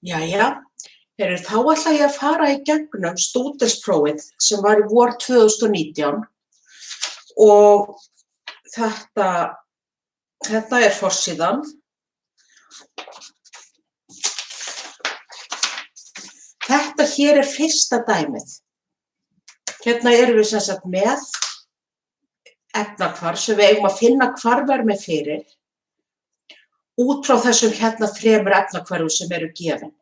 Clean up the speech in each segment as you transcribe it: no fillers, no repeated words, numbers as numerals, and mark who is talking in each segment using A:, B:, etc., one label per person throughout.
A: Jæja, þá ætla ég að fara í gegnum stúdentsprófið sem var í vor 2019 og þetta er forsíðan. Þetta hér er fyrsta dæmið. Hérna erum við sem sagt með efnahvarf sem við eigum að finna hvarfvermi fyrir út frá þessum hérna 3 efnahvörfum sem eru gefin.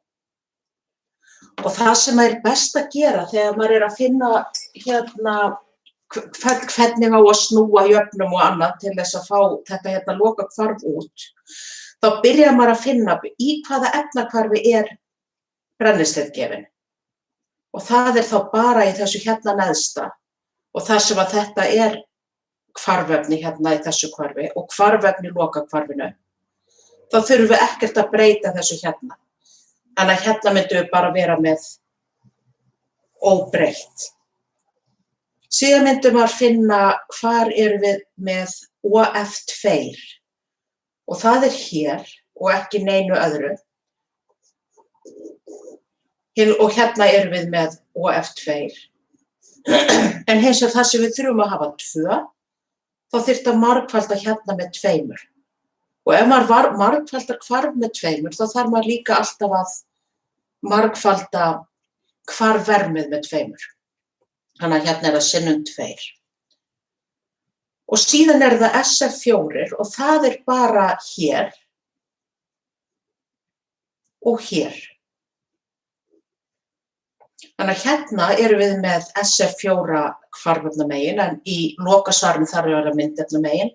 A: Og það sem er best að gera þegar maður er að finna hérna hvernig á að snúa jöfnum og annað til þess að fá þetta hérna lokahvarf út, þá byrjar maður að finna í hvaða efnahvarfi er brennisteinn gefinn. Og það er þá bara í þessu hérna neðsta og það sem að þetta er hvarfefni hérna í þessu hvarfi og hvarfefni í lokahvarfinu, þá þurfum við ekkert að breyta þessu hérna. Þannig að hérna myndum við bara vera með óbreytt. Síðan myndum við að finna hvar erum við með OF2 og það er hér og ekki neinu öðru. Og hérna erum við með OF2. En hins vegar það sem við þurfum að hafa 2, þá þyrfti að margfalda hérna með 2. Og ef maður margfaldar hvarf með 2, þá þarf maður líka alltaf að margfalda hvarfvermið með 2. Þannig að hérna er það sinnum 2. Og síðan er það SF4 og það er bara hér og hér. Þannig að hérna erum við með SF4 hvarfefnamegin en í lokasvarinu þarf að vera myndefnamegin.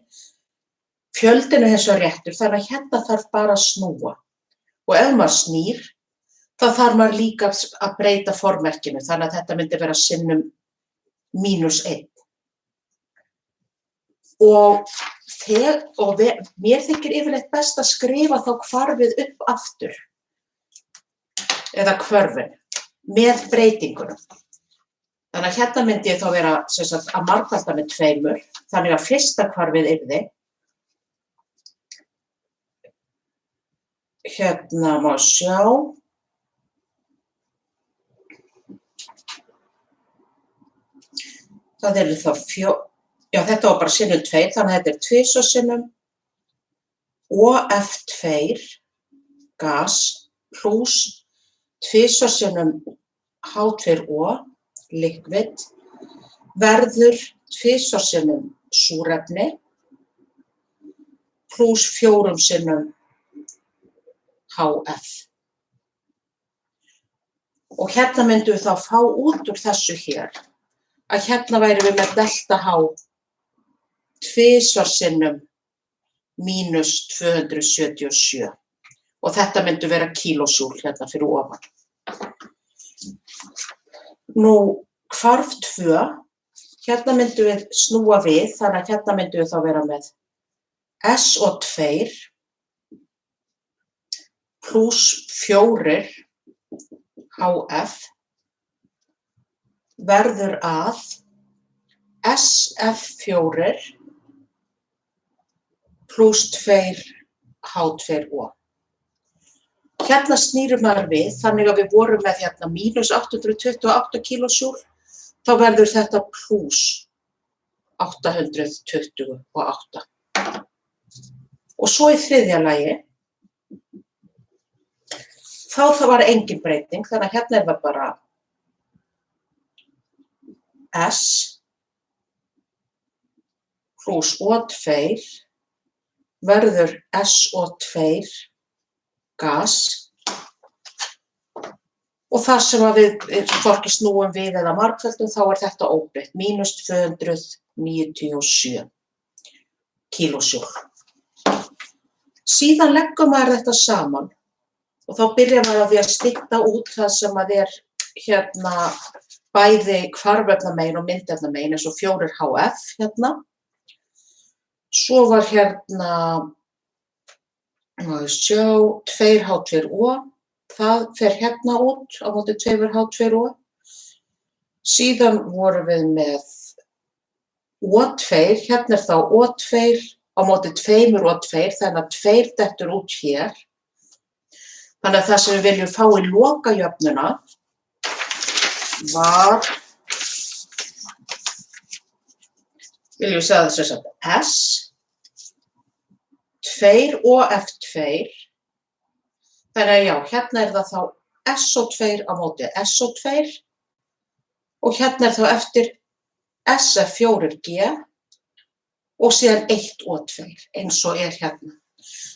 A: Fjöldin er hins vegar réttur, þannig að hérna þarf bara að snúa. Og ef maður snýr, þá þarf maður líka að breyta formerkinu, þannig að þetta myndi vera sinnum -1. Og mér þykir yfirleitt best að skrifa þá hvarfið upp aftur, eða hvörfin, með breytingunum. Þannig að hérna myndi ég þá vera sem sagt, að margfalda með 2, þannig að fyrsta hvarfið yrði. Hérna má sjá. Það eru þá þetta var bara sinnum 2, þannig að þetta er 2 sinnum OF2 gas pluss 2 sinnum H2O liquid verður 2 sinnum súrefni pluss 4 sinnum HF. Og hérna myndum við þá fá út úr þessu hér að hérna værum við með delta H 2 sinnum -277 og þetta myndi vera kílósúl hérna fyrir ofan. Nú hvarf 2, hérna myndum við snúa við, þannig að hérna myndum við þá vera með SO2 pluss 4 HF verður að SF4 pluss 2 H2O. Hérna snýrum maður við, þannig að við vorum með hérna -828 kilosúl, þá verður þetta pluss 828. Og svo í þriðja lagi, þá var engin breyting, þannig að hérna er það bara S pluss O2 verður SO2 gas og það sem að við hvorki snúum við eða margföldum, þá er þetta óbreytt, -297 kílósjúl. Síðan leggur maður þetta saman og þá byrjar maður á því að stytta út það sem að er hérna bæði hvarfefnamegin og myndefnamegin eins og 4 HF hérna. Svo var hérna, má ég sjá, 2 H2O, það fer hérna út á móti 2 H2O. Síðan vorum við með O2, hérna er þá O2 á móti 2 og 2, þannig að 2 dettur út hér. Þannig að það sem við viljum fá í lokajöfnuna var, viljum segja það sem sagt S, 2 og F2, þannig að já, hérna er það þá SO2 á móti SO2 og hérna er þá eftir SF4G og síðan 1 og 2, eins og er hérna.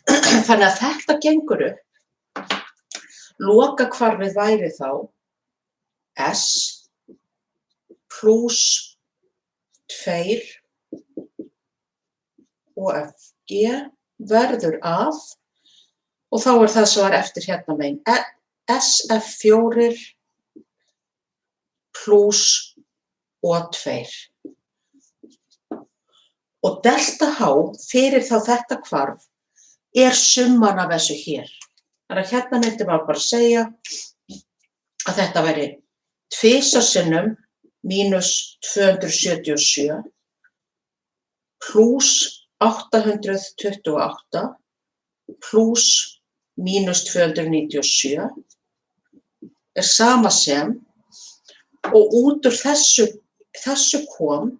A: Þannig að þetta gengur upp. Lokahvarfið væri þá S plus 2 og FG verður að, og þá er það sem var eftir hérna megin, SF4 plus O2. Og delta H fyrir þá þetta hvarf er summan af þessu hér. Þannig að hérna myndi maður bara segja að þetta væri 2 sinnum mínus 277 plus 828 plus mínus 297 er sama sem, og út úr þessu kom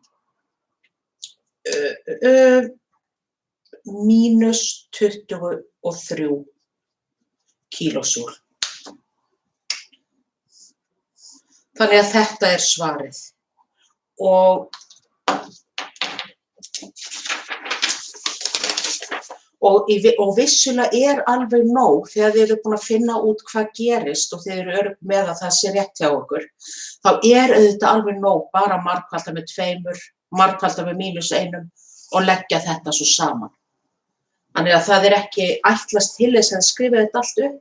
A: mínus 23 kílósjúl. Þannig að þetta er svarið. Og vissulega er alveg nóg þegar þið eru búin að finna út hvað gerist og þið eru örugg með að það sé rétt hjá okkur. Þá er auðvitað alveg nóg bara margfalda með 2, margfalda með mínus 1 og leggja þetta svo saman. Þannig að það er ekki ætlast til þess að skrifa þetta allt upp,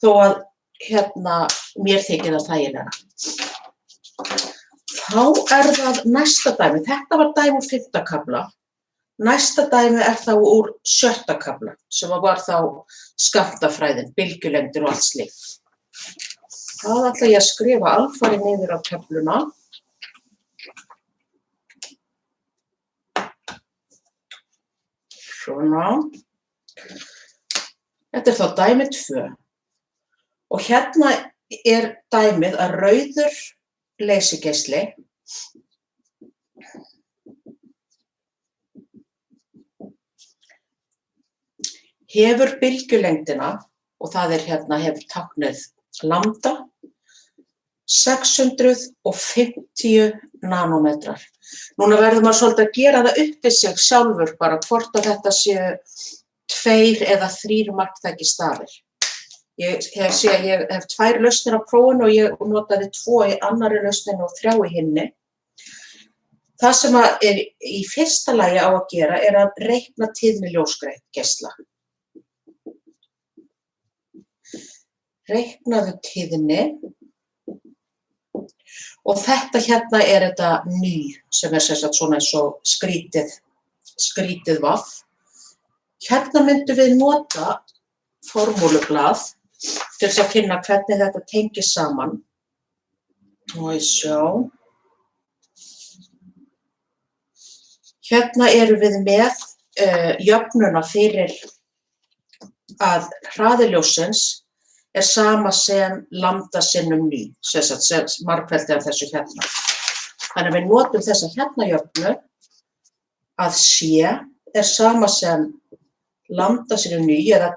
A: þó að hérna mér þykir það þægilega. Þá er það næsta dæmi. Þetta var dæmi úr 5. kafla. Næsta dæmi er þá úr 6. kafla, sem var þá skammtafræðin, bylgjulengdir og allt slíkt. Það ætla ég að skrifa alfarið niður á töfluna. Svona. Þetta er þá dæmi 2. Og hérna er dæmið að rauður leysigeisli hefur bylgjulengdina, og það er hérna hefur táknið lambda, 650 nanómetrar. Núna verður maður svolítið að gera það upp við sig sjálfur bara hvort að þetta séu 2 eða 3 marktækir stafir. Ég hef 2 lausnir á prófinu og ég notaði 2 í annarri lausninu og 3 í hinni. Það sem er í fyrsta lagi á að gera er að reikna tíðni ljósgeisla. Reiknaðu tíðni og þetta hérna er þetta ny sem er sem sagt svona eins og skrítið vaff. Hérna myndum við nota formúlublað til þess að finna hvernig þetta tengist saman. Og ég sjá. Hérna erum við með jöfnuna fyrir að hraði ljóssins er sama sem lambda sinnum ny, sem margfeldi af þessu hérna. Þannig að við notum þessa hérna jöfnu að C er sama sem lambda sinnum ny eða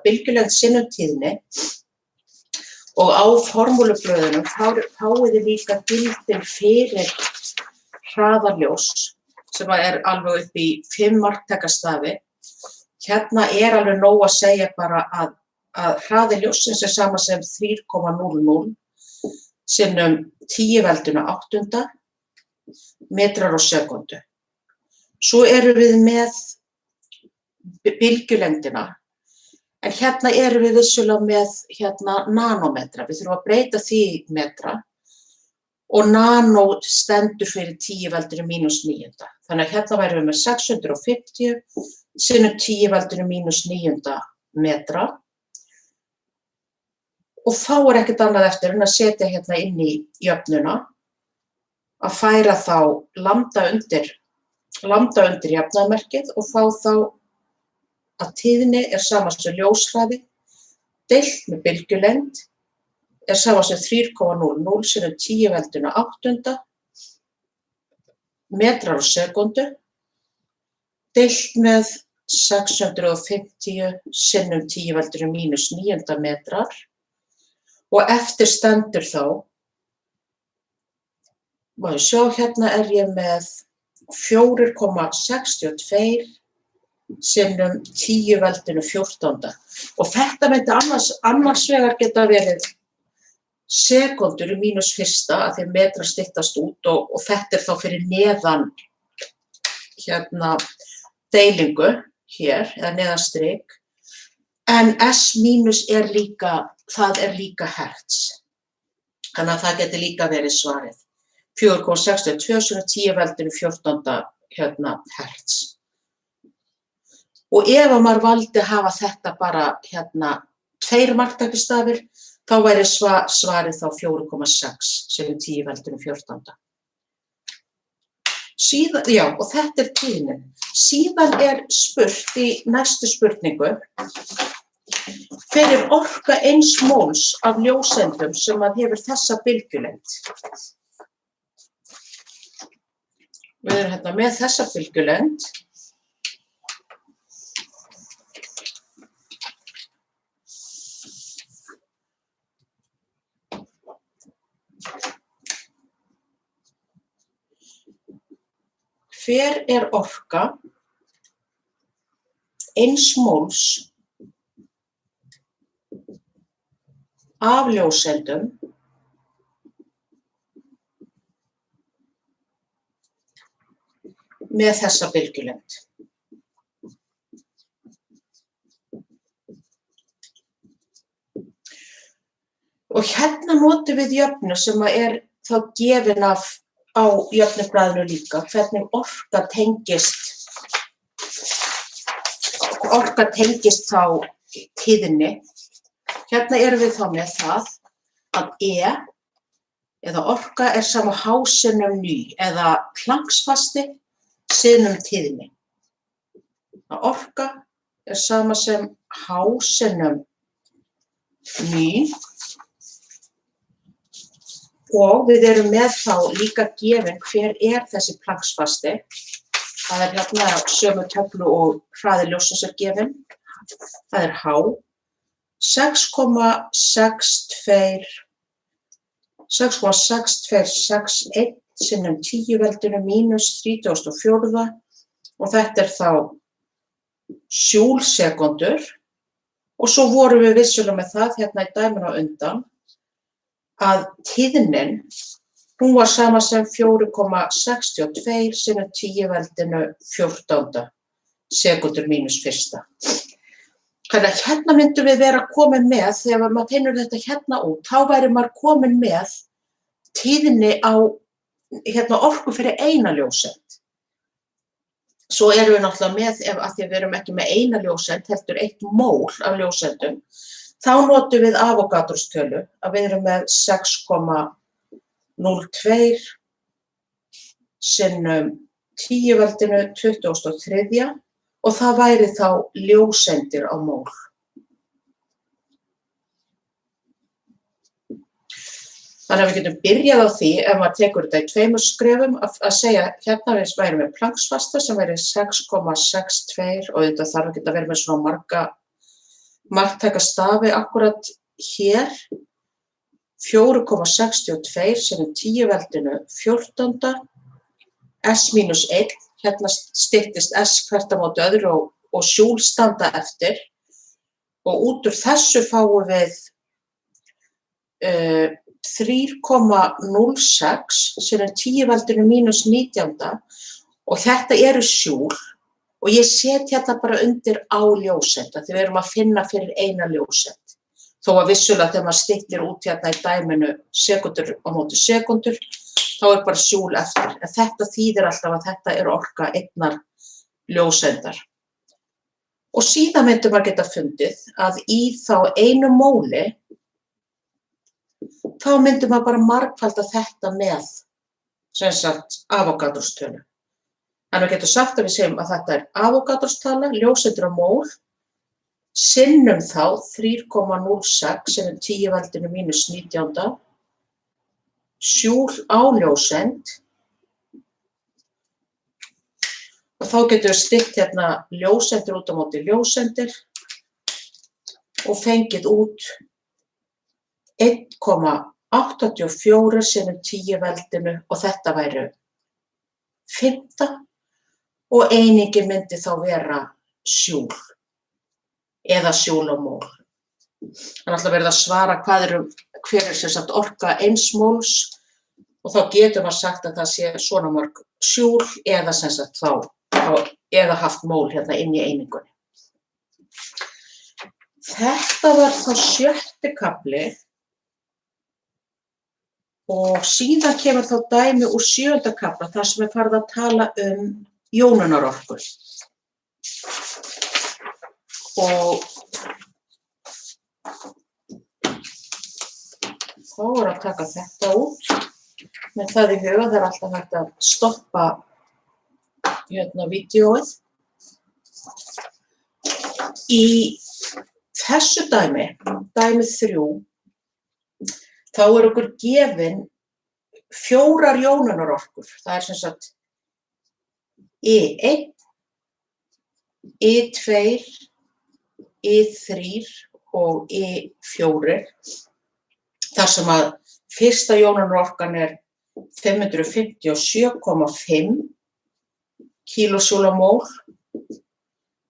A: bylgjulengd sinnum tíðni, og á formúlublöðunum fáið þið líka gildin fyrir hraðarljós sem er alveg upp í 5 marktækastafi. Hérna er alveg nóg að segja bara að hraði ljóssins er sama sem 3,00 sinnum 10⁸ metrar á sekúndu. Svo erum við með bylgjulengdina, en hérna erum við vissulega með nanómetra. Við þurfum að breyta því í metra og nanó stendur fyrir 10⁻⁹. Þannig að hérna værum við með 650 sinnum 10⁻⁹ metra. Og þá er ekkert annað eftir en að setja hérna inn í jöfnuna, að færa þá lambda undir lambda undir jafnaðarmerkið og fá þá að tíðni er sama sem ljóshraði deilt með bylgjulengd er sama sem 3,00 sinnum 10⁸ metrar á sekúndu deilt með 650 sinnum 10⁻⁹ metrar og eftir stendur þá, má ég sjá, hérna er ég með 4,62 sinnum 10⁻14 og þetta myndi annars vegar geta verið sekúndur í -1 að því metrar styttast út og þetta er þá fyrir neðan hérna deilingu hér eða neðan strik en S- er líka, það er líka hertz. Þannig að það geti líka verið svarið. 4,62 sinnum 10⁻14 hérna hertz. Og ef að maður valdi að hafa þetta bara hérna 2 marktækistafir, þá væri svarið þá 4,6 sinnum 10⁻14. Síðan, já, og þetta er tíðnin. Síðan er spurt í næstu spurningu fyrir orka 1 móls af ljóseindum sem að hefur þessa bylgjulengd. Við erum hérna með þessa bylgjulengd. Hver er orka 1 móls af ljóseindum með þessa bylgjulengd? Og hérna notum við jöfnu sem er þá gefin á jöfnublaðinu líka, hvernig orka tengist þá tíðni. Hérna erum við þá með það að eða orka er sama H sinnum ny eða klangsfasti sinnum tíðni. Að orka er sama sem H sinnum ny og við erum með þá líka gefin hver er þessi Plancksfasti. Það er hérna sömu töflu og hraði ljóssins er gefin. Það er H 6,6261 sinnum 10⁻⁻34 og þetta er þá júlsekundur og svo vorum við vissulega með það hérna í dæminu á undan að tíðnin, hún var sama sem 4,62 sinnum 10⁻14 sekúndur -1. Þannig að hérna myndum við vera komin með, þegar maður teinur þetta hérna út, þá væri maður komin með tíðni á hérna orku fyrir 1 ljóseind. Svo erum við náttúrulega með, af því að við erum ekki með 1 ljóseind, heldur 1 mól af ljóseindum, þá notum við Avogadros-tölu að við erum með 6,02 sinnum 10⁻23 og það væri þá ljóseindir á mól. Þannig að við getum byrjað á því, ef maður tekur þetta í 2 skrefum, að segja hérna við værum með Plancksfasta sem væri 6,62 og þetta þarf ekki að vera með svona marktæka stafi akkurat hér. 4,62 sinnum 10⁻14 S-1, hérna styttist S hvert á móti öðru og júl standa eftir og út úr þessu fáum við 3,06 sinnum 10⁻⁻19 og þetta eru júl og ég set hérna bara undir á ljóseind því við erum að finna fyrir 1 ljóseind. Þó að vissulega þegar maður styttir út hérna í dæminu sekúndur á móti sekúndur, þá er bara júl eftir. En þetta þýðir alltaf að þetta er orka 1 ljóseindar. Og síðan myndum maður geta fundið að í þá 1 móli, þá myndum maður bara margfalda þetta með, sem sagt, Avogadros-tölu. En við getum sagt að við segjum að þetta Avogadros tala, ljóseindir á mól, sinnum þá 3,06 sem 10 veldinu mínus 19. Joule á ljóseind. Og þá getum við stytt hérna ljóseindir út á móti ljóseindir og fengið út 1,84 sem 10 veldinu og þetta væru 5. Og einingin myndi þá vera joule eða joule á mól. Það er verið að svara hver sem sagt orka 1 móls og þá getur maður sagt að það sé svona mörg joule eða sem sagt eða haft mól hérna inn í einingunni. Þetta var þá 6. kafli og síðan kemur þá dæmi úr 7. kafla þar sem er farið að tala jónunarorku. Og þá að taka þetta út. Með það í huga það alltaf hægt að stoppa hérna vídeóið. Í þessu dæmi 3, þá okkur gefin 4 jónunarorkur. Það sem sagt I1, I2, I3 og I4. Þar sem að fyrsta jónunarorkan 557,5 kilojúl á mól.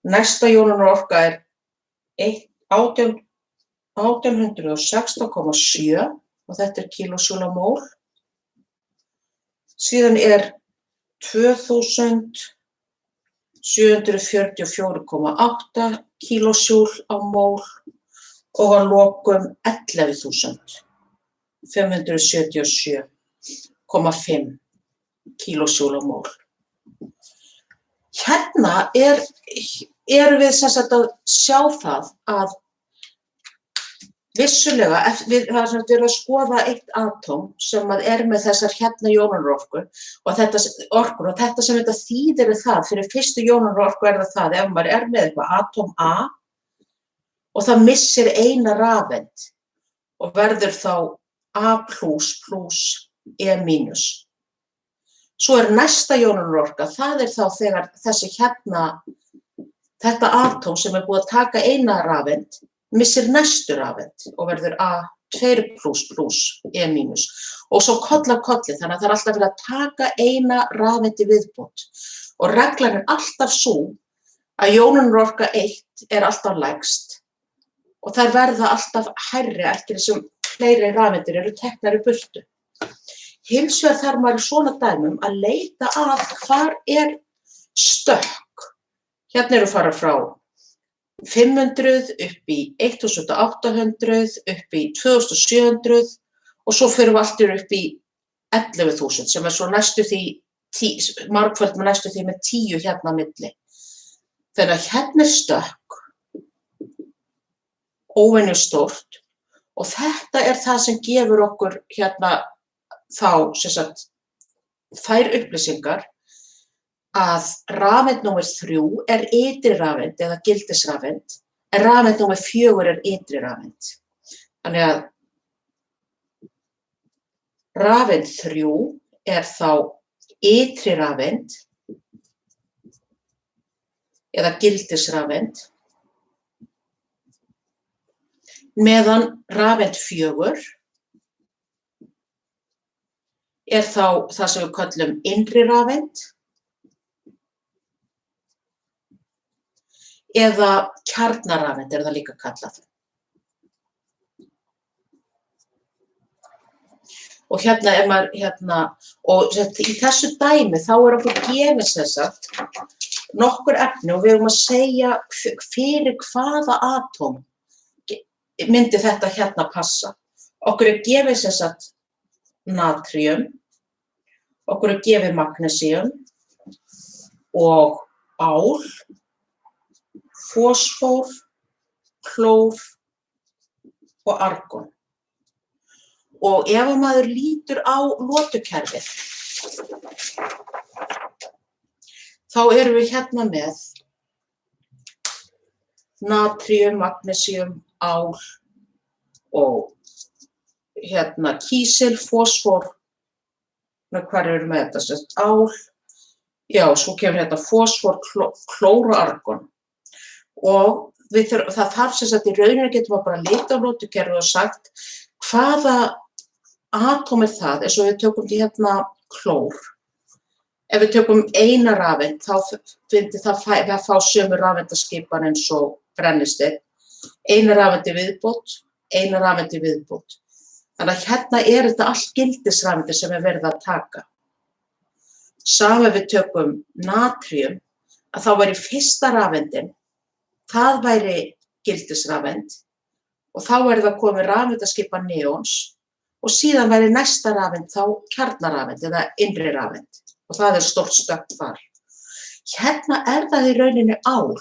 A: Næsta jónunarorka 1816,7 og þetta kilojúl á mól. Síðan 2744,8 kilojúl á mól og að lokum 11.577,5 kilojúl á mól. Hérna erum við sem sagt að sjá það að vissulega, það er verið að skoða eitt atóm sem með þessar hérna jónunarorkur og þetta sem þetta þýðir það fyrir fyrstu jónunarorku það ef maður með eitthvað atóm A og það missir eina rafeind og verður þá A++ E-. Svo næsta jónunarorka, það þá þegar þessi þetta atóm sem búið að taka eina rafeind missir næstu rafeind og verður A2++ E-. Og svo koll af kolli, þannig að það alltaf verið að taka eina rafeind í viðbót. Og reglan alltaf sú að jónunarorka 1 alltaf lægst og þær verða alltaf hærri eftir þessum fleiri rafeindir eru teknar í burtu. Hins vegar þarf maður svona dæmum að leita að hvar stökk. Hérna fara frá 500 upp í 1800, upp í 2700 og svo fyrir við allt upp í 11.000 sem svo næstu því, margföld með næstu því með 10 hérna á milli. Þannig að hérna stökk, óvenju stórt og þetta það sem gefur okkur hérna þá sem sagt þær upplýsingar að rafeind númer 3 ytri rafeind eða gildisrafeind en rafeind númer 4 ytri rafeind. Þannig að rafeind 3 þá ytri rafeind eða gildisrafeind meðan rafeind 4 þá það sem við köllum innri rafeind eða kjarnarafeind það líka kallað. Og hérna maður og í þessu dæmi þá okkur gefið sem sagt nokkur efni og við erum að segja fyrir hvaða atóm myndi þetta hérna passa. Okkur gefið sem sagt natrium, okkur gefið magnesium og ál, fosfór, klór og argon. Og ef maður lítur á lotukerfið, þá erum við hérna með natríum, magnesíum, ál og hérna kísil, fosfór, hvar erum við með þetta, sérst ál, já, svo kemur hérna fosfór, klór og argon. Og það þarf sem sagt í rauninni getum við bara litið á lotukerfið og sagt hvaða atóm það, eins og við tökum til hérna klór. Ef við tökum eina rafeind, þá myndi það að fá sömu rafeindaskipan eins og brennisteinn. Eina rafeind í viðbót, eina rafeind í viðbót. Þannig að hérna er þetta allt gildisrafeindir sem er verið að taka. Sama ef við tökum natríum, að þá væri fyrsta rafeindin, það væri gildisrafeind og þá væri það komið rafeindaskipan neons og síðan væri næsta rafeind þá kjarnarafeind eða innri rafeind. Og það er stórt stökk þar. Hérna er það í rauninni ál.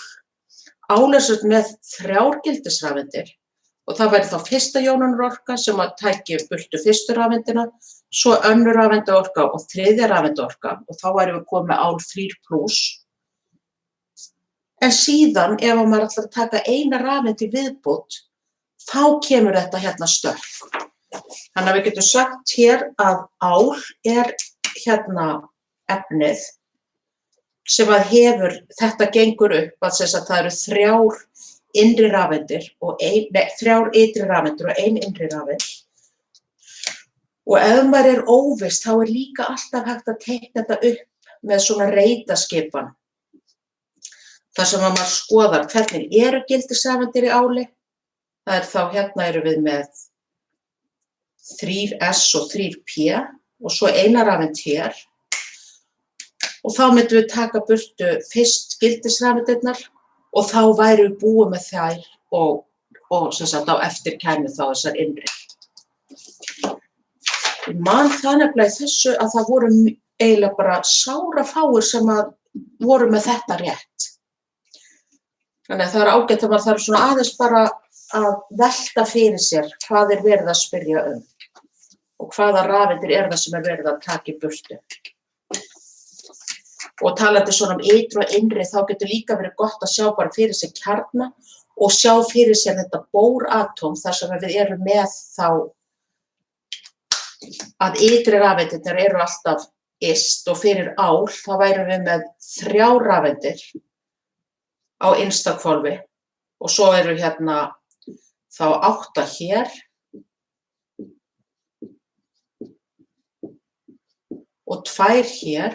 A: Ál er svo með 3 gildisrafeindir og það væri þá fyrsta jónunarorka sem að tæki burtu fyrstu rafeindina, svo önnur rafeindaorka og þriðja rafeindaorka og þá væri við komið með ál 3+. En síðan ef maður ætlar að taka eina rafeind í viðbót, þá kemur þetta hérna stökk. Þannig að við getum sagt hér að ál er hérna efnið sem að hefur, þetta gengur upp að þess að það eru 3 innri rafeindir og 3 ytri rafeindir og 1 innri rafeind. Og ef maður er óviss þá er líka alltaf hægt að teikna þetta upp með svona reitaskipan. Þar sem að maður skoðar hvernig eru gildisrafeindir í áli. Það er þá hérna erum við með 3s og 3p og svo eina rafeind hér. Og þá myndum við taka burtu fyrst gildisrafeindirnar og þá væri við búið með þær og sem sagt á eftir kæmi þá þessar innri. Ég man það nefnilega í þessu að það voru eiginlega bara sárafáir sem að voru með þetta rétt. Þannig að það er ágætt að maður þarf svona aðeins bara að velta fyrir sér hvað er verið að spyrja og hvaða rafeindir er það sem er verið að taka í burtu. Og talandi svona ytri og innri, þá getur líka verið gott að sjá bara fyrir sér kjarna og sjá fyrir sér þetta bóratóm þar sem við erum með þá að ytri rafeindirnar eru alltaf yst og fyrir ál þá værum við með 3 rafeindir á innsta hvolfi og svo eru hérna þá 8 hér og 2 hér.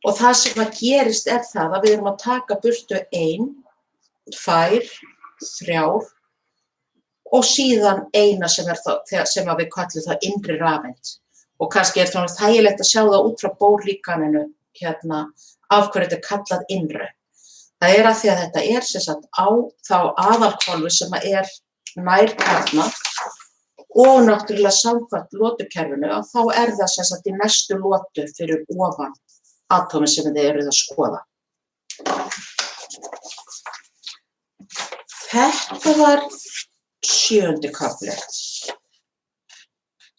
A: Og það sem að gerist er það að við erum að taka burtu 1, 2, 3 og síðan eina sem að við kallum það innri rafeind. Og kannski er það þægilegt að sjá það út frá bórlíkaninu hérna af hverju þetta er kallað innri. Það er að því að þetta er sem sagt á þá aðalhvolfi sem að er nær kjarna og náttúrulega samkvæmt lotukerfinu að þá er það sem sagt í næstu lotu fyrir ofan atómi sem þið eruð að skoða. Þetta var 7. kafli.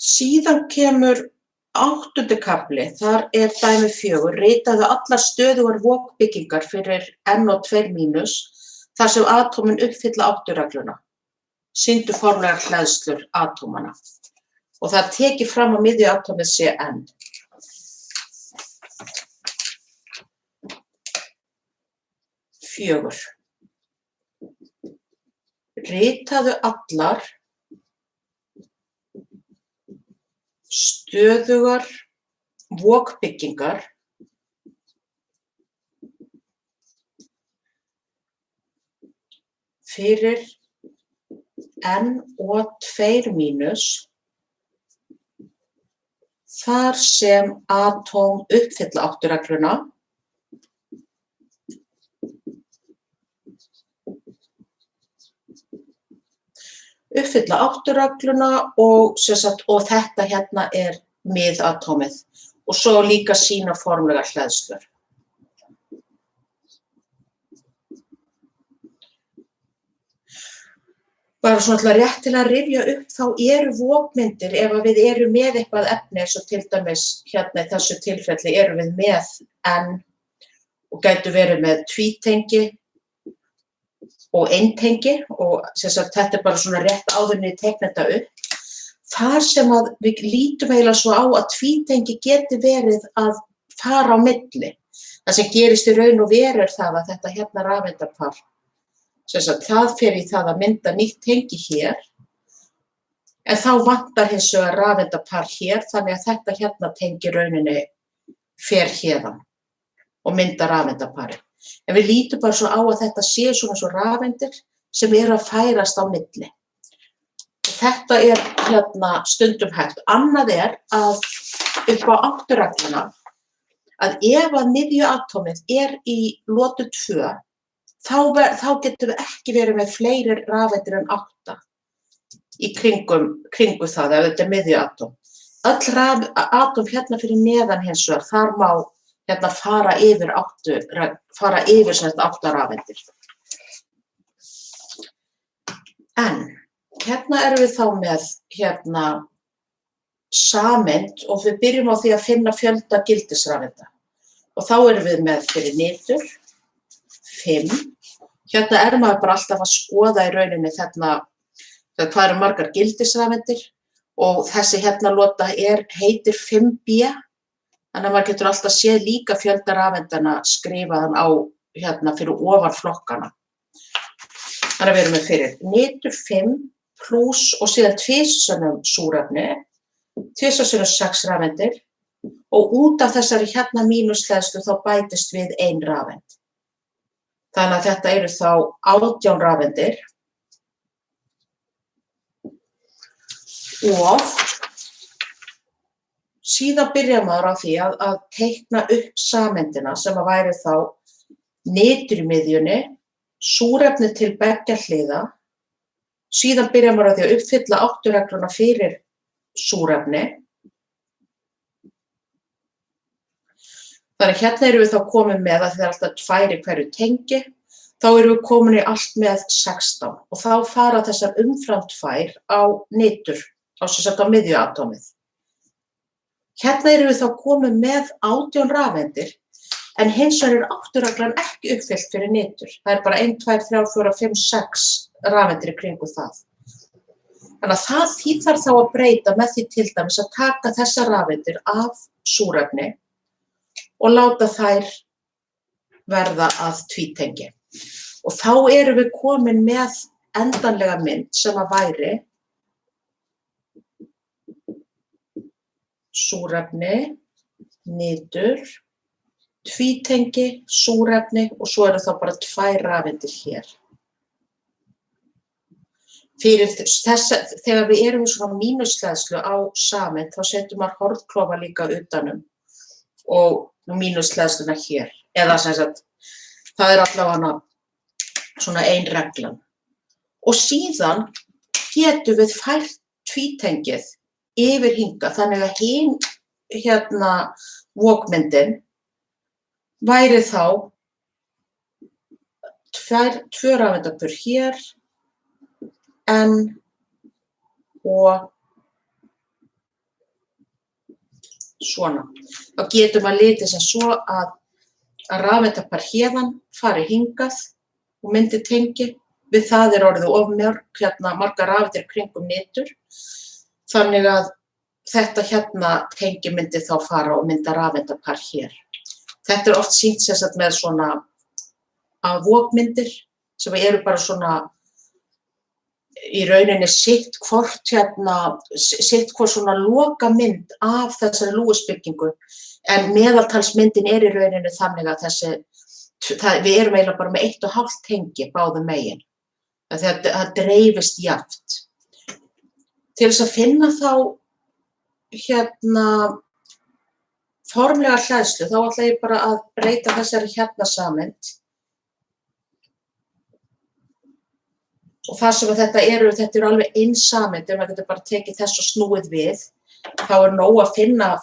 A: Síðan kemur 8. kafli, þar er dæmi 4, ritaðu allar stöðugar vokbyggingar fyrir NO2- þar sem atómin uppfylla átturegluna. Sýndu formlegar hleðslur atómanna. Og það tekið fram á miðju atómið sé N. Fjögur. Ritaðu allar stöðugar vokbyggingar fyrir NO2- þar sem atóm uppfylla átturegluna uppfylla átturegluna og þetta hérna er miðatómið og svo líka sína formlegar hleðslur. Bara svona rétt til að rifja upp þá eru vokmyndir ef við erum með eitthvað efni eins og til dæmis hérna í þessu tilfelli erum við með N og gætu verið með tvítengi og eintengi og þetta bara svona rétt áður en ég teikna þetta upp. Þar sem að við lítum eiginlega svo á að tvítengi geti verið að fara á milli. Það sem gerist í raun og veru það að þetta hérna rafeindapar, það fer í það að mynda nýtt tengi hér, en þá vantar hins vegar rafeindapar hér, þannig að þetta hérna tengi rauninni fer hérðan og mynda rafeindaparið. En við lítum bara svo á að þetta sé svona svo rafeindir sem eru að færast á milli. Þetta hérna stundum hægt. Annað að upp á átturegluna, að ef að miðjuatómið í lotu 2, þá getum við ekki verið með fleiri rafeindir en 8 í kringu það, ef þetta miðjuatóm. Öll atóm hérna fyrir neðan hins vegar, þar má hérna fara yfir 8 rafeindir. En hérna erum við þá með hérna sameind og við byrjum á því að finna fjölda gildisrafeinda. Og þá erum við með fyrir nitur 5. Hérna maður bara alltaf að skoða í rauninni hvað eru margar gildisrafeindir og þessi hérna lota heitir 5b. Þannig að maður getur alltaf séð líka fjölda rafeindana skrifaðan á hérna fyrir ofan flokkana. Þannig að við erum með fyrir nitur 5 pluss og síðan 2 sinnum súrefni, 2 sinnum 6 rafeindir og út af þessari hérna mínusleðslu þá bætist við 1 rafeind. Þannig að þetta eru þá 18 rafeindir og síðan byrjar maður á því að teikna upp sameindina sem að væri þá nitur í miðjunni, súrefni til beggja hliða. Síðan byrjar maður á því að uppfylla átturegluna fyrir súrefni. Þannig hérna erum við þá komin með að það er alltaf 2 í hverju tengi, þá erum við komin í allt með 16 og þá fara þessar umfram 2 á nitur, á miðjuatómið. Hérna erum við þá komin með 18 rafeindir, en hins vegar áttureglan ekki uppfyllt fyrir nitur. Það bara 1, 2, 3, 4, 5, 6 rafeindir í kringu það. Þannig að því þarf þá að breyta með því til dæmis að taka þessar rafeindir af súrefni og láta þær verða að tvítengi. Og þá erum við komin með endanlega mynd sem að væri súrefni, nitur, tvítengi, súrefni og svo eru þá bara 2 rafeindir hér. Fyrir þegar við erum í svona mínusleðslu á sameind, þá setjum maður hornklofa líka utanum og mínusleðsluna hér. Eða sem sagt, það allavega svona ein reglan. Og síðan getum við fært tvítengið yfir hingað, þannig að hin hérna vokmyndin væri þá 2 rafeindapör hér, N og svona. Þá getum við litið sem svo að rafeindapar hérðan fari hingað og myndi tengi. Við það orðið of margar rafeindir kringum nitur. Þannig að þetta hérna tengi myndi þá fara og mynda rafeindapar hér. Þetta oft sýnt sem sagt með svona vokmyndir sem eru bara svona í rauninni sitt hvort svona lokamynd af þessari lúisbyggingu. En meðaltalsmyndin í rauninni þannig að við erum eiginlega bara með 1,5 tengi báðum megin. Það dreifist jafnt. Til þess að finna þá formlega hleðslu, þá ætla ég bara að breyta þessari sameind. Og það sem þetta eru alveg eins sameind, ef maður getur bara tekið þess og snúið við, þá nóg að finna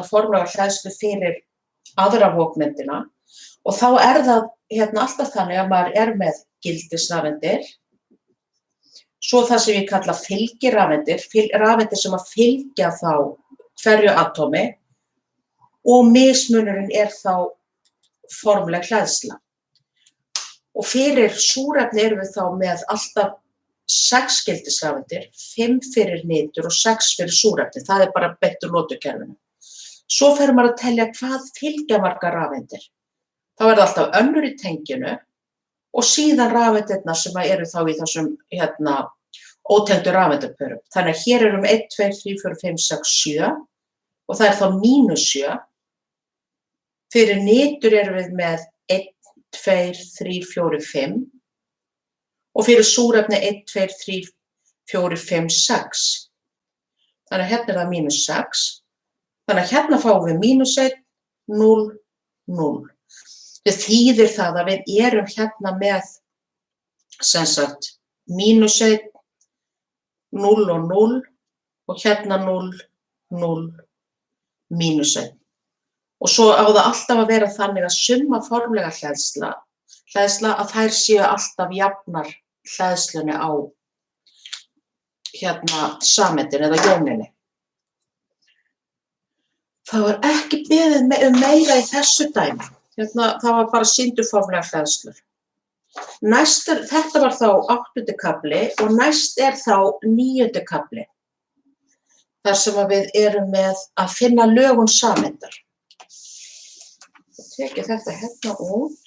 A: formlega hleðslu fyrir aðra vokmyndina. Og þá það alltaf þannig að maður með gildisrafeindir, svo það sem ég kalla fylgirafeindir, rafeindir sem að fylgja þá hverju atómi og mismunurinn þá formleg hleðsla. Og fyrir súrefni erum við þá með alltaf 6 gildisrafeindir, 5 fyrir nitur og 6 fyrir súrefni. Það er bara beint úr lotukerfinu. Svo fer maður að telja hvað fylgja margar rafeindir. Þá er það alltaf önnur í tenginu og síðan rafeindirnar sem eru þá í þessum ótengdu rafeindapörum. Þannig að hér erum 1, 2, 3, 4, 5, 6, 7 og það er þá -7. Fyrir nitur erum við með 1, 2, 3, 4, 5 og fyrir súrefni 1, 2, 3, 4, 5, 6. Þannig að hérna er það -6. Þannig að hérna fáum við -1, 0, 0. Það þýðir það að við erum hérna með sem sagt -1, 0 og 0 og hérna 0, 0, -1. Og svo á það alltaf að vera þannig að summa formlega hleðsla að þær séu alltaf jafnar hleðslunni á sameindinni eða jóninni. Það var ekki beðið meira í þessu dæmi. Það var bara sýndu formlega hleðslur. Þetta var þá 8. kafli og næst er þá 9. kafli. Þar sem við erum með að finna lögun sameindar. Ég teki þetta hérna út.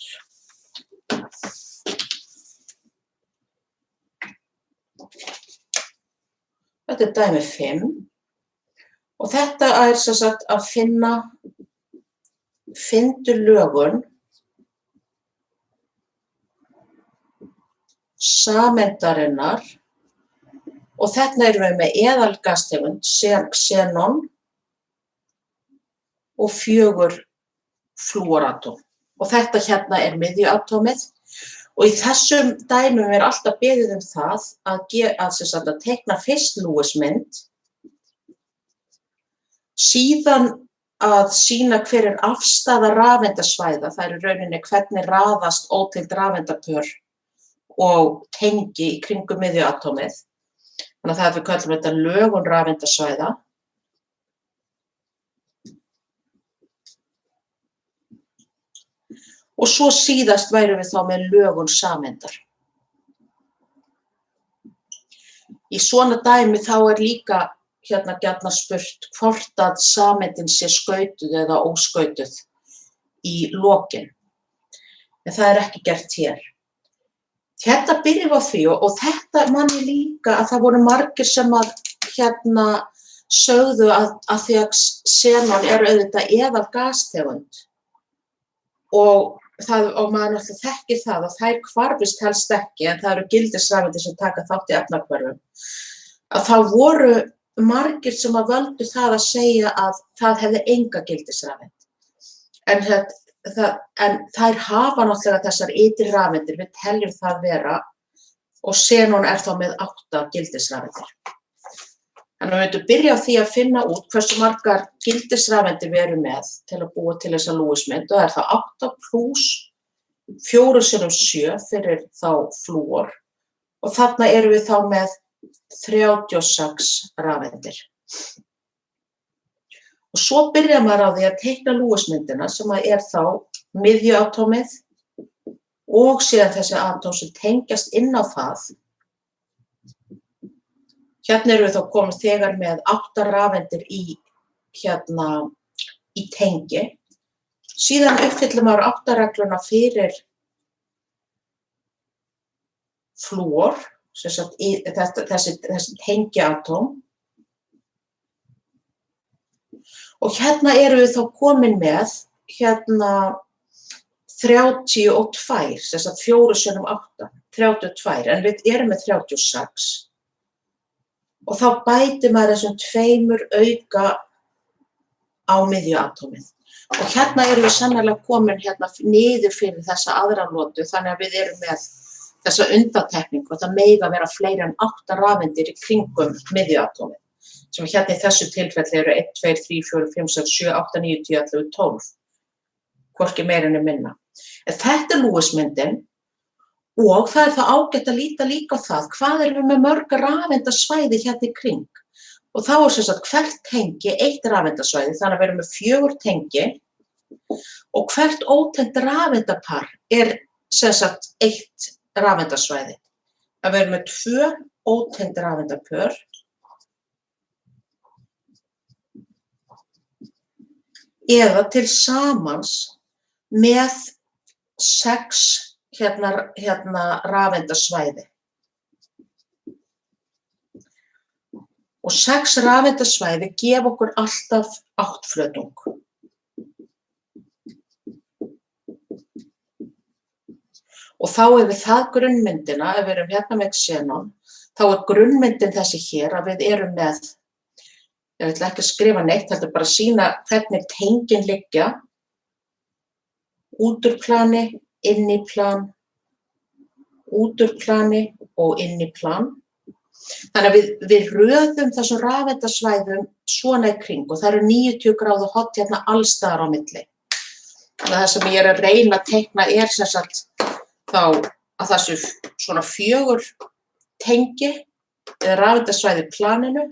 A: Þetta er dæmi 5. Og þetta er sem sagt að finndu lögun sameindarinnar og þarna erum við með eðalgastegund, xenon og 4 flúoratóm. Og þetta hérna er miðjuatómið og í þessum dæmum er alltaf beðið það að teikna fyrst Lewis-mynd, síðan að sýna hver er afstaða rafeindasvæða, það er í rauninni hvernig raðast ótengd rafeindapör og tengi í kringum miðjuatómið. Þannig að það við köllum þetta lögun rafeindasvæða. Og svo síðast værum við þá með lögun sameindar. Í svona dæmi þá er líka gjarnan spurt hvort að sameindin sé skautuð eða óskautuð í lokin. En það er ekki gert hér. Hérna byrjum við á því og þetta man ég líka að það voru margir sem að sögðu að því að xenon er auðvitað eðalgastegund og maður náttúrulega þekkir það að þær hvarfist helst ekki en það eru gildisrafeindir sem taka þátt í efnahvörfum. Að þá voru margir sem að völdu það að segja að það hefði enga gildisrafeind. En þær hafa náttúrulega þessar ytri rafeindir, við teljum það vera og xenon er þá með 8 gildisrafeindir. Þannig að við myndum byrja á því að finna út hversu margar gildisrafeindir við erum með til að búa til þessa Lewis-mynd og það er þá 8 plus 4 sinnum 7 fyrir þá flúor og þarna erum við þá með 36 rafeindir. Og svo byrjar maður á því að teikna Lewis-myndina sem er þá miðjuatómið og síðan þessi atóm sem tengjast inn á það. Hérna erum við þá komið þegar með 8 rafeindir í tengi. Síðan uppfyllir maður 8 regluna fyrir flúor, þessi tengiatóm. Og hérna erum við þá komin með 32, þess að 4 sinnum 8, 32, en við erum með 36. Og þá bætir maður þessum 2 auka á miðjuatómið. Og hérna erum við sannarlega komin niður fyrir þessa aðra lotu, þannig að við erum með þessa undantekningu og það mega vera fleiri en 8 rafeindir í kringum miðjuatómið. Sem hérna í þessu tilfelli eru 1, 2, 3, 4, 5, 6, 7, 8, 9, 10, 11, 12. Hvorki meira en minna. En þetta er Lewis-myndin og það er það ágætt að líta líka á það hvað erum við með mörg rafeindasvæði hérna í kring. Og þá er sem sagt hvert tengi 1 rafeindasvæði, þannig að við erum með 4 tengi Og hvert ótengt rafeindapar sem sagt eitt rafeindasvæði. Að við erum með 2 ótengd rafeindapör eða til samans með 6 rafeindasvæði. Og 6 rafeindasvæði gefa okkur alltaf 8-flötung. Og þá ef við það grunnmyndina, ef við erum hérna með xenon, þá grunnmyndin þessi hér að við erum með, ég ætla ekki að skrifa neitt, heldur bara að sýna hvernig tengin liggja, út úr plani, inn í plan, út úr plani og inn í plan. Þannig að við röðum þessum rafeindasvæðum svona í kring og það eru 90 gráðu horn hérna alls staðar á milli. Það sem ég að reyna að teikna sem sagt þá að það séu svona 4 tengi eða rafeindasvæði í planinu,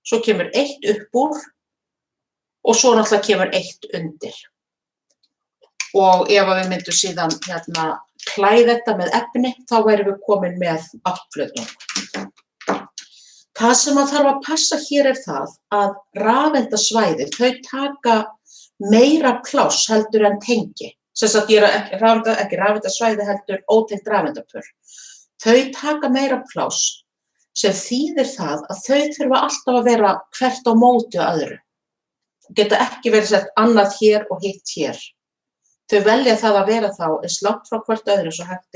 A: svo kemur 1 upp úr og svo náttúrulega kemur 1 undir. Og ef við myndum síðan klæða þetta með efni, þá værum við komin með 8-flötung. Það sem að þarf að passa hér það að rafeindasvæði, þau taka meira pláss heldur en tengi. Sem sagt ég ekki rafeindasvæði heldur ótengt rafeindapör. Þau taka meira pláss sem þýðir það að þau þurfa alltaf að vera hvert á móti á öðru. Geta ekki verið sett annað hér og hitt hér. Þau velja það að vera þá eins langt frá hvert öðru svo hægt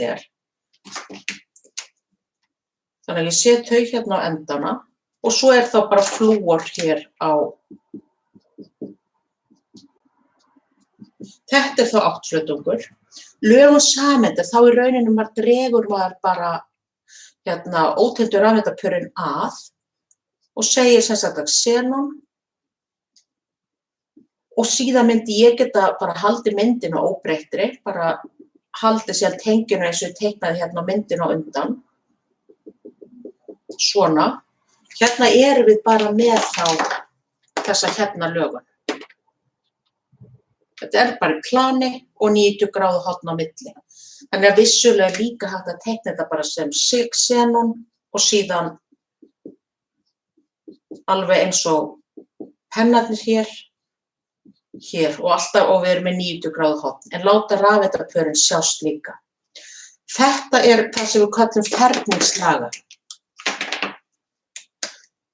A: Þannig að ég set þau hérna á endana og svo þá bara flúor hér á. Þetta þá 8-flötungur. Lögum sameinda, þá í rauninni dregur maður bara ótengdu rafeindapörin að og segir sem sagt að xenon og síðan myndi ég geta bara haldið myndina óbreyttri, bara haldið sér tenginu eins og ég teiknaði hérna myndina á undan. Svona. Hérna erum við bara með þá þessa lögun. Þetta bara í plani og 90 gráðu horn á milli. Þannig að vissulega líka hægt að teikna þetta bara sem xenon og síðan alveg eins og pennarnir hér og alltaf og við erum með 90 gráðu horn. En láta rafeindapörin sjást líka. Þetta það sem við kallum ferningslagar.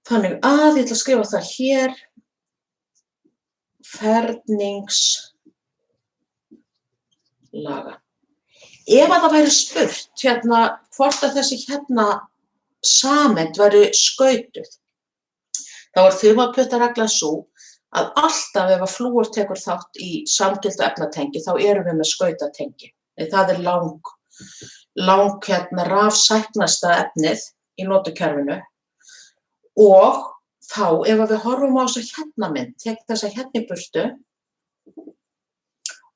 A: Þannig að ég ætla að skrifa það hér, ferningslaga. Ef að það væri spurt hvort að þessi sameind væri skautuð, þá þumalputtareglan sú að alltaf ef að flúor tekur þátt í samgildu efnatengi, þá erum við með skautatengi. Það lang rafsæknasta efnið í notukerfinu. Og þá, ef við horfum á þessa mynd, tek þessa í burtu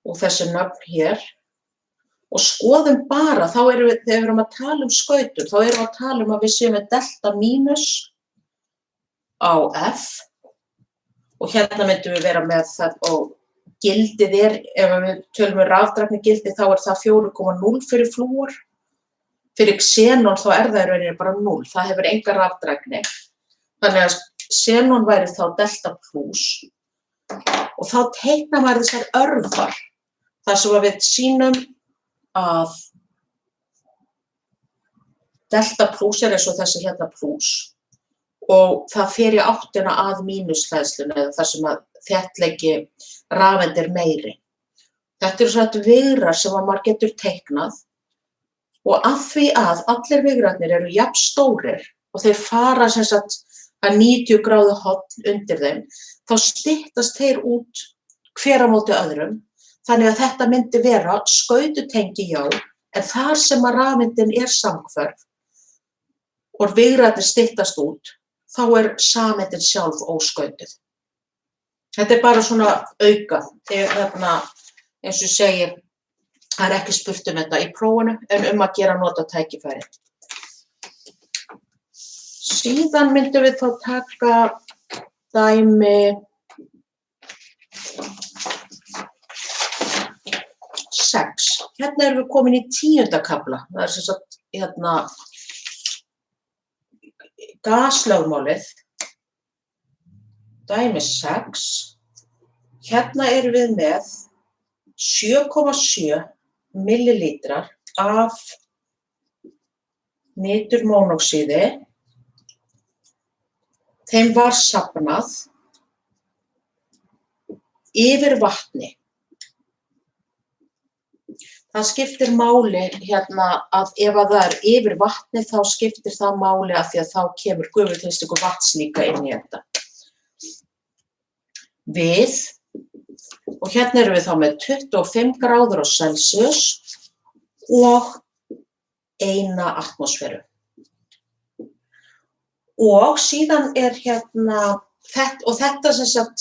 A: og þessi nöfn hér og skoðum bara, þá erum við, þegar við erum að tala skautun, þá erum við að tala að við séum með delta mínus á F og myndum við vera með það og gildið ef við tölum rafdragni gildi, þá það 4,0 fyrir flúor. Fyrir xenon þá það í rauninni bara 0, það hefur enga rafdragni. Þannig að xenon væri þá delta plus og þá teikna maður þessar örvar þar sem við sýnum að delta plus eins og þessi plus og það fer í áttina að mínushleðslunni eða þar sem að þéttleiki rafeind meiri. Þetta svona vigrar sem að maður getur teiknað og að því að allir vigrarnir eru jafn stórir og þeir fara sem sagt að 90 gráðu horn undir þeim, þá styttast þeir út hver á móti öðrum, þannig að þetta myndi vera skaututengi já, en þar sem að rafeindin samhverf og vigrarnir styttast út, þá sameindin sjálf óskautuð. Þetta bara svona auka, eins og segir, það ekki spurt þetta í prófinu, en að gera nota tækifæri. Síðan myndum við þá taka dæmi 6. Hérna erum við komin í 10. kafla. Það sem sagt, gaslögmálið. Dæmi 6. Hérna erum við með 7,7 millilítrar af niturmónoxíði. Þeim var safnað yfir vatni. Það skiptir máli að ef að það yfir vatni þá skiptir það máli af því að þá kemur gufuþrýstingur vatns líka inn í þetta. Og hérna erum við þá með 25 gráður á Celsius og 1 atmosféru. Og síðan þetta sem sagt,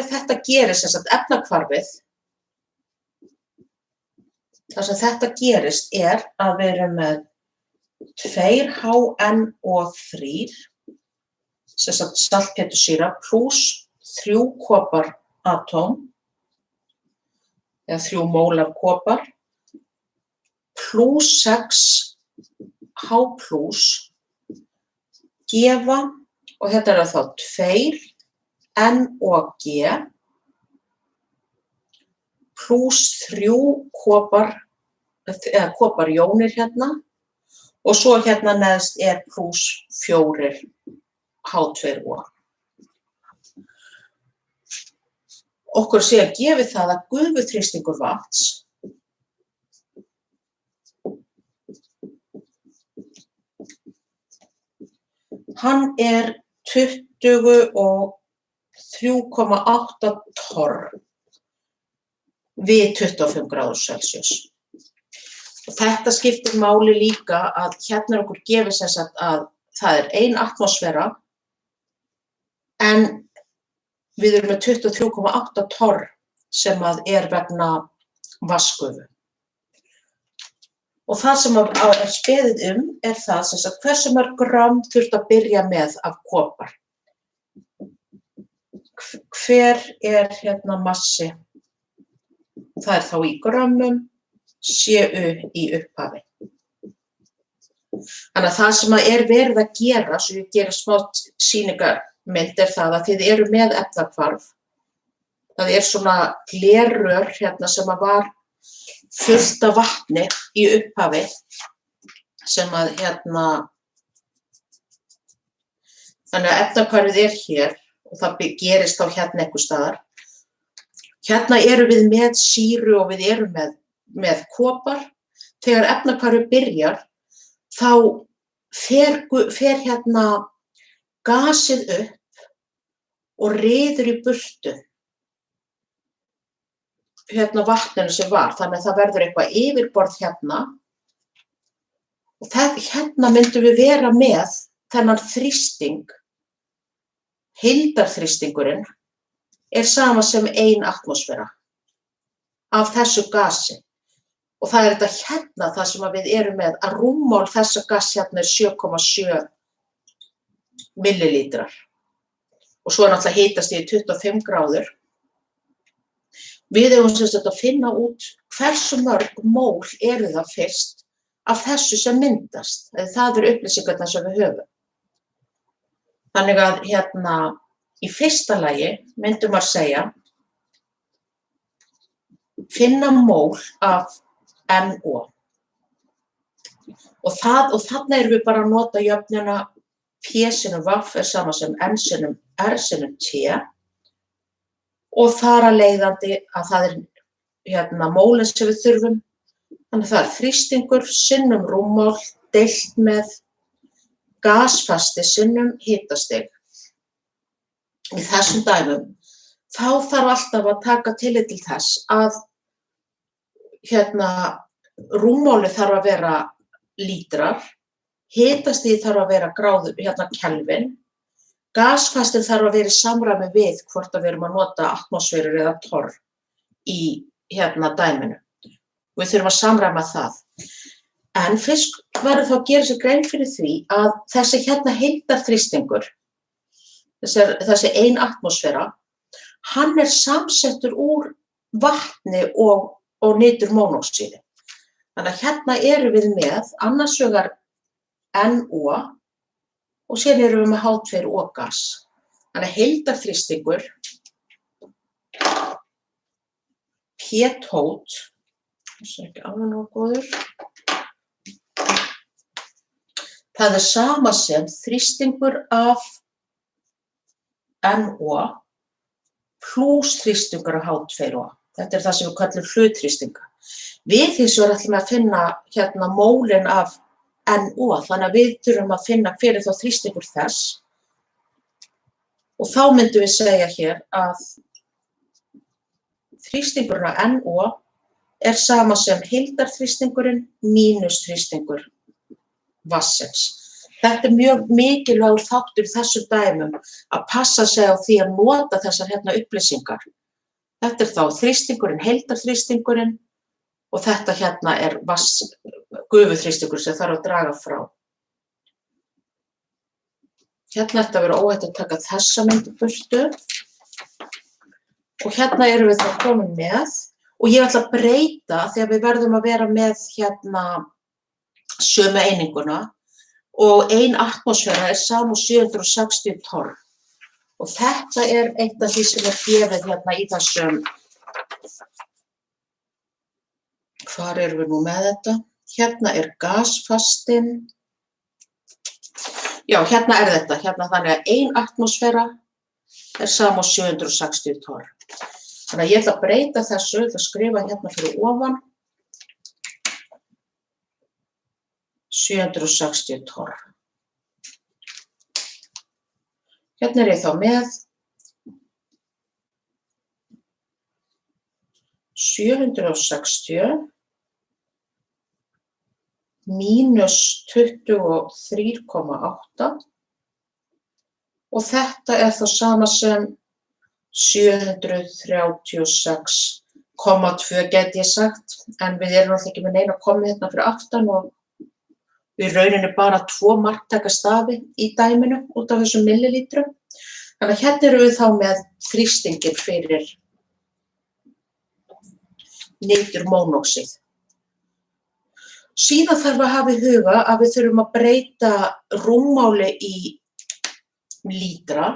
A: þetta gerir sem sagt efnahvarfið. Það sem þetta gerist að við erum með 2HNO3, sem sagt saltpéturssýra, pluss 3 koparatóm, eða 3 mól af kopar, pluss 6H+, gefa, og þetta þá 2 NOG, pluss 3 koparjónir hérna, og svo hérna neðst pluss 4 H2O. Okkur sé að gefi það að gufuþrýstingur vatns hann 23,8 torr við 25 gráður Celsius. Og þetta skiptir máli líka að hérna okkur gefið sem sagt að það 1 atmosféra en við erum með 23,8 torr sem að vegna vatnsgufu. Og það sem speðið það sem sagt hversu mörg grömm þurft að byrja með af kopar. Hver hérna massi? Það þá í grömmum, séu í upphafi. Þannig að það sem verið að gera, svo ég gera smá sýningarmynd, það að þið eru með efnahvarf. Það svona glerrör hérna sem var fullt af vatni í upphafi sem að þannig að efnahvarfið hér og það gerist þá hérna einhvers staðar. Hérna erum við með sýru og við erum með kopar. Þegar efnahvarfið byrjar þá fer hérna gasið upp og ryður í burtu hérna vatninu sem var, þannig að það verður eitthvað yfirborð hérna og hérna myndum við vera með þennan þrýsting, heildarþrýstingurinn sama sem 1 atmosféra af þessu gasi og það þetta hérna það sem við erum með að rúmmál þessa gas hérna 7,7 millilítrar og svo náttúrulega hitast í 25 gráður. Við eigum sem sagt að finna út hversu mörg mól eru það fyrst af þessu sem myndast. Það upplýsingarnar sem við höfum. Þannig að hérna í fyrsta lagi myndum að segja finna mól af NO. Og þarna erum við bara að nota jöfnuna P sinnum VAF sama sem N sinnum R sinnum T. Og þar að leiðandi að það hérna mólin sem við þurfum. Þannig að það þrýstingur sinnum rúmmál deilt með gasfasti sinnum hitastig. Í þessum dæmum þá þarf alltaf að taka tillit til þess að hérna rúmmálið þarf að vera lítrar, hitastig þarf að vera gráður hérna Kelvin. Gasfastinn þarf að vera í samræmi við hvort að við erum að nota atmosférur eða torr í hérna dæminu. Við þurfum að samræma það. En fyrst verður þá að gera sér grein fyrir því að þessi hérna heildarþrýstingur, þessi 1 atmosféra, hann samsettur úr vatni og og nitrómónoxíði. Þannig að hérna erum við með annars vegar NO og síðan erum við með H2O gas. Þannig að heildarþrýstingur P-tót, þessi ekki alveg nógu góður, það sama sem þrýstingur af NO pluss þrýstingur af H2O. Þetta það sem við kallum hlutþrýstinga. Við hins vegar ætlum að finna hérna mólin af NO, þannig að við þurfum að finna hver þá þrýstingur þess. Og þá myndum við segja hér að þrýstingurinn af NO sama sem heildarþrýstingurinn mínus þrýstingur vatnsins. Þetta mjög mikilvægur þáttur í þessum dæmum að passa sig á því að nota þessar hérna upplýsingar. Þetta þá þrýstingurinn, heildarþrýstingurinn og þetta hérna gufuþrýstingur sem þarf að draga frá. Hérna ætti að vera óhætt að taka þessa mynd í burtu. Og hérna erum við þá komin með og ég ætla að breyta þegar við verðum að vera með hérna sömu eininguna og 1 atmosfera sama og 760 torr. Og þetta eitt af því sem gefið hérna í þessum, hvar erum við nú með þetta? Hérna gasfastinn. Já, hérna þetta, þannig að 1 atmosfera sama og 760 torr. Þannig að ég ætla að breyta þessu, ég ætla að skrifa hérna fyrir ofan 760 torr. Hérna ég þá með 760 mínus 23,8 og þetta þá sama sem 736,2 gæti ég sagt, en við erum alltaf ekki með neina komið hérna fyrir aftan og við rauninni bara 2 marktæka stafi í dæminu út af þessum millilítrum. Þannig að hérna erum við þá með þrýstingin fyrir nitrómónoxíð. Síðan þarf að hafa í huga að við þurfum að breyta rúmmáli í lítra.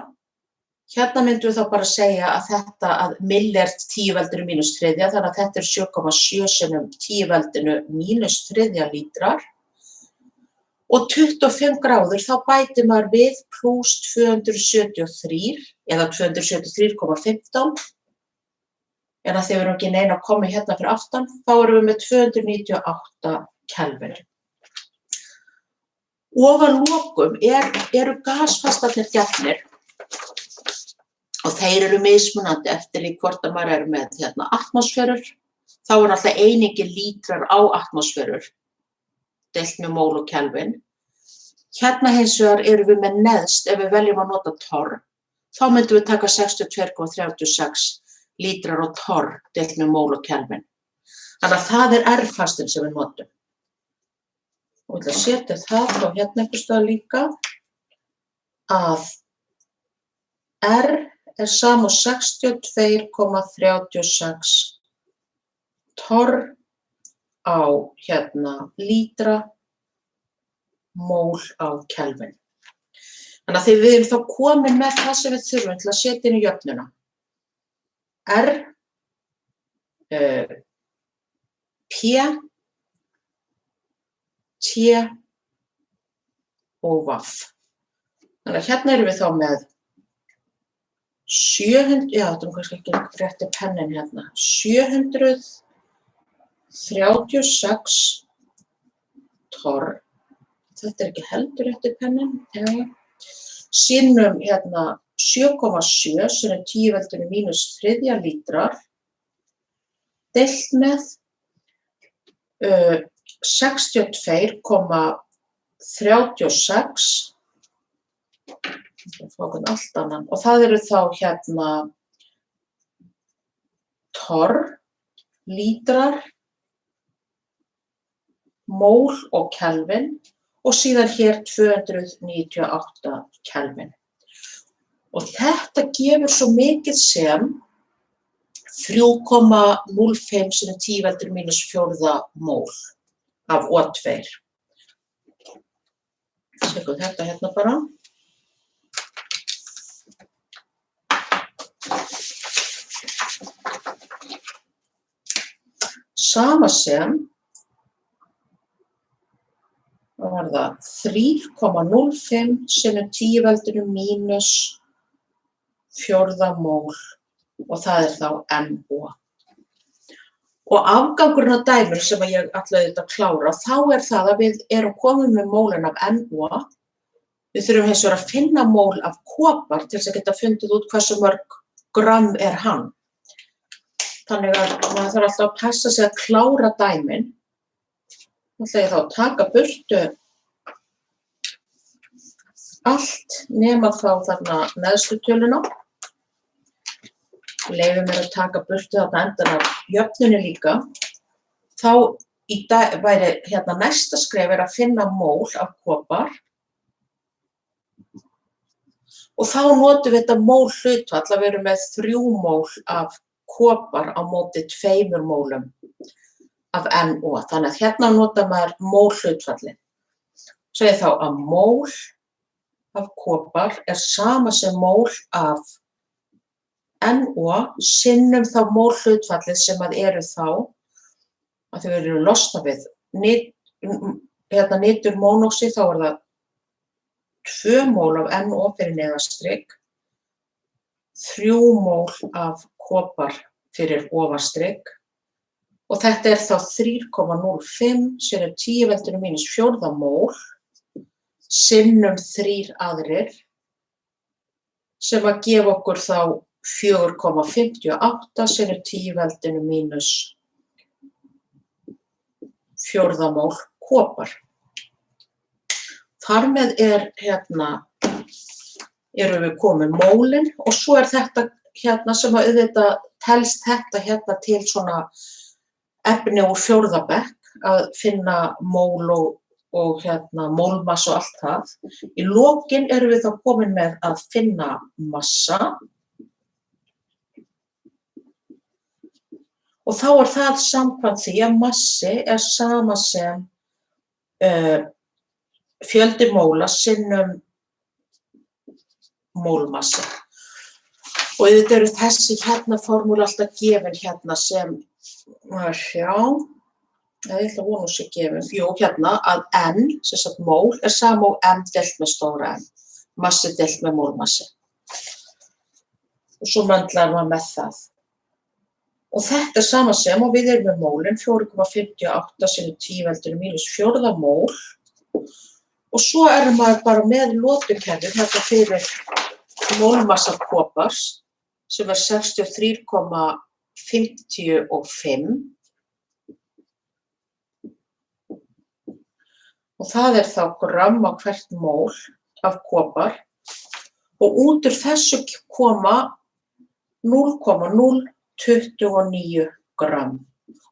A: Hérna myndum við þá bara segja að þetta mill 10^-3, þannig að þetta 7,7 sinnum 10^-3 lítrar. Og 25 gráður þá bætir maður við pluss 273 eða 273,15. En að því við erum ekki neina að koma hérna fyrir aftan, þá erum við með 298 kelvin. Ofan lokum eru gasfastarnir gefnir og þeir eru mismunandi eftir því hvort að maður með hérna atmosferur. Þá alltaf einingi lítrar á atmosferur deilt með mól og kelvin. Hérna hins vegar erum við með neðst, ef við veljum að nota torr, þá myndum við taka 62,36 lítrar á torr deilt með mól og kelvin. Þannig að það R-fastinn sem við notum. Og ég ætla að setja það á hérna einhvers staðar líka að R sama og 62,36 torr á hérna lítra mól á kelvin. Þannig að við erum þá komin með það sem við þurfum til að setja inn í jöfnuna. R, P, T og VAF. Þannig að hérna erum við þá með 700, já þetta kannski ekki rétti pennin hérna, 736 torr, þetta ekki heldur rétti pennin, sinnum hérna 7,7 sem 10^-3 lítrar, deilt með 62,36 allt annan. Og það eru þá hérna torr, lítrar, mól og kelvin og síðan hér 298 kelvin. Og þetta gefur svo mikið sem 3,05 sem 10 veldur mínus fjórða mól af O2. Tökum þetta hérna bara. Sama sem, það var það 3,05 sem 10 veldur mínus fjórða mól og það þá NO. Og afgangurinn af dæminu sem ég ætlaði þetta að klára, þá það að við erum komin með mólin af NO. Við þurfum hins vegar að finna mól af kopar til þess að geta fundið út hversu mörg grömm hann. Þannig að maður þarf alltaf að passa sig að klára dæmin. Þá ætla ég þá að taka burtu allt nema þá þarna neðstu töluna. Leyfi mér að taka burtu þarna endan af jöfnunni líka. Þá væri hérna næsta skref að finna mól af kopar. Og þá notum við þetta mólhlutfall að við erum með 3 mól af kopar á móti 2 mólum af NO. Þannig að hérna notar maður mólhlutfallið. Svo þá að mól af kopar sama sem mól af NO sinnum þá mólhlutfallið sem eru þá að þau eru losna við nitur mónoxíð, þá það 2 mól af NO fyrir neðanstrik, 3 mól af kopar fyrir ofanstrik og þetta þá 3,05 sem 10 veldur mínus fjórða mól sinnum 3 aðrir sem að gefa okkur þá 4,58 sem 10 veldur mínus fjórða mól kopar. Þar með hérna, erum við komin mólin og svo þetta hérna sem að auðvitað telst þetta hérna til svona efni úr fjórða bekk að finna mól og hérna mólmassa og allt það. Í lokin erum við þá komin með að finna massa og þá það samkvæmt því að massi sama sem fjöldi móla sinnum mólmassa. Og auðvitað eru þessi hérna formúla alltaf gefin hérna sem, ég ætla að vona sér gefin, hérna að N, sem sagt mól, sama og M deilt með stóra N, massi deilt með mólmassi. Og svo möndlar maður með það. Og þetta sama sem, og við erum með mólin, 4,58 sem 10 veldur mínus fjórða mól. Og svo erum maður bara með lotukerfið þetta fyrir mólmassa kopars sem 63,55. Og það þá gramm á hvert mól af kopar og út úr þessu koma 0,029 gramm.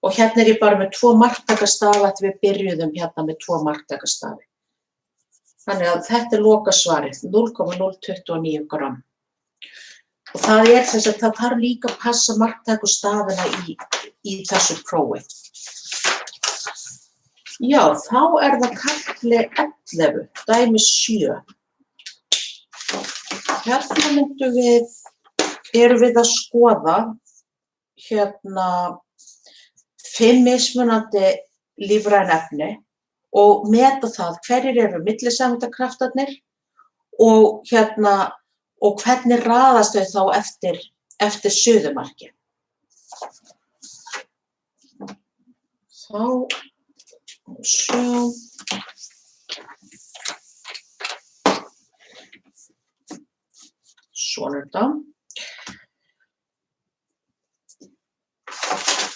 A: Og hérna ég bara með 2 marktakastafi að við byrjuðum hérna með 2 marktakastafi. Þannig að þetta lokasvarið, 0,029 gramm. Og það sem sagt, það þarf líka að passa marktakastafina í þessu prófi. Já, þá það kafli 11, dæmi 7. Hérna erum við að skoða hérna 5 mismunandi lífræn efni og meta það hverjir eru millisameindakraftarnir og hvernig raðast þau þá eftir suðumarki. Þá svona þetta.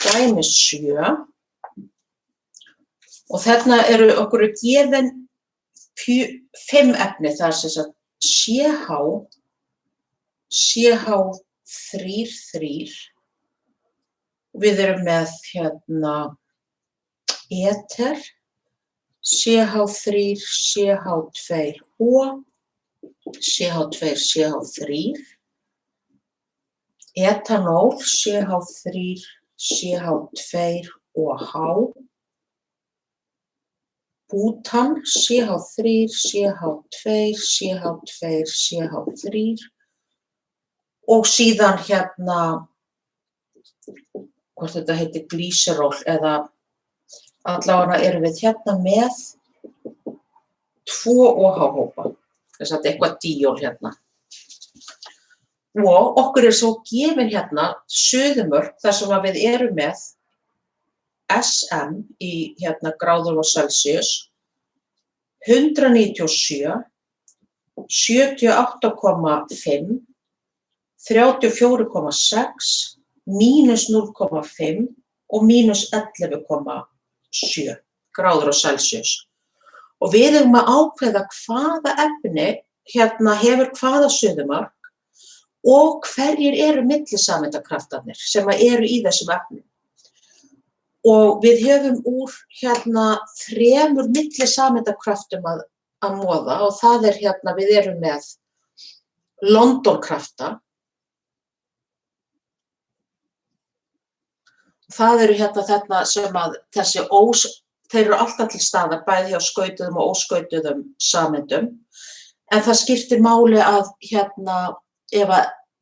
A: Dæmi 7. Og þarna eru okkur gefin 5 efni, það sem sagt CH3. Við erum með hérna eter, CH3, CH2O, CH2, CH3. etanól, CH3, CH2 OH, bútan, CH3, CH2, CH2, CH3 og síðan hérna, hvort þetta heitir glýseról eða allavega erum við hérna með 2 OH-hópa, þess að eitthvað díól hérna. Og okkur svo gefin hérna suðumörk þar sem við erum með SM í hérna gráður og Celsius 197, 78,5, 34,6, mínus 0,5 og mínus 11,7 gráður á Celsius. Og við eigum að ákveða hvaða efni hérna hefur hvaða suðumark og hverjir eru millisameindakraftarnir sem eru í þessum efnum. Og við höfum úr hérna 3 millisameindakraftum að moða og það hérna, við erum með London-krafta. Það eru hérna þetta sem að þeir eru alltaf til staðar, bæði hjá skautuðum og óskautuðum sameindum. En það skiptir máli að hérna, ef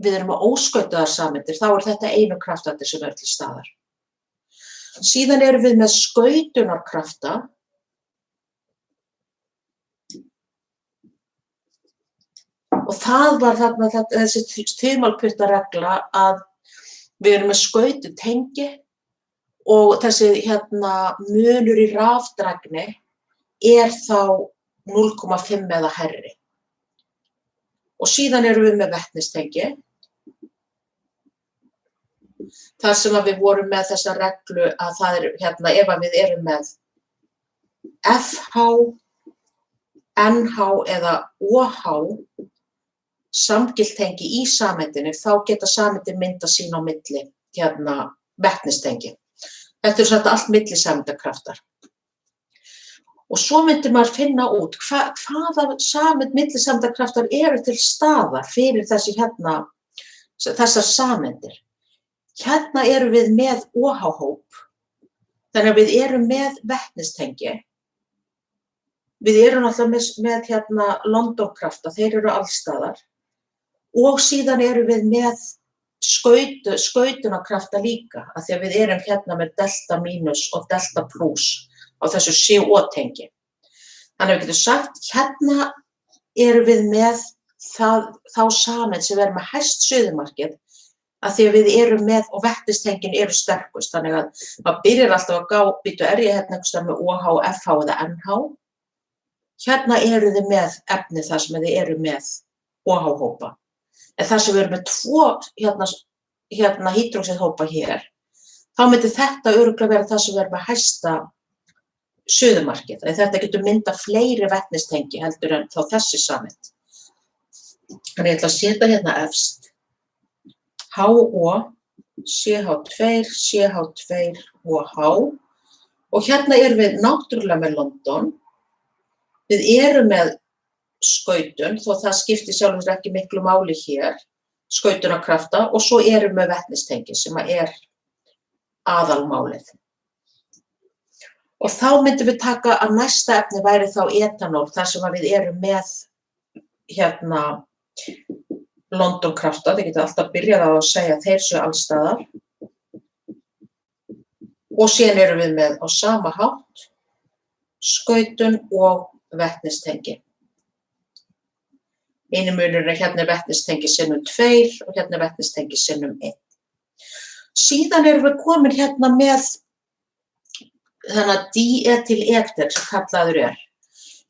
A: við erum með óskautuðar sameindir, þá þetta einu kraftarnir sem eru til staðar. Síðan erum við með skautunarkrafta. Og það var þarna þessi þumalputtaregla að við erum með skaututengi og þessi hérna munur í rafdrægni þá 0,5 eða hærri. Og síðan erum við með vetnistengi. Þar sem að við vorum með þessa reglu að það hérna ef við erum með FH, NH eða OH samgildtengi í sameindinni, þá geta sameindin mynda sín á milli hérna vetnistengi. Þetta satt allt millisameindakraftar. Og svo myndi maður finna út hvaða millisameindakraftar eru til staðar fyrir þessar sameindir. Hérna erum við með OH-hóp, þannig að við erum með vetnistengi. Við erum alltaf með hérna London-krafta, þeir eru allstaðar. Og síðan erum við með skautunarkrafta líka, af því að við erum hérna með delta mínus og delta plus á þessu CO-tengi. Þannig að við getum sagt, hérna erum við með þá sameind sem er með hæst suðumarkið, af því að við erum með, og vettistengin eru sterkust, þannig að maður byrjar alltaf að býtu, er ég hérna einhvers staðar með OH, FH eða NH? Hérna eru þið með efni þar sem þið eru með OH-hópa. En þar sem við erum með 2 hérna hydroxíðhópa hér, þá myndi þetta örugglega vera það sem við erum með hæsta suðumarkið. Þetta getur myndað fleiri vetnistengi heldur en þá þessi sameind. Þannig ég ætla að setja hérna efst. HO, CH2, CH2, OH. Og hérna erum við náttúrulega með London. Við erum með skautun, þó það skiptir sjálfur ekki miklu máli hér, skautunarkrafta, og svo erum við vetnistengi sem aðalmálið. Og þá myndum við taka að næsta efni væri þá etanól, þar sem við erum með hérna London-krafta, þið getur alltaf byrjað á að segja þeir séu allstaðar. Og síðan erum við með á sama hátt skautun og vetnistengi. Einu munurinn hérna vetnistengi sinnum 2 og hérna vetnistengi sinnum 1. Síðan erum við komin hérna með þennan diethylester sem kallaður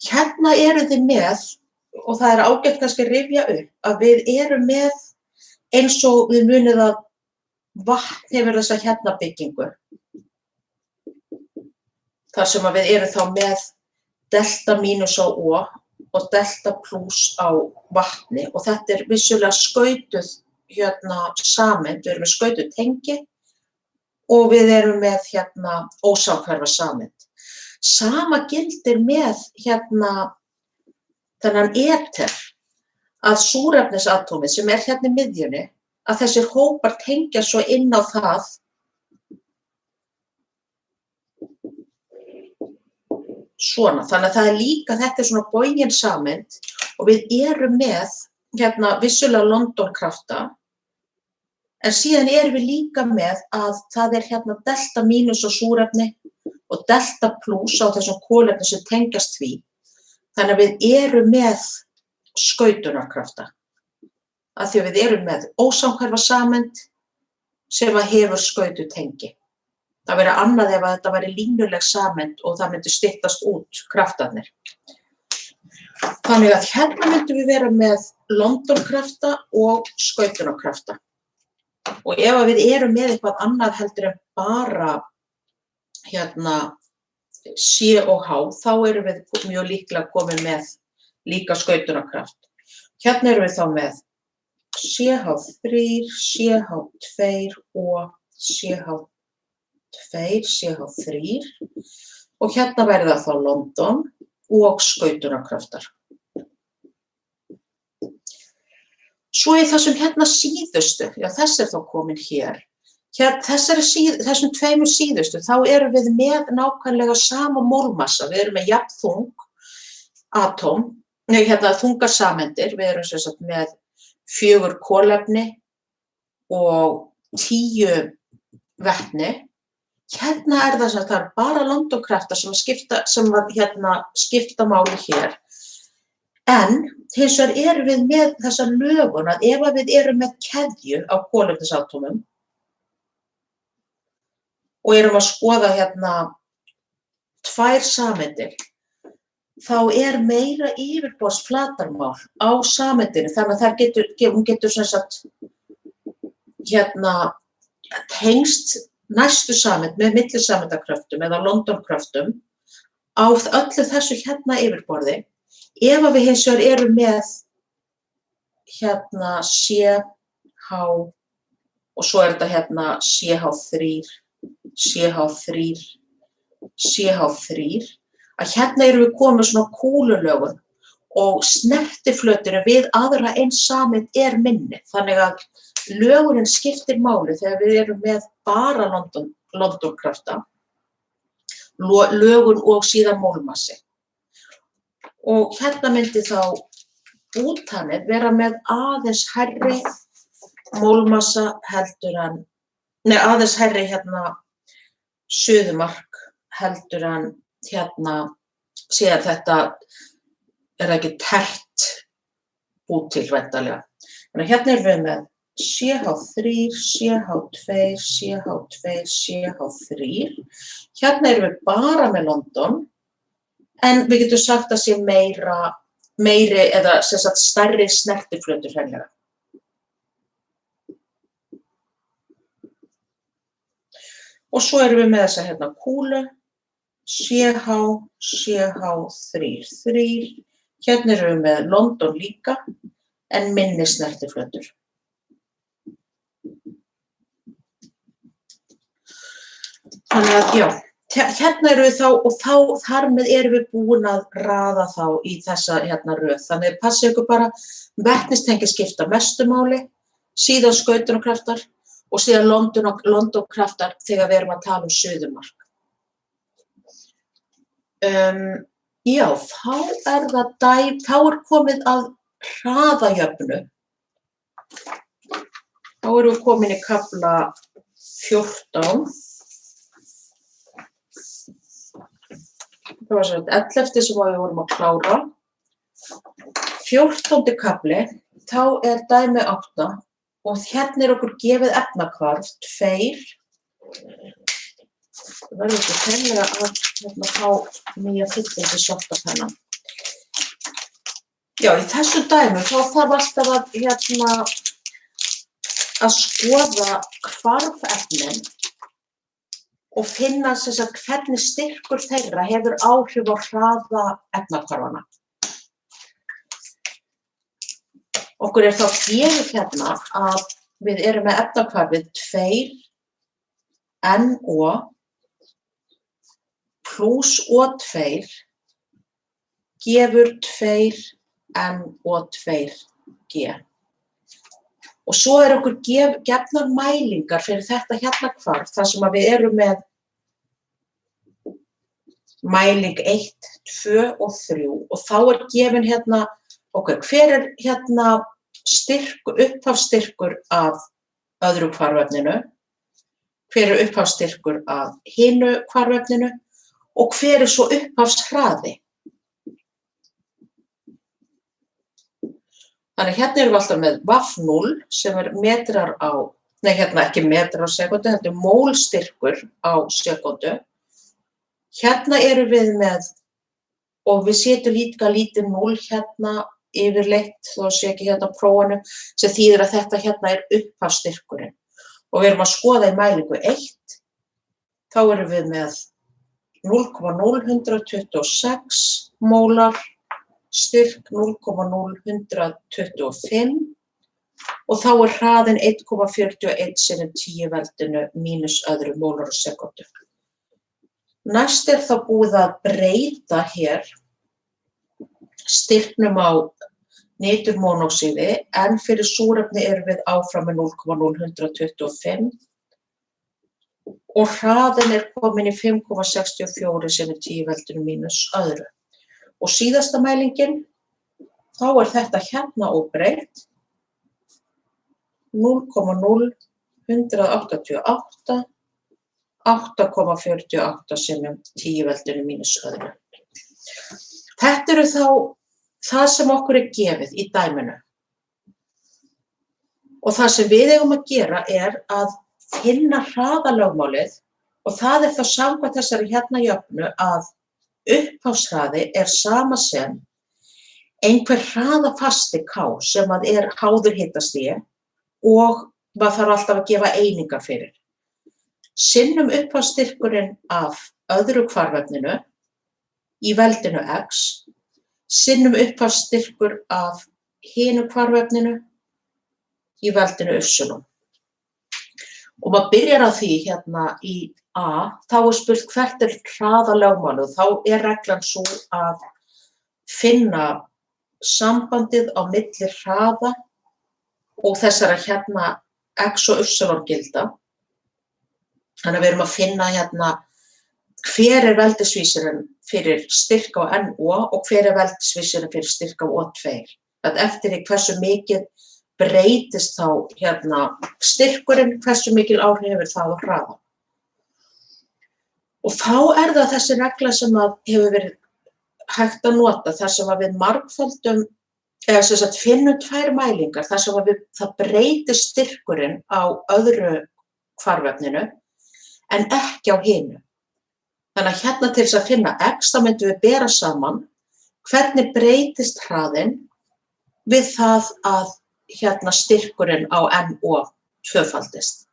A: Hérna eru þið með, og það ágætt kannski að rifja upp, að við erum með eins og við munið að vatn hefur þessa hérna byggingu. Þar sem að við erum þá með delta mínus á O og delta plus á vatni, og þetta vissulega skautuð hérna sameind, við erum með skautuð tengi og við erum með hérna ósamhverfa sameind. Sama gildir með hérna þennan eter, að súrefnisatómið sem hérna í miðjunni, að þessir hópar tengja svo inn á það svona. Þannig að það er líka, þetta er svona bogin sameind og við erum með hérna vissulega London-krafta, en síðan erum við líka með að það er hérna delta mínus á súrefni og delta plus á þessum kolefni sem tengjast því. Þannig að við erum með skautunarkrafta. Af því að við erum með ósamhverfa sameind sem að hefur skaututengi. Það væri annað ef að þetta væri línuleg sameind og það myndi styttast út kraftarnir. Þannig að hérna myndum við vera með London-krafta og skautunarkrafta. Og ef að við erum með eitthvað annað heldur en bara hérna C og H, þá erum við mjög líklega komið með líka skautunarkraft. Hérna erum við þá með CH3, CH2 og CH2, CH3 og hérna væri það þá London og skautunarkraftar. Svo í þessum hérna síðustu, já þess er þá komin hér, þessum tveimur síðustu, þá erum við með nákvæmlega sama mólmassa, við erum með jafnþung atóm, hérna þungasameindir, við erum sem sagt með 4 kolefni og 10 vetni. Hérna er það sem það er bara London-kraftar sem skipta máli hér. En hins vegar erum við með þessa lögun að ef við erum með keðju á kolefnisatómum og erum að skoða hérna 2 sameindir, þá er meira yfirborðsflatarmál á sameindinni, þannig að hún getur sem sagt hérna tengst næstu sameind með millisameindakröftum eða London-kröftum á öllu þessu hérna yfirborði. Ef við hins vegar erum með hérna CH og svo er þetta hérna CH3, CH3, CH3, að hérna erum við komið svona kúlulögun og snertiflöturinn við aðra eins sameind er minni. Þannig að lögunin skiptir máli þegar við erum með bara London-krafta, lögun og síðan mólmassi. Og hérna myndi þá bútanið vera með aðeins hærri mólmassa heldur en, aðeins hærri hérna suðumark heldur en hérna, síðan þetta er ekki tert bútil væntanlega. Þannig að hérna erum við með CH3, CH2, CH2, CH3. Hérna erum við bara með London, en við getum sagt að sé meiri eða sem sagt stærri snertiflötur hreinlega. Og svo erum við með þessa hérna kúlu, CH, CH3, 3. Hérna erum við með London líka, en minni snertiflötur. Þannig að já, hérna erum við þá og þar með erum við búin að raða þá í þessa hérna röð. Þannig passið ykkur bara, vetnistengi skipta mestu máli, síðan skautunarkraftar og síðan London-kraftar þegar við erum að tala suðumark. Já, þá er komið að hraðajöfnu. Þá erum við komin í kafla 14. Það var svona 11. sem við vorum að klára. 14. kafli, þá er dæmi 8 og hérna er okkur gefið efnahvarf 2. Það verður ekki hreinlega að hérna fá nýja fyllandi svartapennan. Já, í þessu dæmi þá þarf alltaf að hérna að skoða hvarfefnin og finna sem sagt hvernig styrkur þeirra hefur áhrif á hraða efnahvarfanna. Okkur er þá gefið hérna að við erum með efnahvarfið 2NO plus O2 gefur 2NO2G. Og svo okkur gefnar mælingar fyrir þetta hérna hvarf, þar sem að við erum með mæling 1, 2 og 3 og þá gefin hérna, hver hérna upphafsstyrkur af öðru hvarfefninu, hver upphafsstyrkur af hinu hvarfefninu og hver svo upphafshraði. Þannig hérna erum við alltaf með VAF0 sem metrar á, nei hérna ekki metrar á sekundu, þetta mólstyrkur á sekundu. Hérna erum við með, og við setjum líka lítið 0 hérna yfirleitt, þó sé ekki hérna á prófanu, sem þýðir að þetta hérna upphafsstyrkurinn. Og við erum að skoða í mælingu 1, þá erum við með 0,0126 mólar, styrk 0,0125 og þá hraðinn 1,41 sinnum 10 veldinu mínus öðru mólar á sekundu. Næst þá búið að breyta hér styrknum á niturmónoxíði en fyrir súrefni erum við áfram með 0,0125 og hraðinn komin í 5,64 sinnum 10 veldinu mínus öðru. Og síðasta mælingin, þá þetta hérna óbreytt, 0,0188, 8,48 sinnum 10 veldinu mínus öðru. Þetta þá það sem okkur gefið í dæminu. Og það sem við eigum að gera að finna hraðalögmálið og það þá samkvæmt þessari hérna jöfnu að upphafshraði sama sem einhver hraðafasti K sem háður hitastigi og maður þarf alltaf að gefa einingar fyrir. Sinnum upphafsstyrkurinn af öðru hvarfefninu í veldinu X, sinnum upphafsstyrkur af hinu hvarfefninu í veldinu Y. Og maður byrjar á því hérna í A, þá spurt hvert hraðalögmálið og þá reglan svo að finna sambandið á milli hraða og þessara hérna X og Y gilda. Þannig að við erum að finna hérna hver veldisvísirinn fyrir styrk á NO og hver veldisvísirinn fyrir styrk á O2. Þetta eftir því hversu mikið breytist þá hérna styrkurinn, hversu mikil áhrif hefur það á hraða. Og þá það þessi regla sem hefur verið hægt að nota, þar sem við margföldum, eða sem sagt finnum 2 mælingar, þar sem það breytist styrkurinn á öðru hvarfefninu en ekki á hinu. Þannig að hérna til þess að finna X, þá myndum við bera saman hvernig breytist hraðinn við það að hérna styrkurinn á NO tvöfaldist.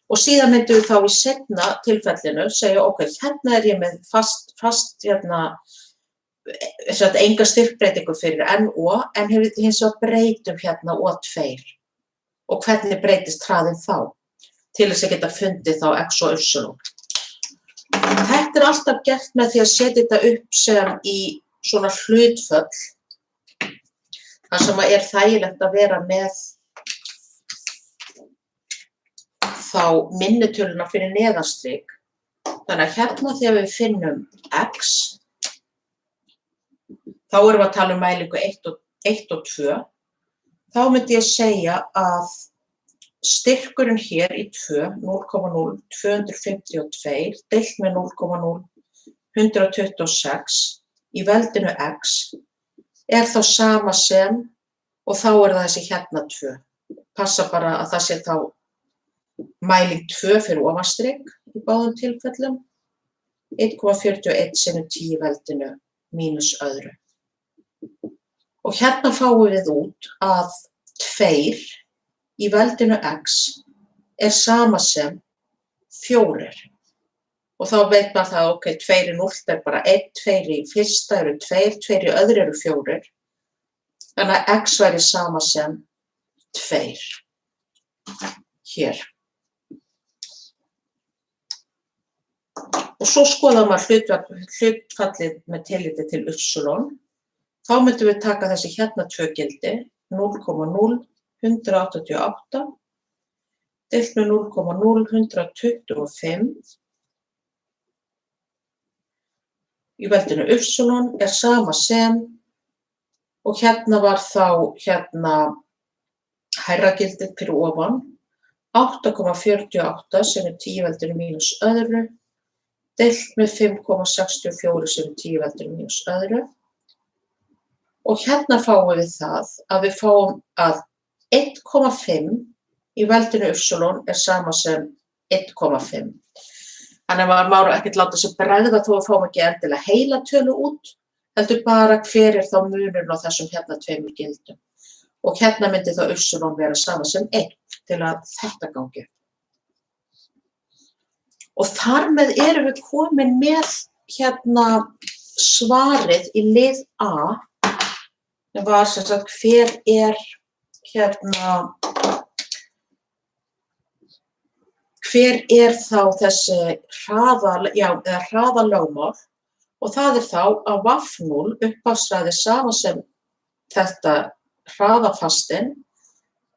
A: Og síðan myndum við þá í seinna tilfellinu segja, hérna ég með fast hérna, enga styrkbreytingu fyrir NO, en hins vegar breytum hérna O2. Og hvernig breytist hraðinn þá, til þess að geta fundið þá X og Y. Þetta alltaf gert með því að setja þetta upp sem í svona hlutföll, þar sem þægilegt að vera með þá minnitöluna fyrir neðanstrik. Þannig að hérna þegar við finnum X, þá erum við að tala mælingu 1 og 2, þá myndi ég segja að styrkurinn hér í 2, 0,0252, deilt með 0,0126 í veldinu X þá sama sem, og þá það þessi hérna 2. Passa bara að það sé þá mæling 2 fyrir ofanstrik í báðum tilfellum, 1,41 sinnum 10 veldinu mínus öðru. Og hérna fáum við út að 2 í veldinu X sama sem 4. Og þá veit maður það, 2 í 0 bara 1, 2 í fyrsta 2, 2 í öðru 4. Þannig að X væri sama sem 2 hér. Og svo skoðum maður hlutfallið með tilliti til Y. Þá myndum við taka þessi hérna 2 gildi, 0,0126 188, deilt með 0,0125 í veldinu y sama sem, og hérna var þá hærra gildið fyrir ofan, 8,48 sem 10 veldinu mínus öðru, deilt með 5,64 sem 10 veldinu mínus öðru. Og hérna fáum við það að við fáum að 1,5 í veldinu y sama sem 1,5. Þannig að maður má ekkert láta sig bregða þó að fáum ekki endilega heila tölu út, heldur bara hver þá munurinn á þessum hérna tveimur gildum. Og hérna myndi þá y vera sama sem 1 til að þetta gangi. Og þar með erum við komin með hérna svarið í lið A, sem var sem sagt hver þá þessi hraðalögmál, og það þá að V0 upphafsræði sama sem þetta hraðafastinn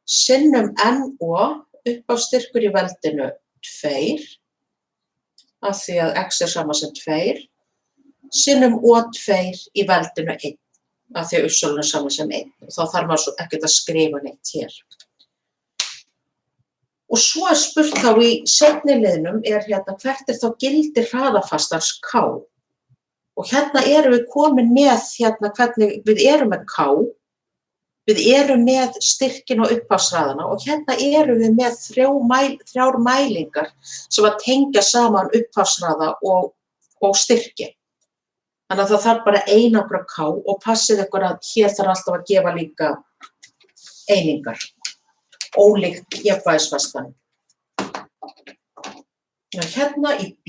A: sinnum NO upphafsstyrkur í veldinu 2, af því að x sama sem 2, sinnum O2 í veldinu 1, af því að y sama sem 1. Og þá þarf maður ekkert að skrifa neitt hér. Og svo spurt þá í seinni liðnum hérna hvert þá gildi hraðafastans K. Og hérna erum við komin með hérna hvernig við erum með K, við erum með styrkin og upphafshraðana og hérna erum við með þrjár mælingar sem að tengja saman upphafshraða og styrki. Þannig að það þarf bara einangra K og passið ykkur að hér þarf alltaf að gefa líka einingar, ólíkt jafnvægisfastanum. Hérna í B,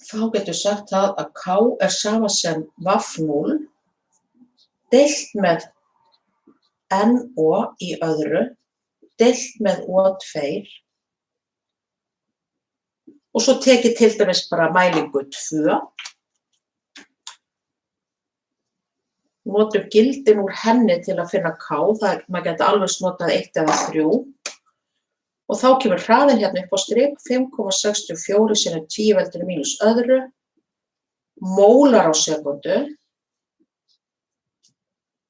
A: þá getur sagt það að K sama sem V0 deilt með NO í öðru, deilt með O2 og svo tekið til dæmis bara mælingu 2. Notum gildin úr henni til að finna K, maður getur alveg notað 1 eða 3. Og þá kemur hraðinn hérna upp á strik, 5,64 sinnum 10 veldinu mínus öðru, mólar á sekundu,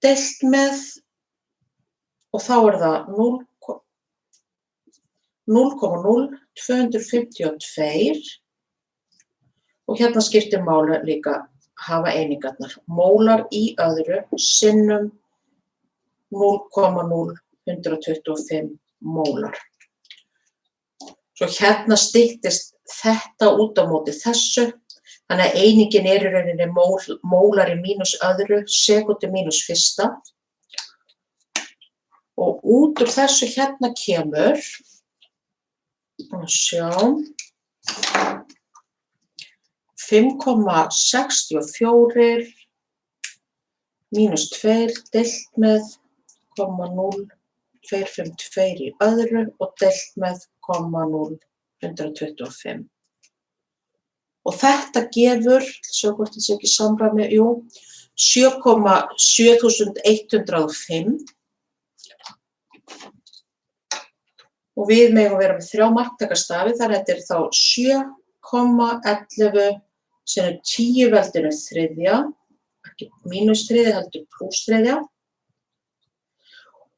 A: deilt með, og þá það 0,0252 og hérna skiptir máli líka hafa einingarnar. Mólar í öðru sinnum 0,0125 mólar. Svo hérna styttist þetta út á móti þessu, þannig að einingin í rauninni mólar í mínus öðru, sekundu mínus fyrsta. Og út úr þessu hérna kemur, sjá, 5,64 mínus 2 deilt með 0,0252 í öðru og deilt með 0,125. Og þetta gefur, sjá hvort þetta ekki samræmi, 7,7105. Og við megum vera með 3 marktakastafi, þannig að þetta þá 7,11 sem 10 veldinu þriðja, ekki mínus þriðja, heldur plús þriðja.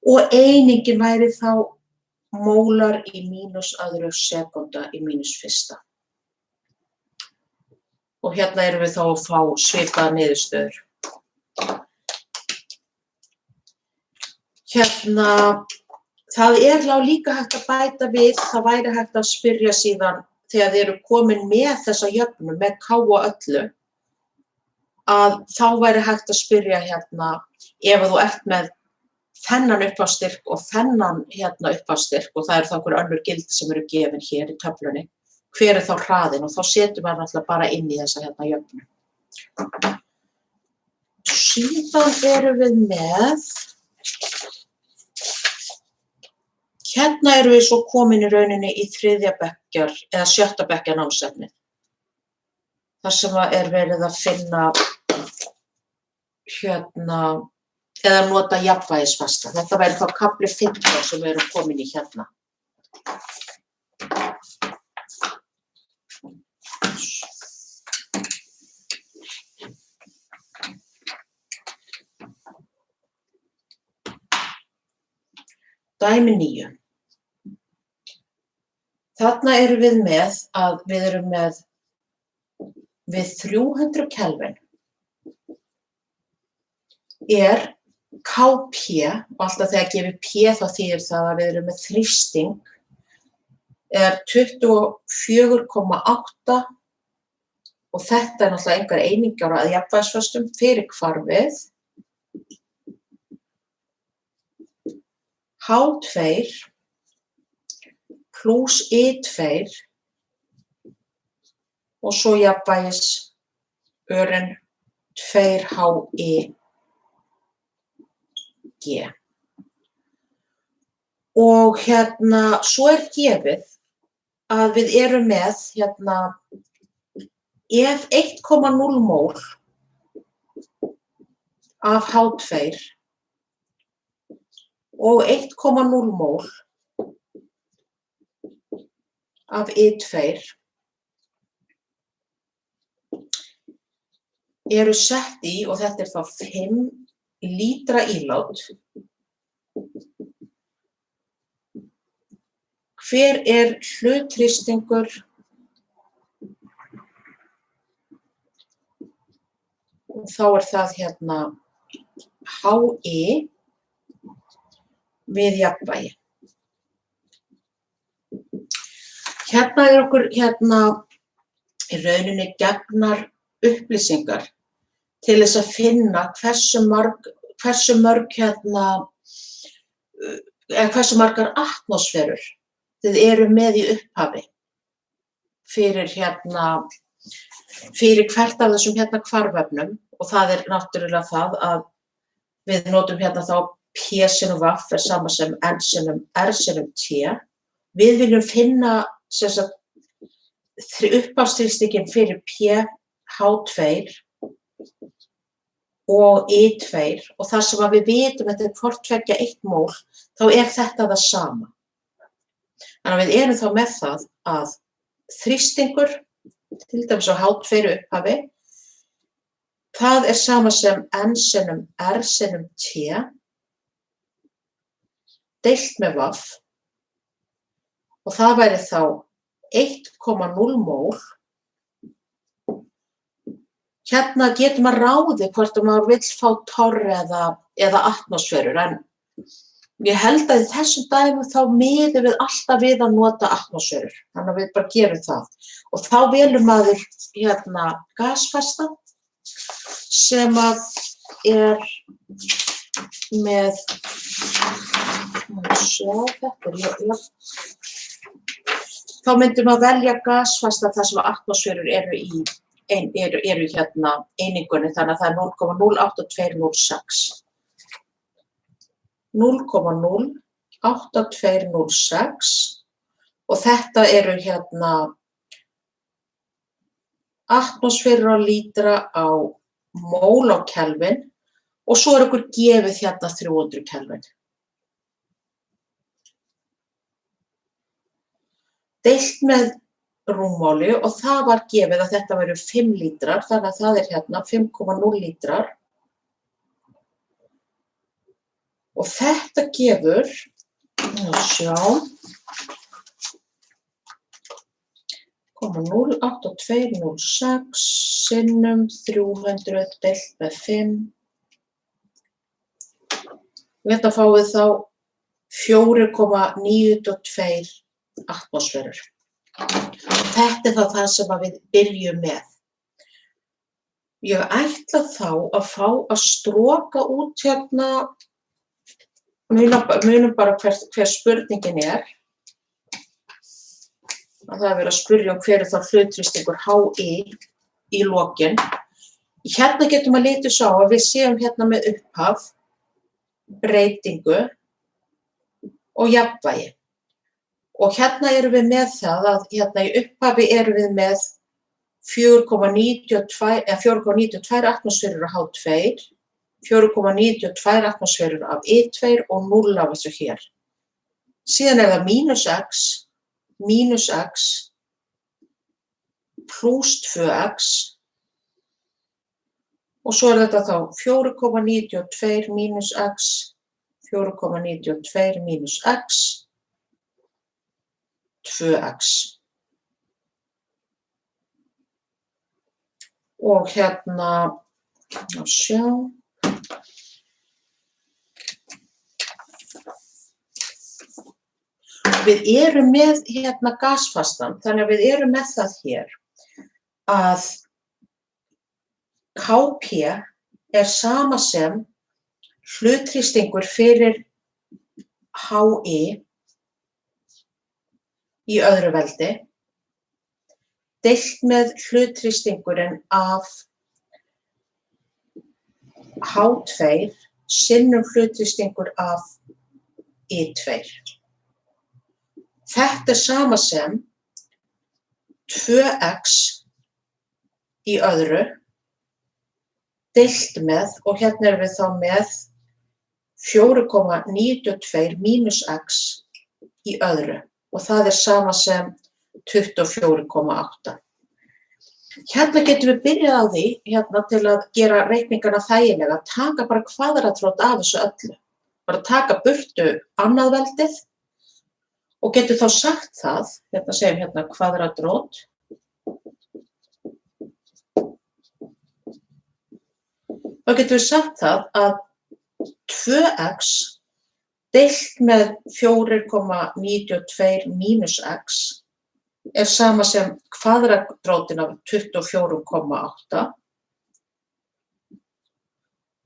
A: Og einingin væri þá mólar í mínus öðru sekunda í mínus fyrsta. Og hérna erum við þá að fá svipaðar niðurstöður. Hérna, það líka hægt að bæta við, það væri hægt að spyrja síðan þegar þið eru komin með þessa jöfnu, með K og öllu, að þá væri hægt að spyrja hérna, ef þú ert með þennan upphafsstyrk og þennan hérna upphafsstyrk og það þá einhver önnur gildi sem eru gefin hér í töflunni, hver þá hraðinn og þá setur maður náttúrulega bara inn í þessa hérna jöfnu. Síðan erum við með, hérna erum við svo komin í rauninni í 3. bekkjar eða 7. bekkjar námsefni. Þar sem verið að finna hérna eða nota jafnvægisfasta. Þetta væri þá kafli 15 sem við erum komin í hérna. Dæmi 9. Þarna erum við með að við erum með við 300 Kelvin er Kp, og alltaf þegar gefið P þá þýðir það að við erum með þrýsting, er 24,8 og þetta er náttúrulega engar einingar að jafnvægisföstum fyrir hvarfið. H2 plus I2 og svo jafnvægis örin 2HIG. Og hérna, svo er gefið að við erum með hérna, ef 1,0 mól af H2 og 1,0 mól af I2 eru sett í, og þetta er þá 5 lítra ílát. Hver er hlutþrýstingur og þá er það hérna HI við jafnvægi. Hérna er okkur hérna í rauninni gegnar upplýsingar til þess að finna hversu margar atmosférur þið eru með í upphafi fyrir hvert af þessum hérna hvarfefnum, og það er náttúrulega það að við notum hérna þá P sinnum V er sama sem N sinnum R sinnum T. Við viljum finna upphafsþrýstinginn fyrir P, H2 og I2, og þar sem við vitum að þetta er hvort tveggja 1 mól, þá er þetta það sama. Þannig að við erum þá með það að þrýstingur, til dæmis á H2 upphafi, það er sama sem N sinnum R sinnum T deilt með V, og það væri þá 1,0 mól. Hérna getur maður ráðið hvort maður vill fá torr eða atmosférur, en ég held að í þessum dæmum þá miðum við alltaf við að nota atmosférur, þannig að við bara gerum það. Og þá velur maður hérna gasfasta sem að er með, þá myndum að velja gasfasta þar sem atmosférur eru hérna einingunni, þannig að það er 0,08206. 0,08206 og þetta eru hérna atmosférur á lítra á mól á Kelvin og svo er okkur gefið hérna 300 Kelvin. Deilt með rúmmáli og það var gefið að þetta væru 5 lítrar, þannig að það er hérna 5,0 lítrar. Og þetta gefur, 0,08206 sinnum 300 deilt með 5. Þetta fáið þá 4,92 atmosférur. Þetta er það sem við byrjum með. Ég ætla þá að fá að stroka út hérna, munum bara hver spurningin er. Að það er verið að spyrja hver er þá hlutþrýstingur HI í lokin. Hérna getum við að líta svo að við séum hérna með upphaf, breytingu og jafnvægi. Og hérna erum við með það að hérna í upphafi erum við með 4,92 atmosférur á H2, 4,92 atmosférur af I2 og 0 af þessu hér. Síðan það mínus x, pluss 2x og svo þetta þá 4,92 mínus x, 4,92 mínus x, 2x. Og hérna, að sjá. Við erum með hérna gasfastan, þannig að við erum með það hér að Kp sama sem hlutþrýstingur fyrir Hi í öðru veldi deilt með hlutþrýstingurinn af H2 sinnum hlutþrýstingur af I2. Þetta sama sem 2x í öðru deilt með, og hérna erum við þá með 4,92 mínus x í öðru og það sama sem 24,8. Hérna getum við byrjað á því, hérna til að gera reikningana þægilega, taka bara kvadratrót af þessu öllu. Bara taka burtu annað veldið og getum þá sagt það, hérna segjum hérna kvadratrót. Þá getum við sagt það að 2x deilt með 4,92 mínus x sama sem kvadratrótin af 24,8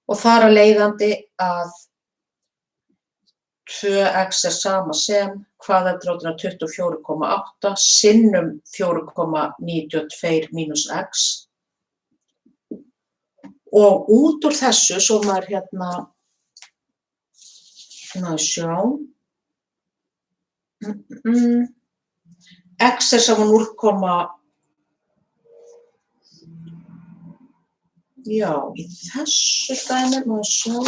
A: og þar af leiðandi að 2x sama sem kvadratrótin af 24,8 sinnum 4,92 mínus x. Og út úr þessu, svo maður hérna, sjá, x sama 0, já, í þessu dæmi, maður sjá,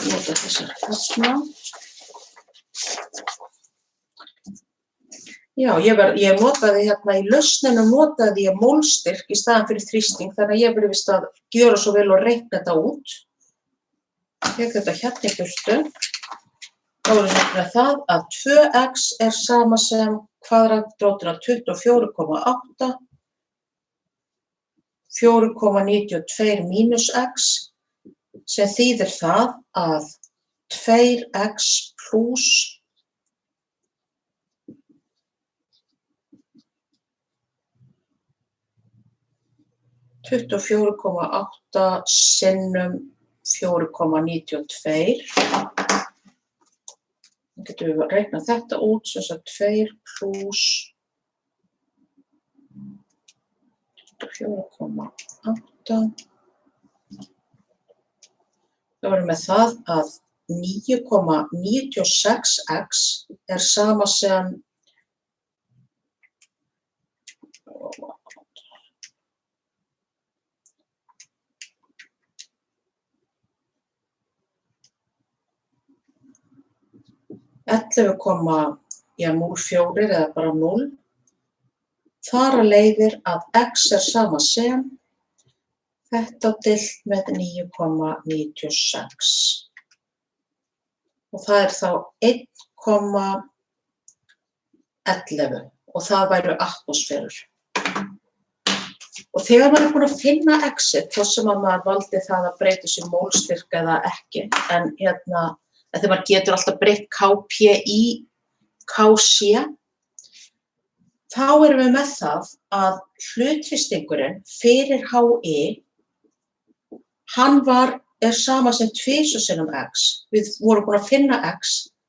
A: nota þessar hérna. Já, ég notaði hérna í lausninu notaði ég mólstyrk í staðan fyrir þrýsting, þannig að ég verið vist að gjöra svo vel og reikna þetta út. Tek þetta hérna í burtu. Þá erum við með það að 2x sama sem kvadratrótin af 24,8, 4,92 mínus x, sem þýðir það að 2x pluss 24,8 sinnum 4,92. Þá getum við reiknað þetta út, sem sagt 2 pluss 24,8. Þá erum við með það að 9,96x sama sem 11,04 eða bara 0. Þar af leiðir að x sama sem þetta deilt með 9,96. Og það þá 1,11 og það væru atmosférur. Og þegar maður búinn að finna x-ið, þá sem að maður valdi það að breyta sér mólstyrk eða ekki, en hérna þegar maður getur alltaf breytt Kp í Kc, þá erum við með það að hlutþrýstingurinn fyrir Hi, hann sama sem 2 sinnum x. Við vorum búin að finna x,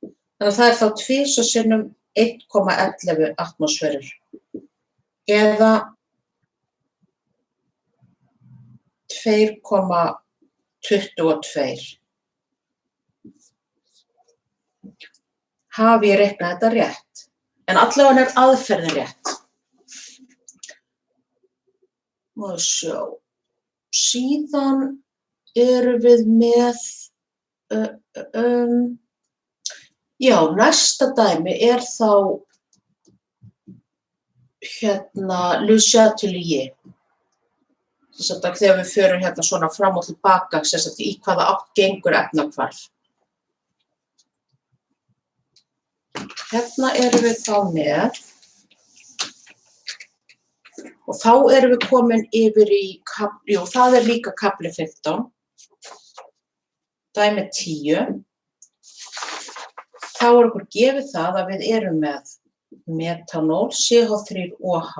A: þannig að það þá 2 sinnum 1,11 atmosférur. Eða 2,22. Hafi ég reiknað þetta rétt, en allavega aðferðin rétt. og sjá. Síðan erum við með, já, næsta dæmi þá Le Chatelier. Þegar við förum svona fram og tilbaka, í hvaða átt gengur efnahvarf. Erum við þá með, og þá erum við komin yfir í, það líka kafli 15, dæmi 10. Þá okkur gefið það að við erum með metanól, CH3OH,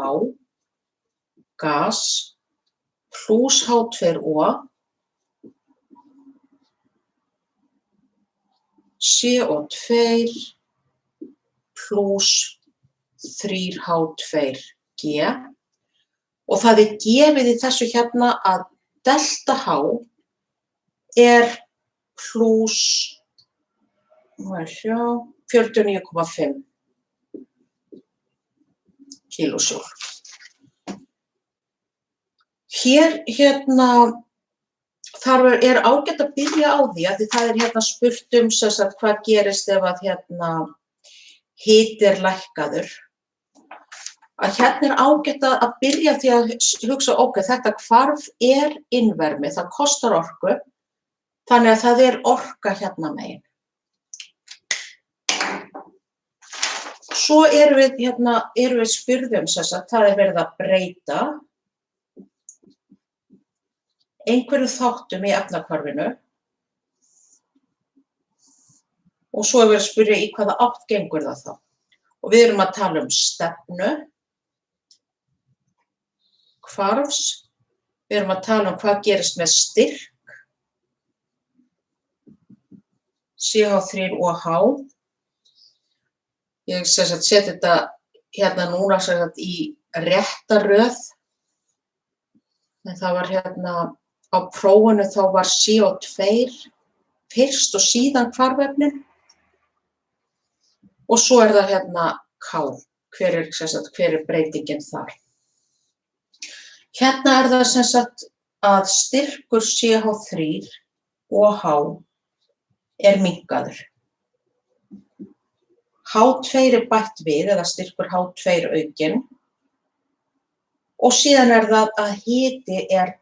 A: gas, plus H2O, CO2 plus 3H2G og það gefið í þessu að delta H plus 49,5 kilojúl. Hér þar ágætt að byrja á því að það spurt hvað gerist ef að hiti lækkaður. Að ágætt að byrja því að hugsa, þetta hvarf innvermi, það kostar orku, þannig að það orka megin. Svo erum við spurðum það verið að breyta einhverju þáttum í efnahvarfinu og svo verið að spyrja í hvaða átt gengur það þá. Og við erum að tala stefnu, hvarfs, við erum að tala hvað gerist með styrk, CH3OH. Ég seti þetta núna í rétta röð, en það var á prófinu þá var CO2 fyrst og síðan hvarfefnin og svo það K, hver breytingin þar. Það að styrkur CH3OH minnkaður. H2 bætt við, eða styrkur H2 aukinn, og síðan það að hiti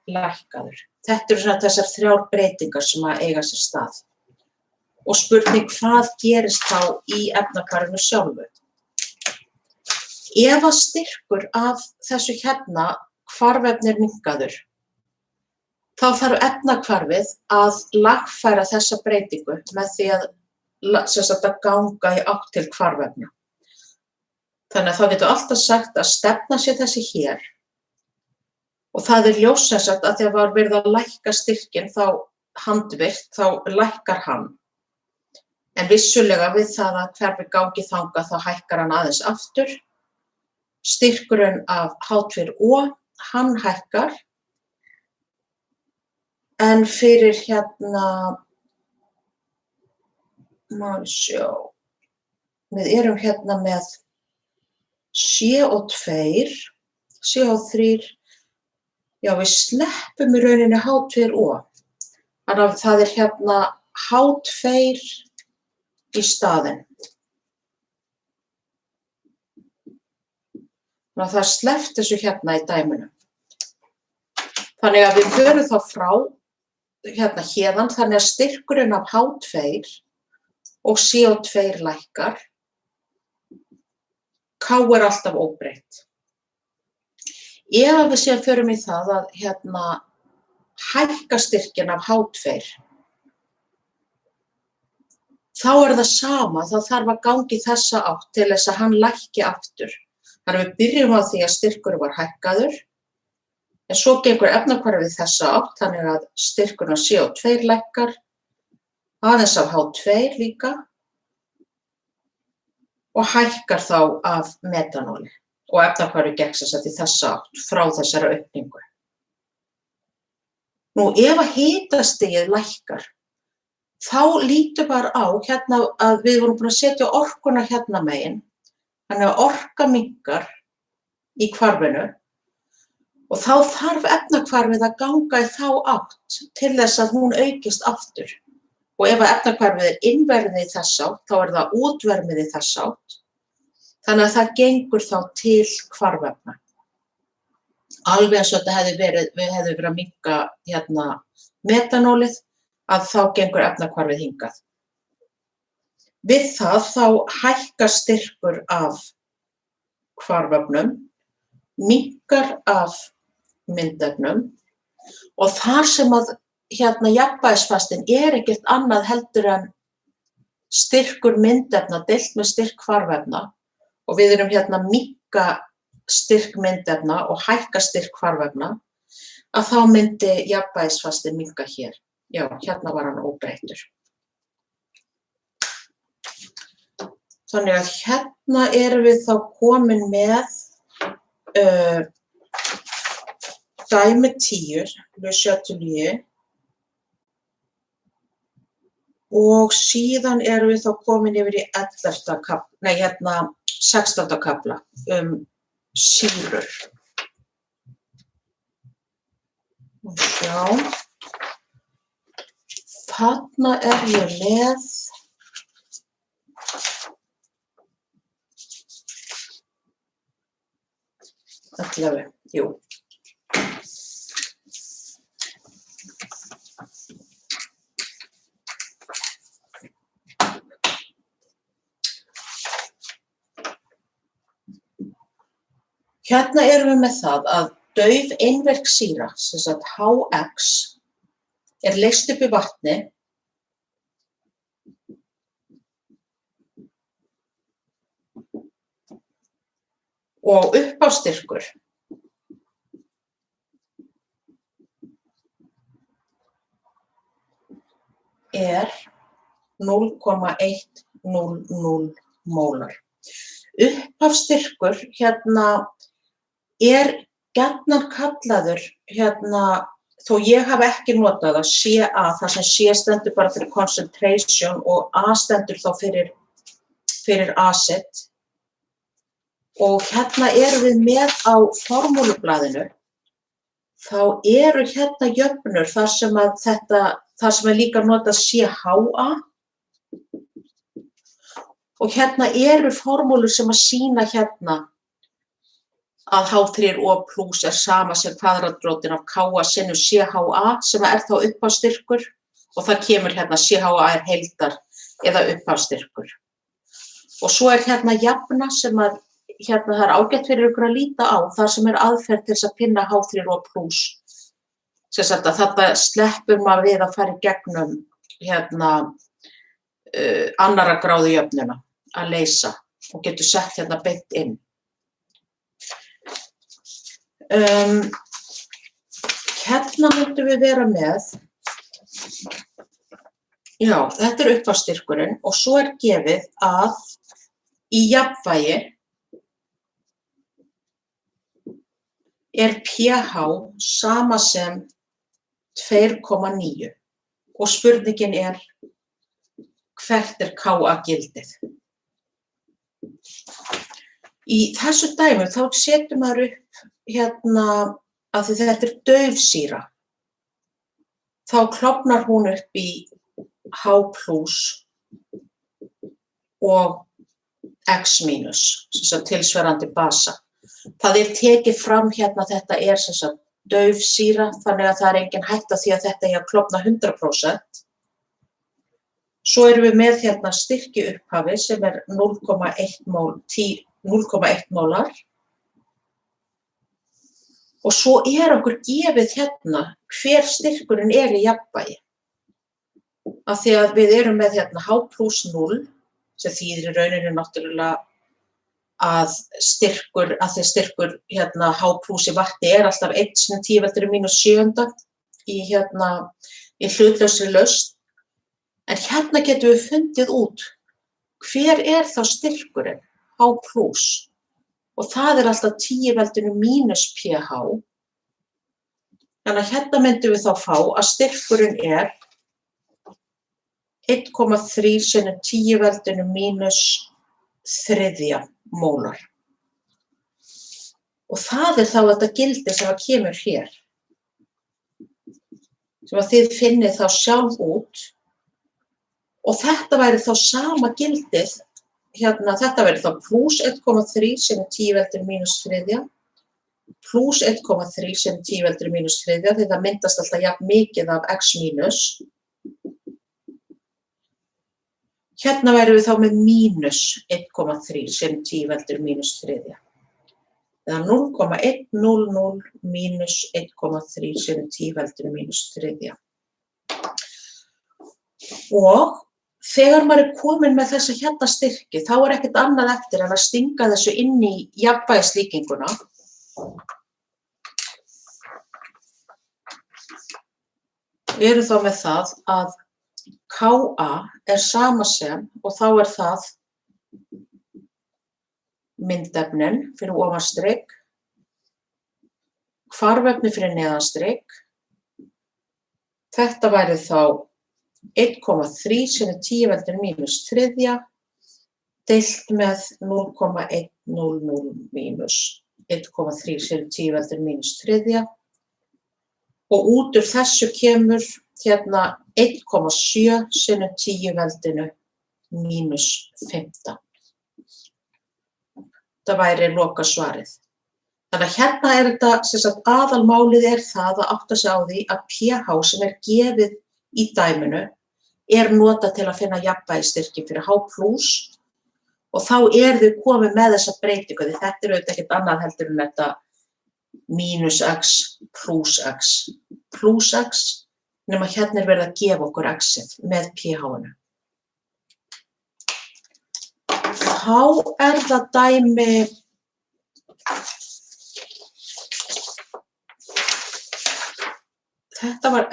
A: lækkaður. Þetta eru þessar 3 breytingar sem eiga sér stað. Og spurning, hvað gerist þá í efnahvarfinu sjálfu? Ef að styrkur af þessu hvarfefni minnkaður, þá þarf efnahvarfið að lagfæra þessa breytingu með því að ganga í átt til hvarfefna. Þannig að það getur alltaf sagt að stefna sé þessi hér og það ljóst að þegar var verið að lækka styrkinn þá handvirkt, þá lækkar hann. En vissulega við það að hverfi gangi þangað þá hækkar hann aðeins aftur. Styrkurinn af H2O, hann hækkar, en fyrir við erum með CO2, CH3, já við sleppum í rauninni H2O. Þannig að það H2 í staðinn. Þannig að það sleppt þessu í dæminu. Þannig að við förum þá frá héðan, þannig að styrkurinn af H2 og CO2 lækkar, K alltaf óbreytt. Ef við síðan förum í það að hækka styrkinn af H2, þá það sama, þá þarf að gangi þessa átt til þess að hann lækki aftur. Þannig að við byrjum á því að styrkurinn var hækkaður, en svo gengur efnahvarfið þessa átt, þannig að styrkurinn af CO2 lækkar, aðeins af H2 líka, og hækkar þá af metanóli. Og efnahvarfið gekk í þessa átt frá þessari aukningu. Nú, ef að hitastigið lækkar, þá lítur bara á að við vorum búin að setja orkuna megin, þannig að orka minnkar í hvarfinu Og þá þarf efnahvarfið að ganga í þá átt til þess að hún aukist aftur. Og ef efnahvarfið innverðið í þess átt, þá það útvermið í þess átt. Þannig að það gengur þá til hvarfefna. Alveg eins og þetta við hefði verið að minnka metanólið, að þá gengur efnahvarfið hingað. Við það þá hækkar styrkur af hvarfefnum, minnkar af myndefnum og þar sem að jafnvægisfastin ekkert annað heldur en styrkur myndefna deilt með styrk hvarfefna og við erum að minnka styrk myndefna og hækka styrk hvarfefna, að þá myndi jafnvægisfastin minnka hér. Já, var hann óbreyttur. Þannig að erum við þá komin með dæmi 10, Le Chatelier, og síðan erum við þá komin yfir í 16. kafla sýrur. Og sjá, þarna ég með allavega, jú. Erum við með það að dauf einvirk sýra, sem sagt HX, leyst upp í vatni og uppástyrkur er 0,100 mólar. Upphafsstyrkur er gjarnan kallaður, þó ég hafi ekki notað það, CA, þar sem C stendur bara fyrir concentration og A stendur þá fyrir acid. Og erum við með á formúlublaðinu, þá eru jöfnur þar sem líka notað CHA. Og eru formúlur sem að sýna að H3O+ sama sem kvadratrótin af Ka sinnum CHA sem þá upphafsstyrkur og það kemur CHA heildar eða upphafsstyrkur. Og svo jafna sem að það ágætt fyrir ykkur að líta á þar sem aðferð til þess að finna H3O+. Sem sagt að þetta sleppur maður við að fara í gegnum annarra gráðu jöfnuna að leysa og getur sett beint inn. Myndum við vera með, já, þetta upphafsstyrkurinn og svo gefið að í jafnvægi pH sama sem 2,9 og spurningin hvert Ka-gildið. Í þessu dæmi þá setur maður upp að því þetta dauf sýra. Þá klofnar hún upp í H+ og X-, sem sagt tilsvarandi basa. Það tekið fram þetta sem sagt dauf sýra, þannig að það engin hætta því að þetta að klofna 100%. Svo erum við með styrki upphafi sem 0,1 mólar. Og svo okkur gefið hver styrkurinn í jafnvægi. Af því að við erum með H+0, sem þýðir í rauninni náttúrulega að styrkur H+ í vatni alltaf 1 × 10⁻⁷ í hlutlausri lausn. En getum við fundið út hver þá styrkurinn H+. Og það alltaf 10⁻⁻pH. Þannig að myndum við þá fá að styrkurinn 1,3 × 10⁻³ mólar. Og það þá þetta gildi sem kemur hér. Sem þið finnið þá sjálf út. Og þetta væri þá sama gildið, þetta væri þá plus 1,3 sem 10 veldur mínus þriðja, plus 1,3 sem 10 veldur mínus þriðja, því það myndast alltaf jafn mikið af x mínus. Hérna værum við þá með mínus 1,3 sem 10 veldur mínus þriðja. Eða 0,100 mínus 1,3 sem 10 veldur mínus þriðja. Og þegar maður komin með þessa hérna styrki, þá ekkert annað eftir en að stinga þessu inn í jafnvægislíkinguna. Við erum þá með það að Ka sama sem, og þá það myndefnin fyrir ofanstrik, hvarfefni fyrir neðanstrik. Þetta væri þá 1,3 sem 10 veldur mínus þriðja, deilt með 0,100 mínus 1,3 sem 10 veldur mínus þriðja. Og út úr þessu kemur hérna 1,7 sem 10 veldinu mínus 15. Það væri lokasvarið. Þannig að hérna þetta, sem sagt, aðalmálið það að átta sig á því að pH sem gefið í dæminu notað til að finna jafnvægisstyrki fyrir H+, og þá þau komið með þessa breytingu, því þetta auðvitað ekkert annað heldur en þetta mínus x plus x plus x, nema hérna verið að gefa okkur x-ið með pH-inu. Þá það dæmi þetta var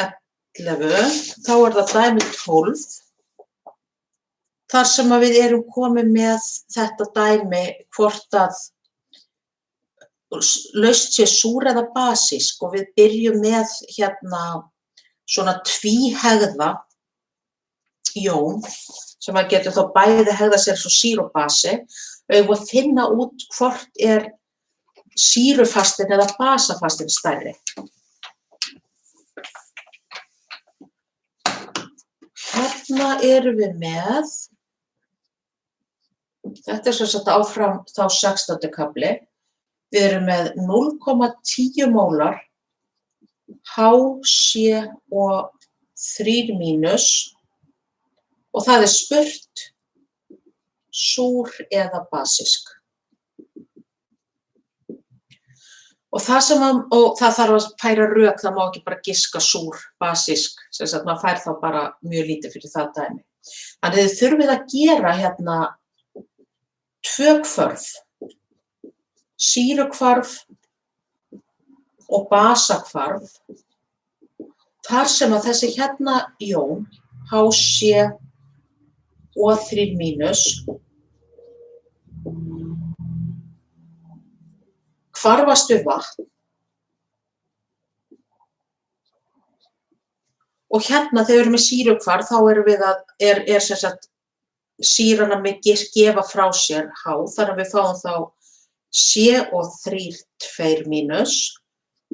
A: 11, þá það dæmi 12, þar sem við erum komið með þetta dæmi hvort að laust sé súr eða basísk, og við byrjum með hérna svona tvíhegða jón, sem að getur þá bæði hegða sér svo sýru og basi, og að finna út hvort sýrufastin eða basafastin stærri. Hérna erum við með, þetta sem sagt áfram þá 16. kafli, við erum með 0,10 mólar HCO3 mínus, og það spurt súr eða basísk. Og það þarf að færa rök, það má ekki bara giska súr, basísk, sem sagt maður fær þá bara mjög lítið fyrir það dæmi. Þannig þið þurfið að gera hérna 2 hvörf, sýruhvarf og basahvarf, þar sem að þessi hérna jón, HCO3 mínus, hvarfast við vatn, og hérna þegar við erum með sýruhvarf þá erum við sem sagt sýrana með gefa frá sér H, þannig að við fáum þá CO3 mínus,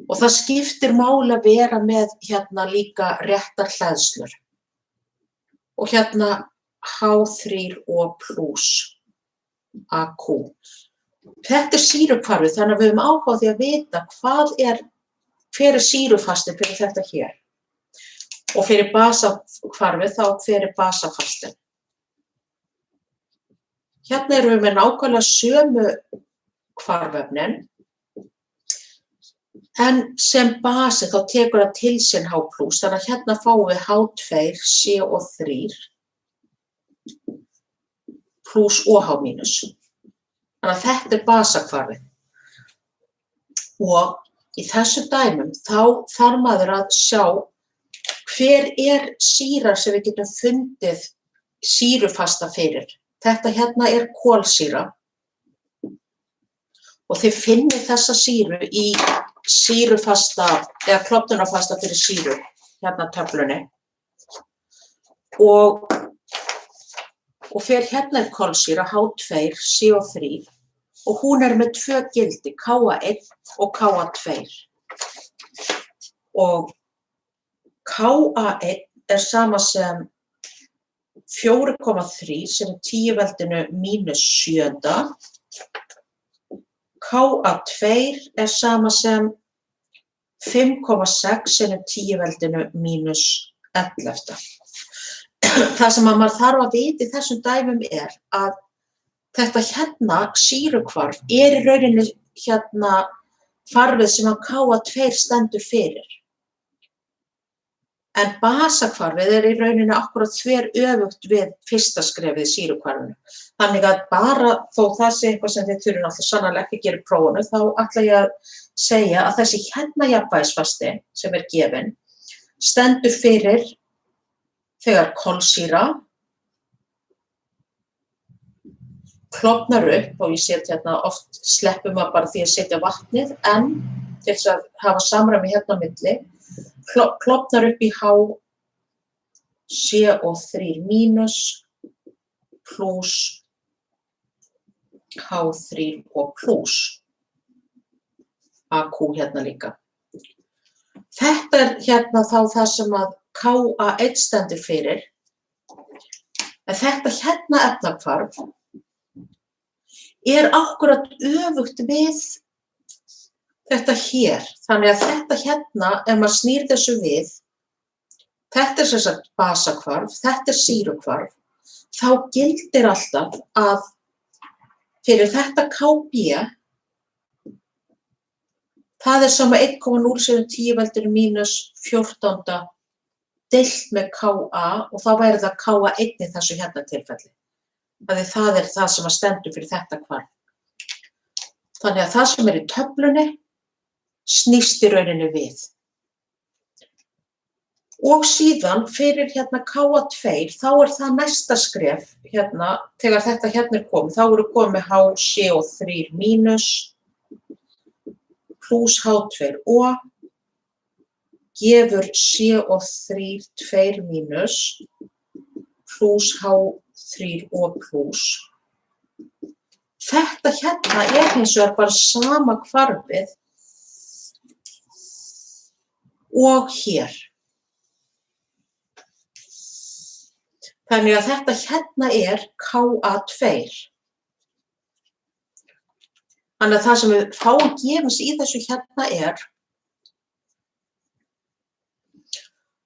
A: og það skiptir máli að vera með hérna líka réttar hleðslur, og hérna H3O plus AQ. Þetta sýruhvarfið, þannig að við höfum áhuga á því að vita hver sýrufastin fyrir þetta hér. Og fyrir basahvarfið þá hver basafastin. Hérna erum við með nákvæmlega sömu hvarfefnin, en sem basi þá tekur það til sín H+, þannig að hérna fáum við H2 CO3 plus OH mínus. Þannig að þetta basahvarfið. Og í þessu dæmum þá þarf maður að sjá hver sýra sem við getum fundið sýrufasta fyrir. Þetta hérna kolsýra, og þið finnið þessa sýru í sýrufasta eða klofnunarfasta fyrir sýru, hérna töflunni. Og fyrir hérna kolsýra, H2, CO3, og hún með 2 gildi, Ka1 og Ka2. Og Ka1 sama sem 4,3 sem 10 veldinu mínus 7. Ka2 sama sem 5,6 sem 10 veldinu mínus 11. Það sem að maður þarf að vita í þessum dæmum að þetta sýrukvarf í rauninni hvarfið sem að Ka2 stendur fyrir. En basakvarfið í rauninni akkúrat þveröfugt við fyrsta skrefið í sýrukvarfinu. Þannig að bara þó það sé eitthvað sem þið þurfum alltaf sannarlega ekki að gera í prófunu, þá ætla ég að segja að þessi jafnvægisfasti sem gefinn stendur fyrir þegar kolsýra klofnar upp, og ég set oft sleppum maður bara því að setja vatnið, en til þess að hafa samræmi á milli, klofnar upp í HCO3- plus H3O+, AQ líka. Þetta þá það sem að Ka1 stendur fyrir, en þetta efnahvarf akkúrat öfugt við þetta hér. Þannig að þetta ef maður snýr þessu við, þetta sem sagt basakvarf, þetta sýrukvarf, þá gildir alltaf að fyrir þetta Kb, það sama 1,0 sem 10 veldinu mínus 14 deilt með Ka, og þá væri það Ka1 í þessu tilfelli. Það það sem að stendur fyrir þetta kvarf. Þannig að það sem í töflunni snýst í rauninni við. Og síðan fyrir Ka2, þá það næsta skref, þegar þetta komið, þá komið HCO3- plus H2O, gefur CO3 2- plus H3O+. Þetta hins vegar bara sama kvarfið og hér. Þannig að þetta Ka2. Þannig að það sem við fáum gefins í þessu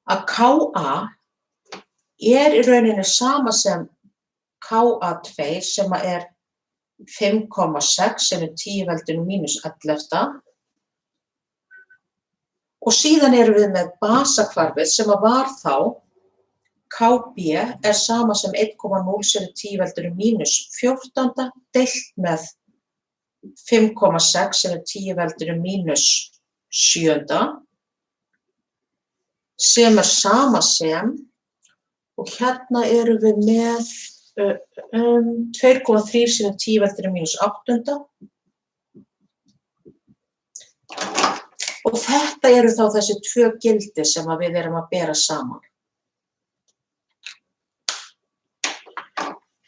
A: að Ka í rauninni sama sem Ka2 sem 5,6 sem 10 veldinu mínus 11. Og síðan við með basakvarfið sem var þá Kb sama sem 1,0 sem 10 veldinu mínus 14 deilt með 5,6 sem 10 veldinu mínus 7. Sem sama sem, og við með 2,3 sem 10 veldinu mínus 8. Og þetta þá þessi 2 gildi sem við að bera saman.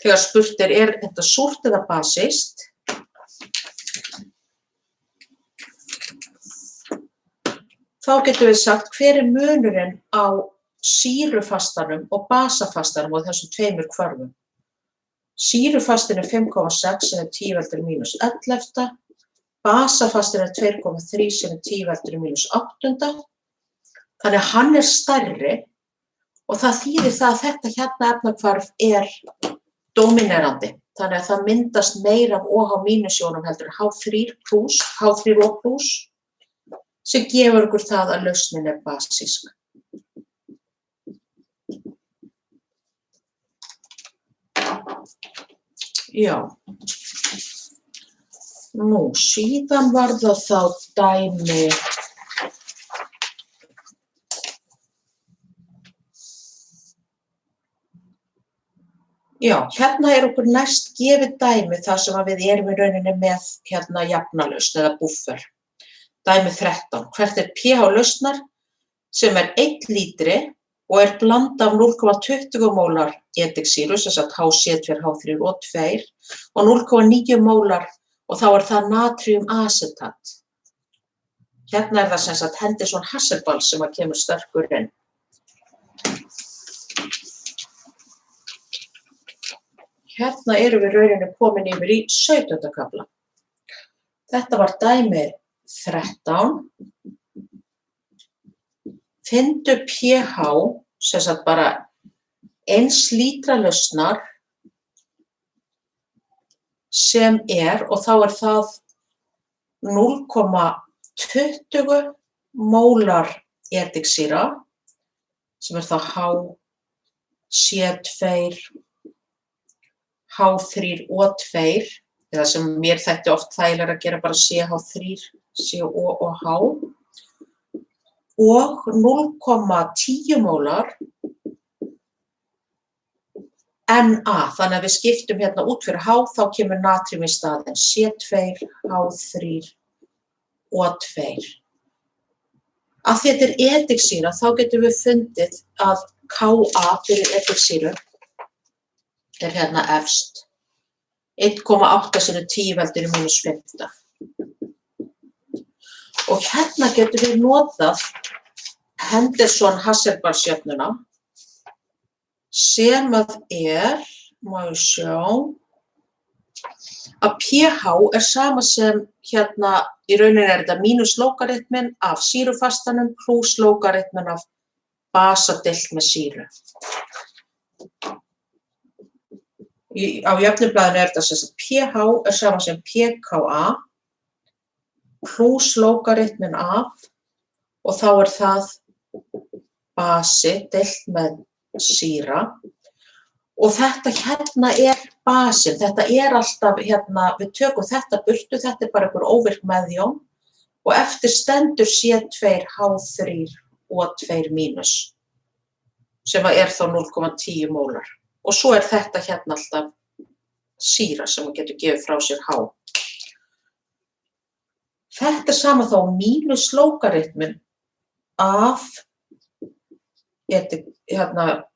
A: Þegar spurt þetta súrt eða basískt, þá getum við sagt hver munurinn á sýrufastanum og basafastanum og þessum 2 kvarfum. Sýrufastin 5,6 sem 10 veldinu mínus 11. Basafastin 2,3 sem 10 veldinu mínus 8. Þannig að hann stærri, og það þýðir það að þetta efnahvarf dominerandi. Þannig að það myndast meira af OH- heldur H3O+, sem gefur okkur það að lausnin basísk. Já. Nú, síðan var það þá dæmi. Já, okkur næst gefið dæmi þar sem við í rauninni með jafnalausn eða búffer. Dæmi 13. Hvert pH lausnar sem 1 lítri og blanda af 0,20 mólar ediksýru, sem sagt HC2, H3O2, og 0,9 mólar og þá það natriumasetat. Hérna það sem sagt Henderson Hasselbalch sem kemur sterkur inn. Hérna erum við rauninni komin yfir í 17. kafla. Þetta var dæmi 13. Finndu pH, sem sagt bara 1 lítra lausnar sem og þá það 0,20 mólar ediksýra sem þá HC2, H3O2 eða sem mér þætti oft þægilega að gera bara CH3, CO og H og 0,10 mólar Na, þannig að við skiptum hérna út fyrir H, þá kemur natrium í staðinn, C2, H3, O2. Af því þetta ediksýra, þá getum við fundið að Ka fyrir ediksýru hérna efst, 1,8 sinnum 10 veldinu mínus 15. Og hérna getum við notað Henderson Hasselbalch jöfnuna, sem má við sjá, að pH sama sem hérna, í rauninni þetta mínus logaritminn af sýrufastanum pluss logaritminn af basa deilt með sýru. Á jöfnublaðinu þetta sem sagt pH sama sem pKa pluss logaritminn af og þá það basi deilt með sýra og þetta hérna basin, þetta alltaf hérna, við tökum þetta burtu, þetta bara einhver óvirk meðjón og eftir stendur C2H3O2 mínus sem þá 0,10 mólar og svo þetta hérna alltaf sýra sem getur gefið frá sér H. Þetta sama þá mínus logaritminn af hérna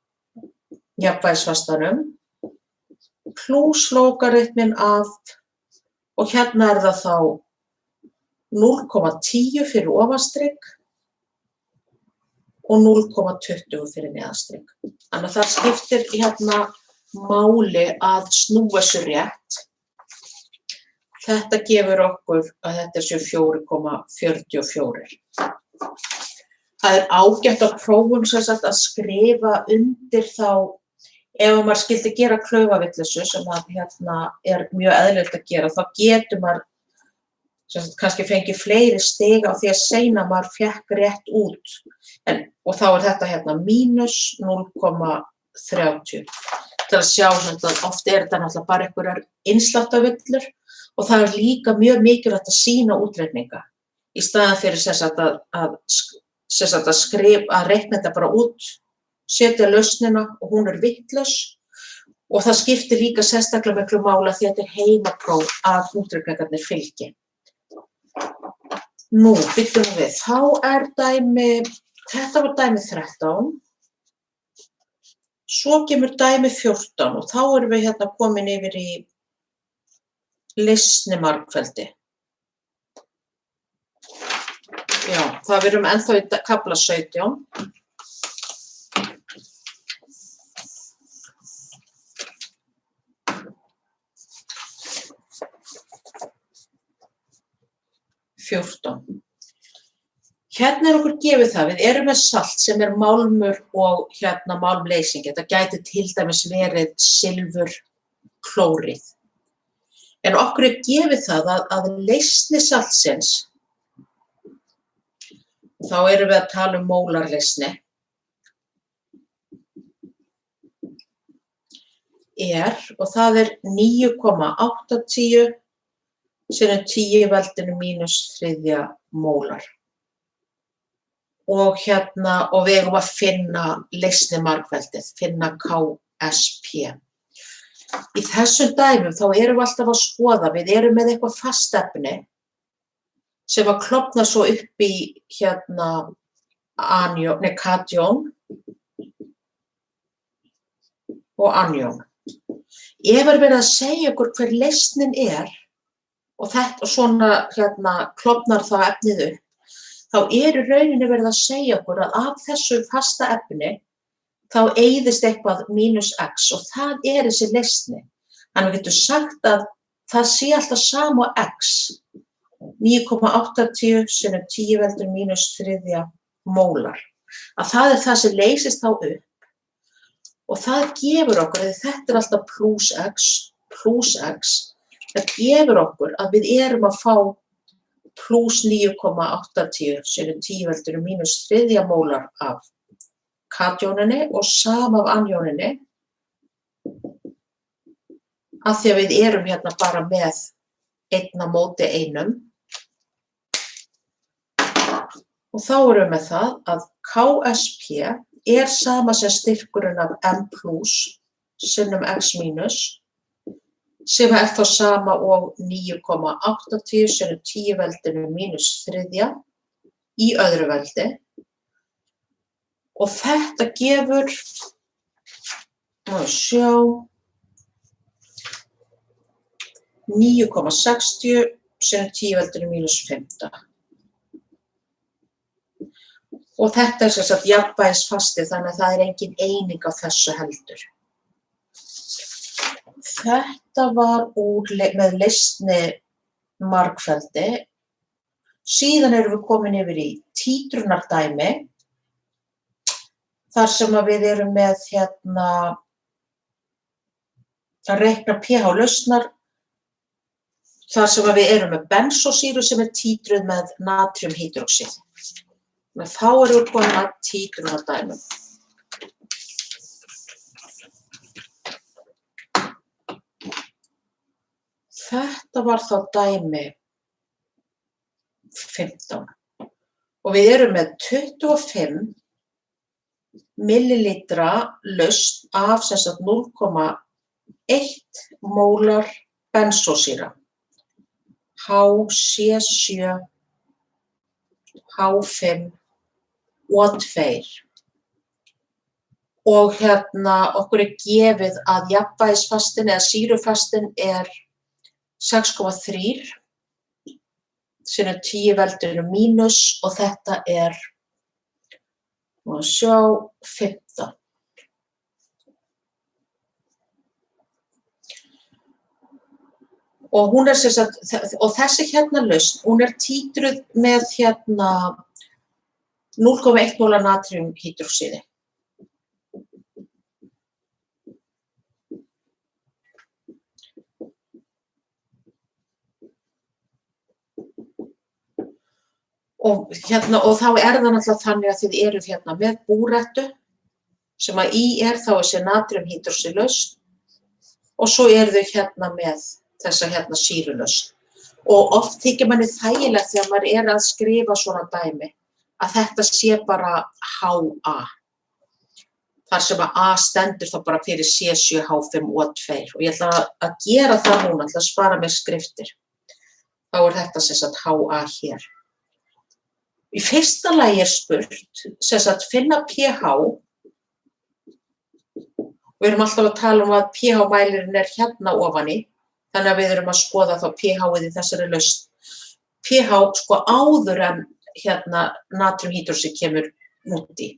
A: jafnvægisfastanum pluss logaritminn af og hérna það þá 0,10 fyrir ofanstrik og 0,20 fyrir neðanstrik. Þannig að það skiptir hérna máli að snúa þessu rétt. Þetta gefur okkur að þetta séu 4,44. Það ágætt á prófum sem sagt að skrifa undir þá ef maður skildi gera klaufavitleysu sem að hérna mjög eðlilegt að gera, þá getur maður sem sagt kannski fengið fleiri stig á því að seinna maður fékk rétt út. Og þá þetta hérna mínus 0,30. Til að sjá að oft þetta náttúrulega bara einhverjar innsláttarvillur og það líka mjög mikilvægt að sýna útreikninga í staðinn fyrir sem sagt að reikna þetta bara út, setja lausnina og hún vitlaus og það skiptir líka sérstaklega miklu máli því að þetta heimapróf að útreikningarnir fylgi. Nú, bíddu við, þá dæmi, þetta var dæmi 13, svo kemur dæmi 14 og þá erum við hérna komin yfir í leysnimargfeldi. Já, það erum ennþá í kafla 17. Hérna okkur gefið það, við erum með salt sem málmur og hérna málmleysing. Þetta gæti til dæmis verið silfurklórið. En okkur gefið það að leysni saltsins, þá erum við að tala mólarleysni, og það 9,80 sinnum 10 veldinu mínus 3 mólar. Og við eigum að finna leysnimargveldið, finna KSP. Í þessum dæmum þá erum við alltaf að skoða, við erum með eitthvað fast efni sem að klofna svo upp í katjón og anjón. Ef verið að segja okkur hver leysnin og svona klofnar það efnið upp, þá í rauninni verið að segja okkur að af þessu fasta efni þá eyðist eitthvað mínus x og það þessi leysni. Þannig við getum sagt að það sé alltaf sama x, 9,80 sinnum 10 veldur mínus 3 mólar. Að það það sem leysist þá upp og það gefur okkur, þetta alltaf plus x, það gefur okkur að við erum að fá plus 9,80 sinnum 10 veldur mínus 3 mólar af katjóninni og sama af anjóninni, af því að við erum bara með 1 á móti 1. Og þá erum við með það að KSP sama sem styrkurinn af M plus sinnum x mínus, sem þá sama og 9,80 sinnum 10 veldinu mínus 3 í öðru veldi. Og þetta gefur, sjá, 9,60 sinnum 10 veldinu mínus 15. Og þetta sem sagt jafnvægisfasti, þannig að það engin eining á þessu heldur. Þetta var með leysni margfeldi. Síðan erum við komin yfir í títrunardæmi, þar sem að við erum með að reikna pH lausnar, þar sem að við erum með bensósýru sem títruð með natriumhydroxíð. Men þá erum við komin að títrunardæmum. Þetta var þá dæmi 15 og við erum með 25 millilítra lausn af 0,1 mólar bensósýra, HC7, H5 og 2. Og okkur gefið að jafnvægisfastin eða sýrufastin 6,3 sinnum 10 veldinu mínus og þetta sjá 15. Og hún sem sagt, og þessi lausn, hún títruð með 0,1 mólar natriumhydroxíði. Og þá það náttúrulega þannig að þið eruð með búrettu sem að í þá þessi natriumhydroxíðlausn og svo eru þau með þessa sýrulausn. Og oft þykir manni þægilegt þegar maður að skrifa svona dæmi að þetta sé bara HA. Þar sem að A stendur þá bara fyrir C7, H5 og 2. Og ég ætla að gera það núna, ætla að spara mér skriftir. Þá þetta sem sagt HA hér. Í fyrsta lagi spurt, sem sagt finna pH. Við erum alltaf að tala að pH-mælirinn ofan í. Þannig að við erum að skoða þá pH-ið í þessari lausn. pH áður en natriumhydroxíð kemur út í.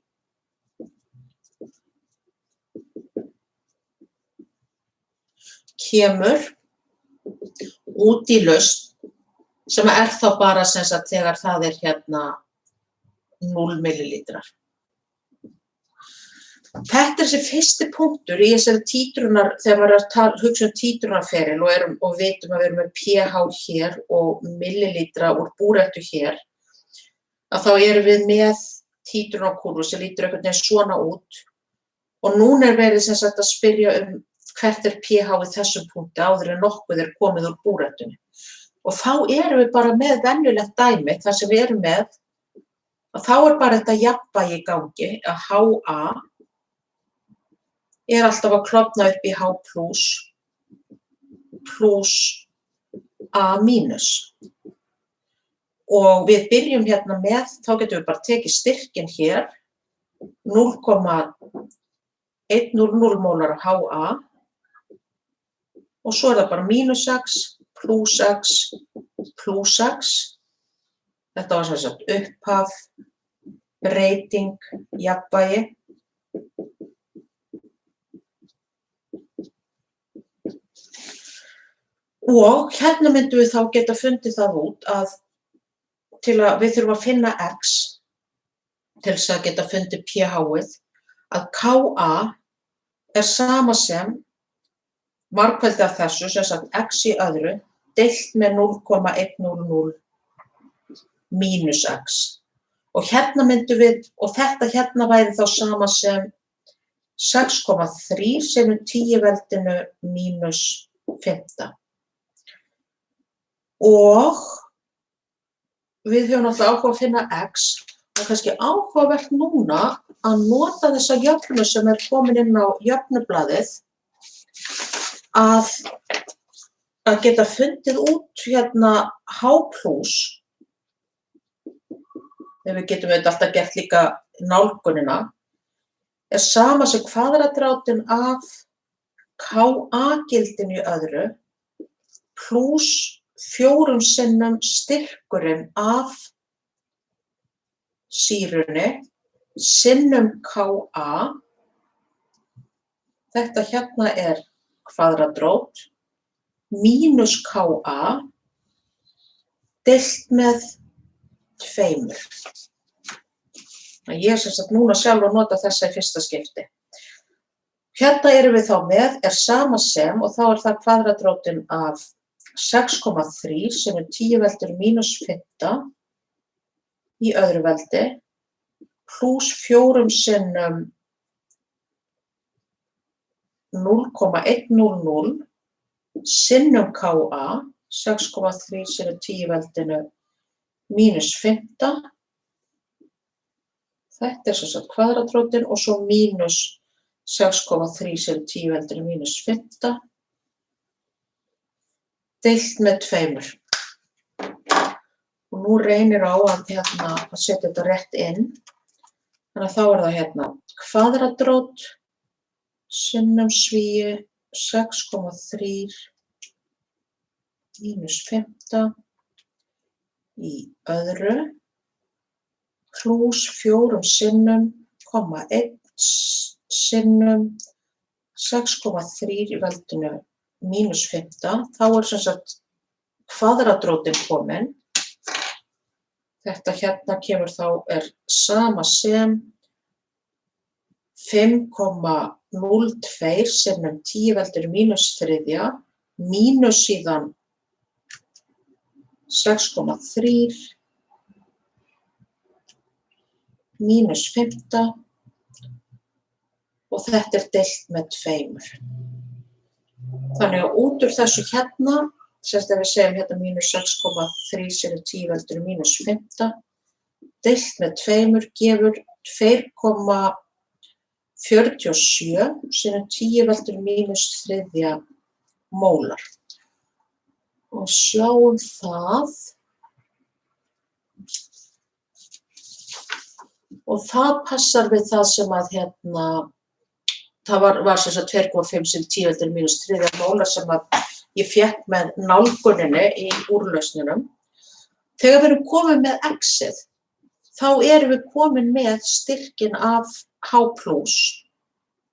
A: Kemur út í lausn sem þá bara sem sagt þegar það 0 millilítrar. Þetta þessi fyrsti punktur í þessari títrunar, þegar maður hugsa títrunarferil og vitum að við erum með pH hér og millilítra úr búrettu hér, að þá erum við með títrunarkúrfu sem lítur einhvern veginn svona út og núna verið sem sagt að spyrja hvert pH í þessum punkti áður en nokkuð komið úr búrettunni. Og þá erum við bara með venjulegt dæmi þar sem við erum með að þá bara þetta jafnvægi í gangi að HA alltaf að klofna upp í H plus A mínus. Og við byrjum með, þá getum við bara tekið styrkinn hér, 0,100 mólar af HA og svo það bara mínus 6 plus x, plus x. Þetta var sem sagt upphaf, breyting, jafnvægi. Og hérna myndum við þá geta fundið það út að við þurfum að finna x til þess að geta fundið pH-ið, að Ka er sama sem margfeldi af þessu, sem sagt x í öðru, deilt með 0,100 mínus x. Og hérna myndum við, og þetta hérna væri þá sama sem 6,3 sinnum 10 veldinu mínus 5. Og við höfum náttúrulega áhuga að finna x, og kannski áhugavert núna að nota þessa jöfnu sem er komin inn á jöfnublaðið að geta fundið út hérna H+, ef við getum auðvitað alltaf gert líka nálgunina, er sama sem kvadratrótin af Ka-gildinu í öðru plus 4 sinnum styrkurinn af sýrunni sinnum Ka. Þetta hérna er kvadratrót mínus Ka deilt með 2. Ég er sem sagt núna sjálf að nota þessa í fyrsta skipti. Hérna erum við þá með er sama sem, og þá er það kvadratrótin af 6,3 sinnum 10 veldur mínus 5 í öðru veldi plus 4 sinnum 0,100 sinnum Ka, 6,3 sinnum 10 veldinu mínus 5. Þetta er sem sagt kvadratrótin og svo mínus 6,3 sinnum 10 veldinu mínus 5. Deilt með 2. Og nú reynir á að setja þetta rétt inn. Þannig að þá er það hérna kvadratrót sinnum svíi 6,3 mínus 5 í öðru plus 4 sinnum, 1 sinnum 6,3 í veldinu mínus 5, þá er sem sagt kvadratrótin komin. Þetta hérna kemur þá er sama sem 5,02 sinnum 10 veldur mínus 3 mínus síðan 6,3 mínus 5 og þetta er deilt með 2. Þannig að út úr þessu hérna, sérst ef við segjum hérna mínus 6,3 sinnum 10 veldur mínus 5, deilt með 2 gefur 2,47 sinnum 10 veldur mínus 3 mólar. Og sjáum það. Og það passar við það sem að hérna, það var sem sagt 2,5 sinnum 10 veldur mínus 3 mólar sem að ég fékk með nálguninni í úrlausninum. Þegar við erum komin með x-ið, þá erum við komin með styrkin af H+,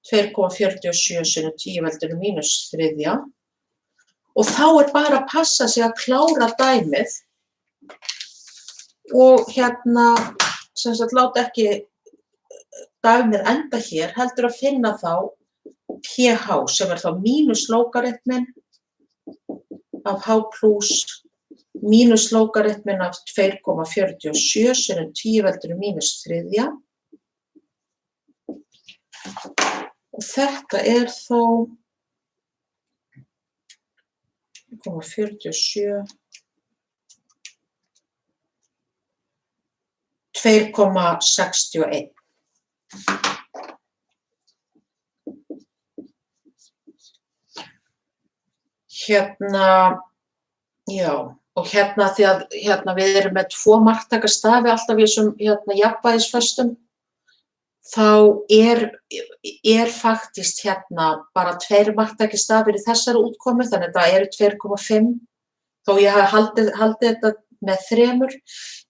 A: 2,47 sinnum 10 veldur mínus 3. Og þá er bara að passa sig að klára dæmið og hérna, sem sagt, láta ekki dæmið enda hér, heldur að finna þá pH sem er þá mínus lógaritminn af H+ mínus lógaritminn af 2,47 sinnum 10 veldur mínus 3. Og þetta er þá 2,47 2,61. Hérna, já, og hérna því að hérna við erum með 2 marktakastafi alltaf í þessum hérna jafnvægisföstum, þá er faktist hérna bara 2 marktakastafir í þessari útkomu, þannig að það eru 2,5 Þó ég hafi haldið þetta með 3,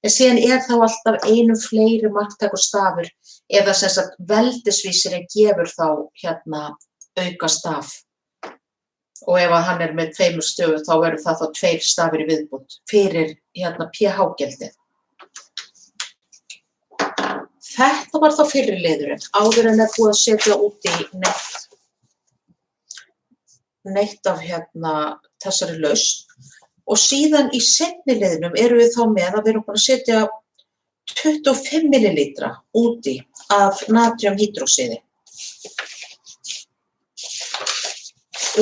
A: en síðan þá alltaf einum fleiri marktækur stafur eða sem sagt veldisvísirinn gefur þá auka staf. Og ef hann með 2 stöfum þá verður það þá 2 stafir í viðbót fyrir pH-gildið. Þetta var þá fyrri liðurinn, áður en búið að setja út í neitt af þessari lausn. Og síðan í seinni liðnum erum við þá með að við erum búin að setja 25 millilítra úti af natríumhýdróxíði.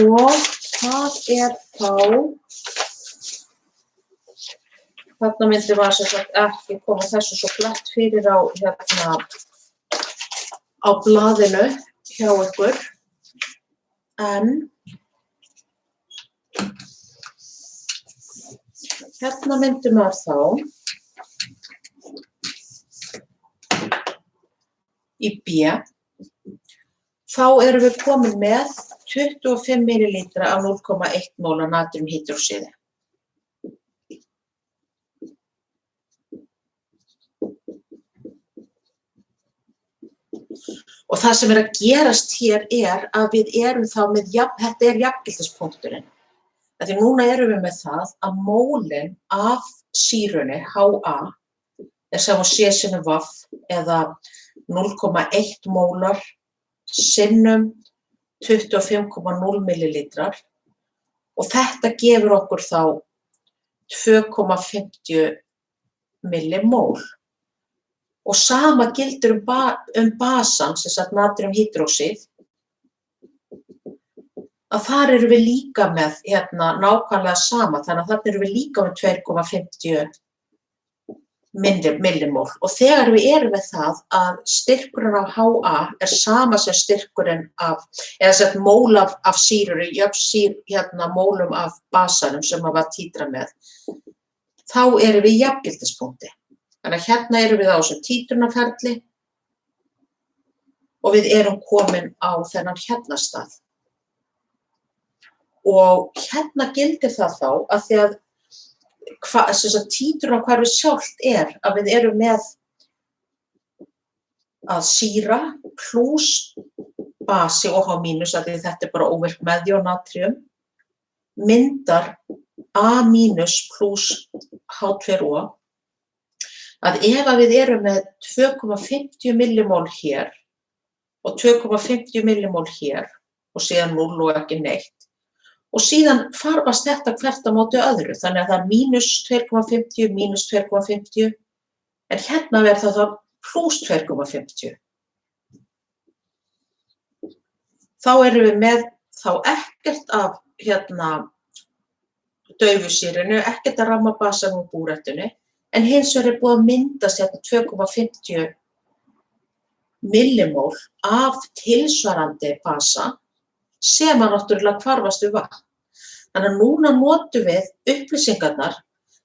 A: Og það þá, þarna myndi maður sem sagt ekki koma þessu svo glatt fyrir á blaðinu hjá ykkur, en hérna myndi maður þá í B, þá erum við komin með 25 millilítra af 0,1 mól af natríumhýdróxíði. Og það sem að gerast hér að við erum þá með, þetta jafngildispunkturinn. Því núna erum við með það að mólin af sýrunni, HA, sem á C-sinnum VAF eða 0,1 mólar sinnum 25,0 millilítrar og þetta gefur okkur þá 2,50 millimól. Og sama gildir basan, sem sagt natríumhýdróxíð, að þar erum við líka með nákvæmlega sama, þannig að þarna erum við líka með 2,50 millimól. Og þegar við erum með það að styrkurinn af HA sama sem styrkurinn af, eða sett mól af sýrur, mólum af basanum sem maður var títra með, þá erum við í jafngildispunkti. Þannig að erum við á þessum títrunarferli og við erum komin á þennan stað. Og gildir það þá að því að títrunarhverfið sjálft að við erum með að sýra plús basi OH mínus, að þetta bara óvirk meðjón natríum, myndar A mínus plús H2O, að ef við erum með 2,50 millimól hér og 2,50 millimól hér og síðan 0 og ekki neitt og síðan farfast þetta hvert á móti öðru, þannig að það mínus 2,50, mínus 2,50 en verður það plús 2,50. Þá erum við með ekkert af daufusýrinu, ekkert af rammabasanum og búrettunni, en hins vegar búið að myndast 2,50 millimól af tilsvarandi basa sem náttúrulega hvarfast við vatn. Þannig að núna notum við upplýsingarnar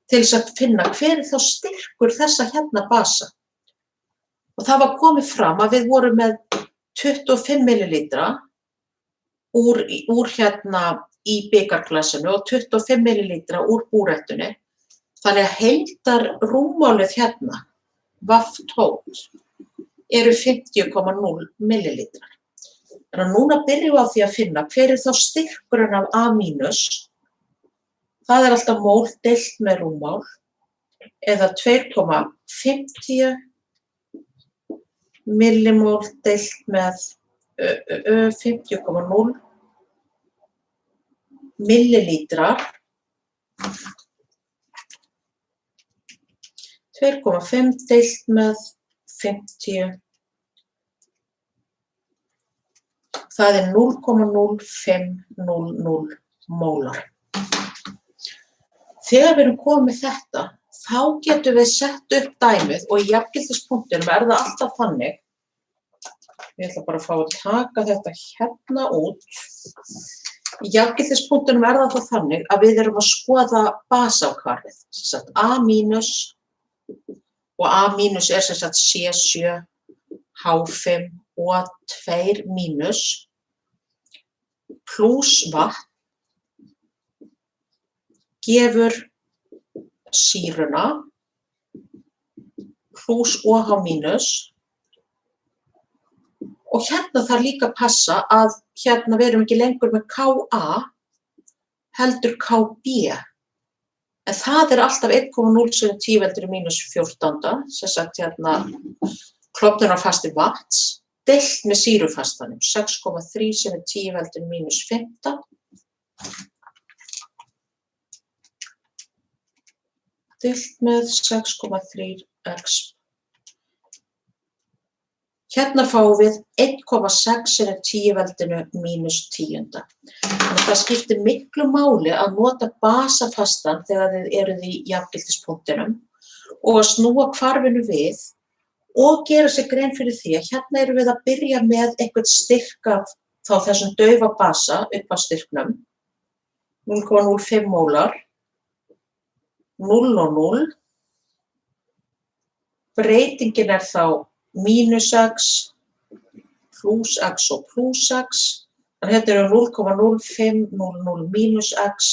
A: til þess að finna hver þá styrkur þessa basa. Og það var komið fram að við vorum með 25 millilítra úr í bikarglasinu og 25 millilítra úr búrettunni. Þannig að heildarrúmmálið VAF-tót eru 50,0 millilítrar. Þannig að núna byrjum við á því að finna hver þá styrkurinn af A mínus. Það alltaf mól deilt með rúmmál eða 2,50 millimól deilt með 50,0 millilítrar. 2,5 deilt með 50. Það 0,0500 mólar. Þegar við erum komið með þetta, þá getum við sett upp dæmið og í jafngildispunktinum það alltaf þannig. Ég ætla bara að fá að taka þetta út. Í jafngildispunktinum það þá þannig að við erum að skoða basáhvarfið, sem sagt A mínus og A mínus sem sagt C7, H5 og 2 mínus plús vatn gefur sýruna plús OH mínus og hérna þarf líka að passa að hérna við erum ekki lengur með Ka heldur Kb. En það er alltaf 1,0 sem 10 veldur í mínus 14, sem sagt hérna klofnunarfasti vatns, deilt með sýrufastanum, 6,3 sem 10 veldur í mínus 15. Deilt með 6,3x. Hérna fáum við 1,6 sem 10 veldinu mínus 10. Þannig að það skiptir miklu máli að nota basafastan þegar þið eruð í jafngildispunktinum og að snúa hvarfinu við og gera sér grein fyrir því að hérna erum við að byrja með einhvern styrk af þá þessum daufa basa upp á styrknum, 0,05 mólar, 0 og 0. Breytingin er þá mínus x, pluss x og pluss x. Þannig hérna eru 0,0500 mínus x,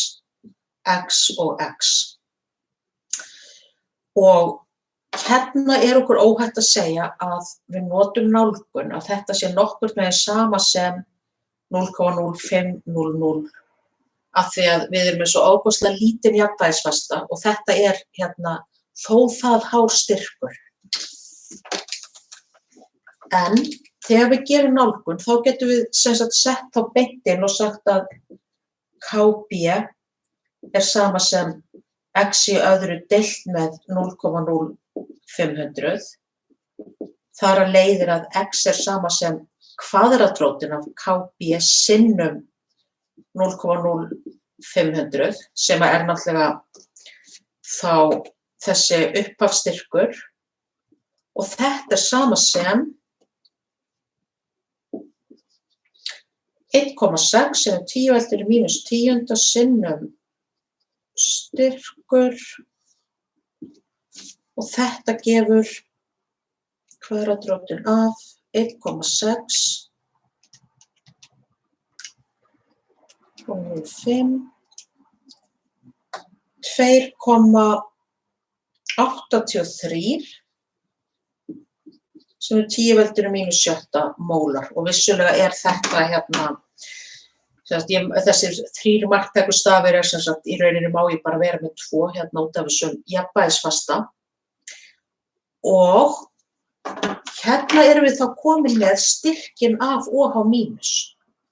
A: x og x. Og hérna er okkur óhætt að segja að við notum nálgun, að þetta sé nokkurn veginn sama sem 0,0500 af því að við erum með svo ofboðslega lítinn jafnvægisfasta og þetta er hérna þó það hár styrkur. En þegar við gerum nálgun þá getum við sem sagt sett þá beint inn og sagt að Kb er sama sem x í öðru deilt með 0,0500. Þar að leiðir að x er sama sem kvadratrótin af Kb sinnum 0,0500 sem er náttúrulega þá þessi upphafsstyrkur og þetta er sama sem 1,6 sem 10 veldur í mínus 10 sinnum styrkur og þetta gefur kvadratrótin af 1,6 og 0,5 2,83 sem 10 veldur í mínus 7 mólar og vissulega er þetta hérna þessir 3 marktæku stafir er sem sagt í rauninni má ég bara vera með 2 hérna út af þessum jafnvægisfasta og hérna erum við þá komin með styrkin af OH mínus.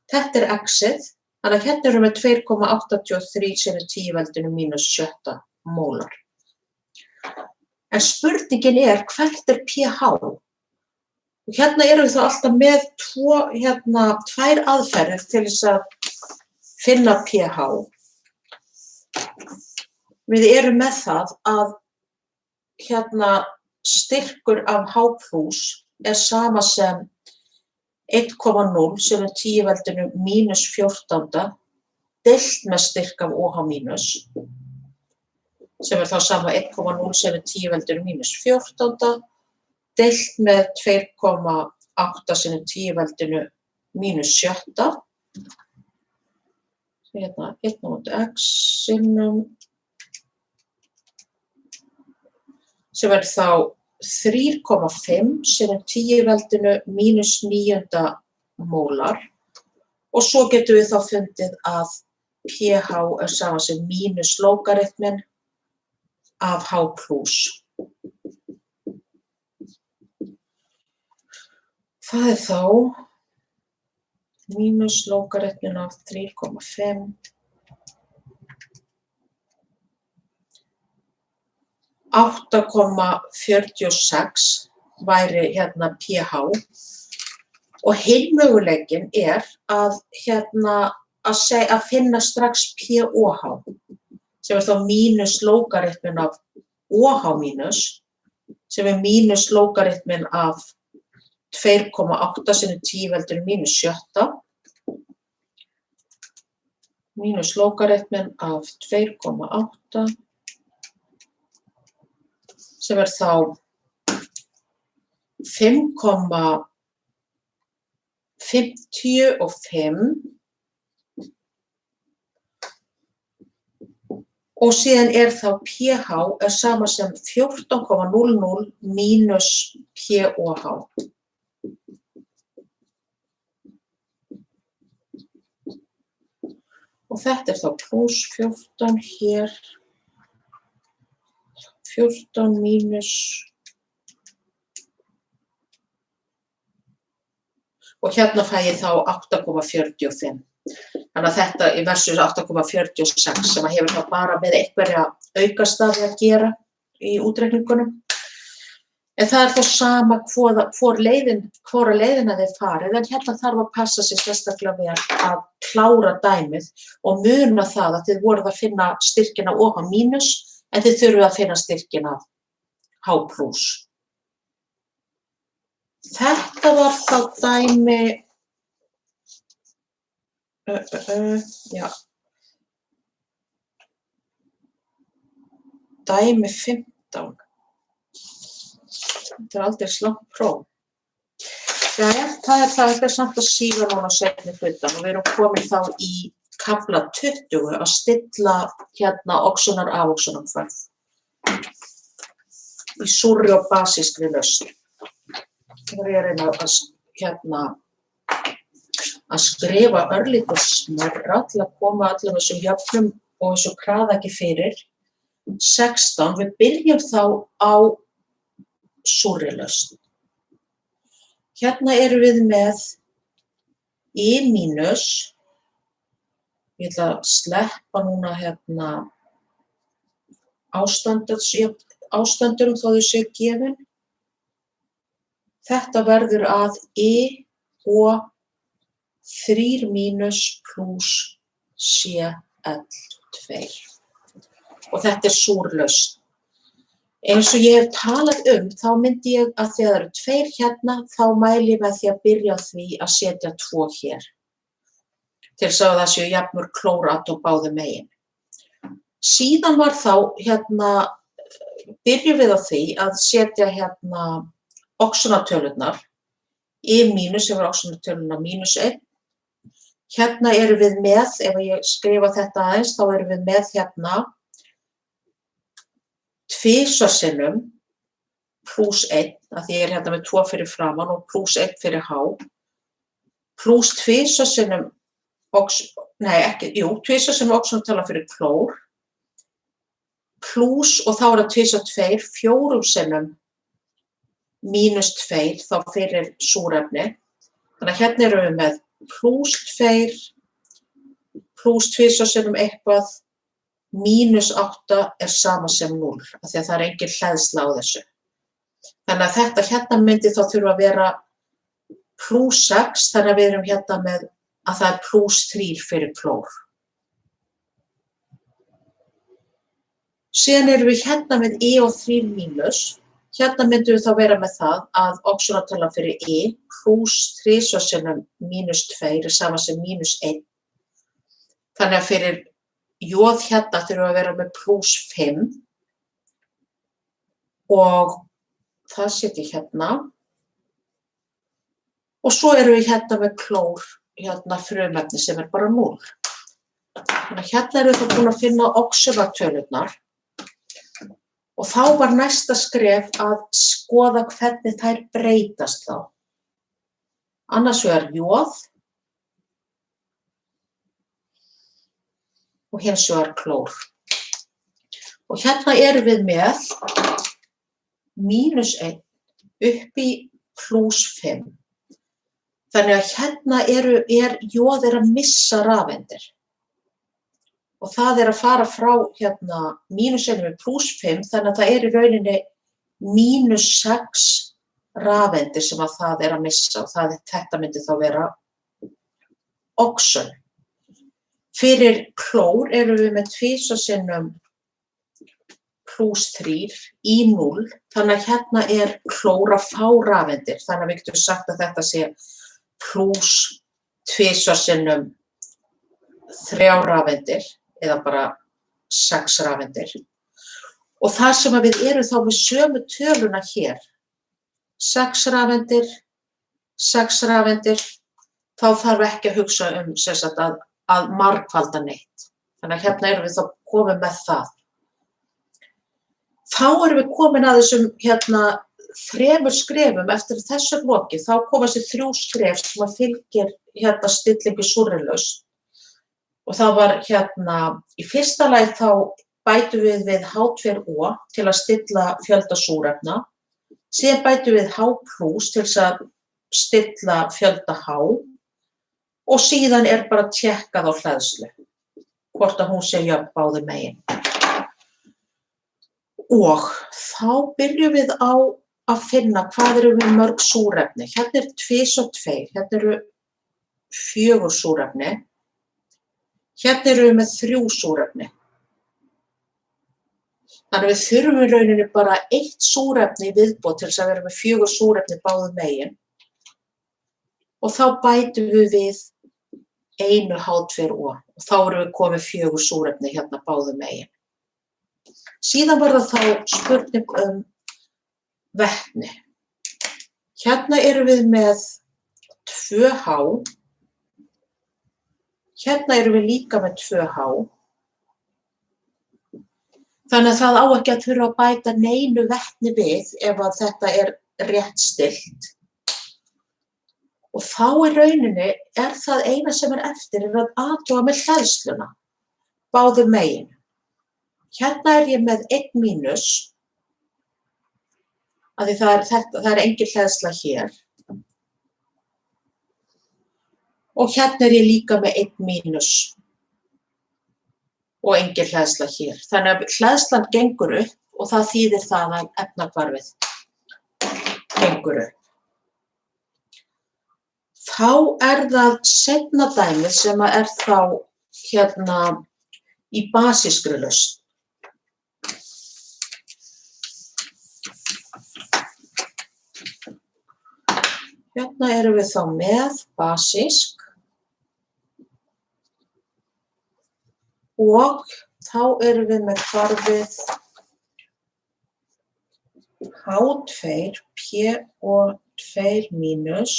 A: Þetta er x-ið, þannig að hérna erum við 2,83 sem 10 veldur í mínus 7 mólar. En spurningin er hvert er pH? Og hérna erum við þá alltaf með tvær aðferðir til þess að finna pH. Við erum með það að hérna styrkur af H+ er sama sem 1,0 sem 10 veldinu mínus 14 deilt með styrk af OH mínus sem er þá sama 1,0 sem 10 veldinu mínus 14 deilt með 2,8 sinnum 10 veldinu mínus 7. Hérna 1/x sinnum sem er þá 3,5 sinnum 10 veldinu mínus 9 mólar og svo getum við þá fundið að pH er sama sem mínus lógaritminn af H+. Það er þá mínus lógaritminn af 3,5 8,46 væri hérna pH og hinn möguleikinn er að að finna strax pOH sem er þá mínus lógaritminn af OH mínus sem er mínus lógaritminn af 2,8 sinnum 10 veldur mínus 7 mínus lógaritminn af 2,8 sem er þá 5,55 Og síðan þá pH er sama sem 14,00 mínus pOH. Og þetta þá pluss 14 hér, 14 mínus, og hérna fæ ég þá 8,45. Þannig að þetta í versus 8,46 sem hefur þá bara með einhverja aukastafi að gera í útreikningunum. En það er þá sama hvora leiðina þeir farið, en hérna þarf að passa sig sérstaklega vel að klára dæmið og muna það að þið voruð að finna styrkina OH mínus, en þið þurfið að finna styrkina H plus. Þetta var þá dæmi, dæmi 15. Þetta aldrei slangt próf. Jæja, það eitthvað samt að síga núna seinni hlutan og við erum komin þá í kafla 20 að stilla hérna oxunar-afoxunarhvörf í súrri og basískri lausn. Það er ég að reyna að skrifa örlítið smærra til að koma öllum þessum jöfnum og þessu kraðaki fyrir. 16, við byrjum þá á súrri lausn. Hérna erum við með I mínus, ég ætla að sleppa núna hérna ástandurum þó þau séu gefin. Þetta verður að I og 3 mínus pluss Cl2. Og þetta súr lausn. Eins og ég hef talað þá myndi ég að þegar það eru 2 hérna, þá mæli ég með því að byrja á því að setja 2 hér. Til þess að það séu jafnmörg klóratóm báðum megin. Síðan var þá hérna, byrjum við á því að setja hérna oxunartölurnar. I mínus hefur oxunartöluna mínus 1. Hérna erum við með, ef ég skrifa þetta aðeins, þá erum við með hérna tvisvarsinnum pluss 1, af því ég er hérna með 2 fyrir framan og pluss 1 fyrir H, pluss tvisvarsinnum tvisvarsinnum oxunartala fyrir klór, pluss, og þá er það tvisvar 2, 4 sinnum mínus 2, þá fyrir súrefni. Þannig að hérna erum við með pluss 2, pluss tvisvarsinnum eitthvað, mínus 8 er sama sem 0, af því að það er engin hleðsla á þessu. Þannig að þetta hérna myndi þá þurfa að vera pluss 6, þannig að við erum hérna með að það er pluss 3 fyrir klór. Síðan erum við hérna með I og 3 mínus. Hérna myndum við þá vera með það að oxunartalan fyrir I pluss 3 sinnum mínus 2 er sama sem mínus 1. Þannig að fyrir jóð hérna þurfum við að vera með pluss 5 og það setjum ég hérna. Og svo erum við hérna með klór, hérna frumefni sem er bara 0. Þannig að hérna erum við þá búin að finna oxunartölurnar. Og þá var næsta skref að skoða hvernig þær breytast þá. Annars vegar jóð og hins vegar klór. Og hérna erum við með mínus 1 upp í pluss 5. Þannig að hérna jóð að missa rafeindir. Og það að fara frá hérna mínus 1 með pluss 5, þannig að það í rauninni mínus 6 rafeindir sem að það að missa og þetta myndi þá vera oxun. Fyrir klór erum við með tvisvarsinnum pluss 3 í 0, þannig að hérna klór að fá rafeindir, þannig að við getum sagt að þetta sé pluss tvisvarsinnum 3 rafeindir. Eða bara 6 rafeindir. Og það sem að við erum þá með sömu töluna hér, 6 rafeindir, 6 rafeindir, þá þarf ekki að hugsa sem sagt að margfalda neitt. Þannig að hérna erum við þá komin með það. Þá erum við komin að þessum 3 skrefum eftir þessu loki. Þá koma þessi 3 skref sem að fylgir stillingu súrefnislaust. Og það var í fyrsta lagi þá bætum við H2O til að stilla fjölda súrefna. Síðan bætum við H+ til þess að stilla fjölda H. Og síðan bara tékkað á hleðslu, hvort að hún sé jöfn báðum megin. Og þá byrjum við á að finna hvað eru við mörg súrefni. Hérna 2 og 2, hérna eru 4 súrefni. Hérna eru við með 3 súrefni. Þannig að við þurfum í rauninni bara 1 súrefni í viðbót til þess að vera með 4 súrefni báðum megin. Og þá bætum við 1 H2O og þá erum við komið 4 súrefni hérna báðum megin. Síðan var það þá spurning vetni. Hérna erum við með 2H. Hérna erum við líka með 2H. Þannig að það á ekki að þurfa að bæta neinu vetni við ef að þetta rétt stillt. Og þá í rauninni það eina sem eftir að athuga með hleðsluna, báðum megin. Hérna ég með 1 mínus, af því það engin hleðsla hér. Og hérna ég líka með 1 mínus og engin hleðsla hér. Þannig að hleðslan gengur upp og það þýðir það að efnahvarfið gengur upp. Þá það seinna dæmið sem þá í basískri lausn. Hérna erum við þá með basísk og þá erum við með hvarfið H2, P og 2 mínus,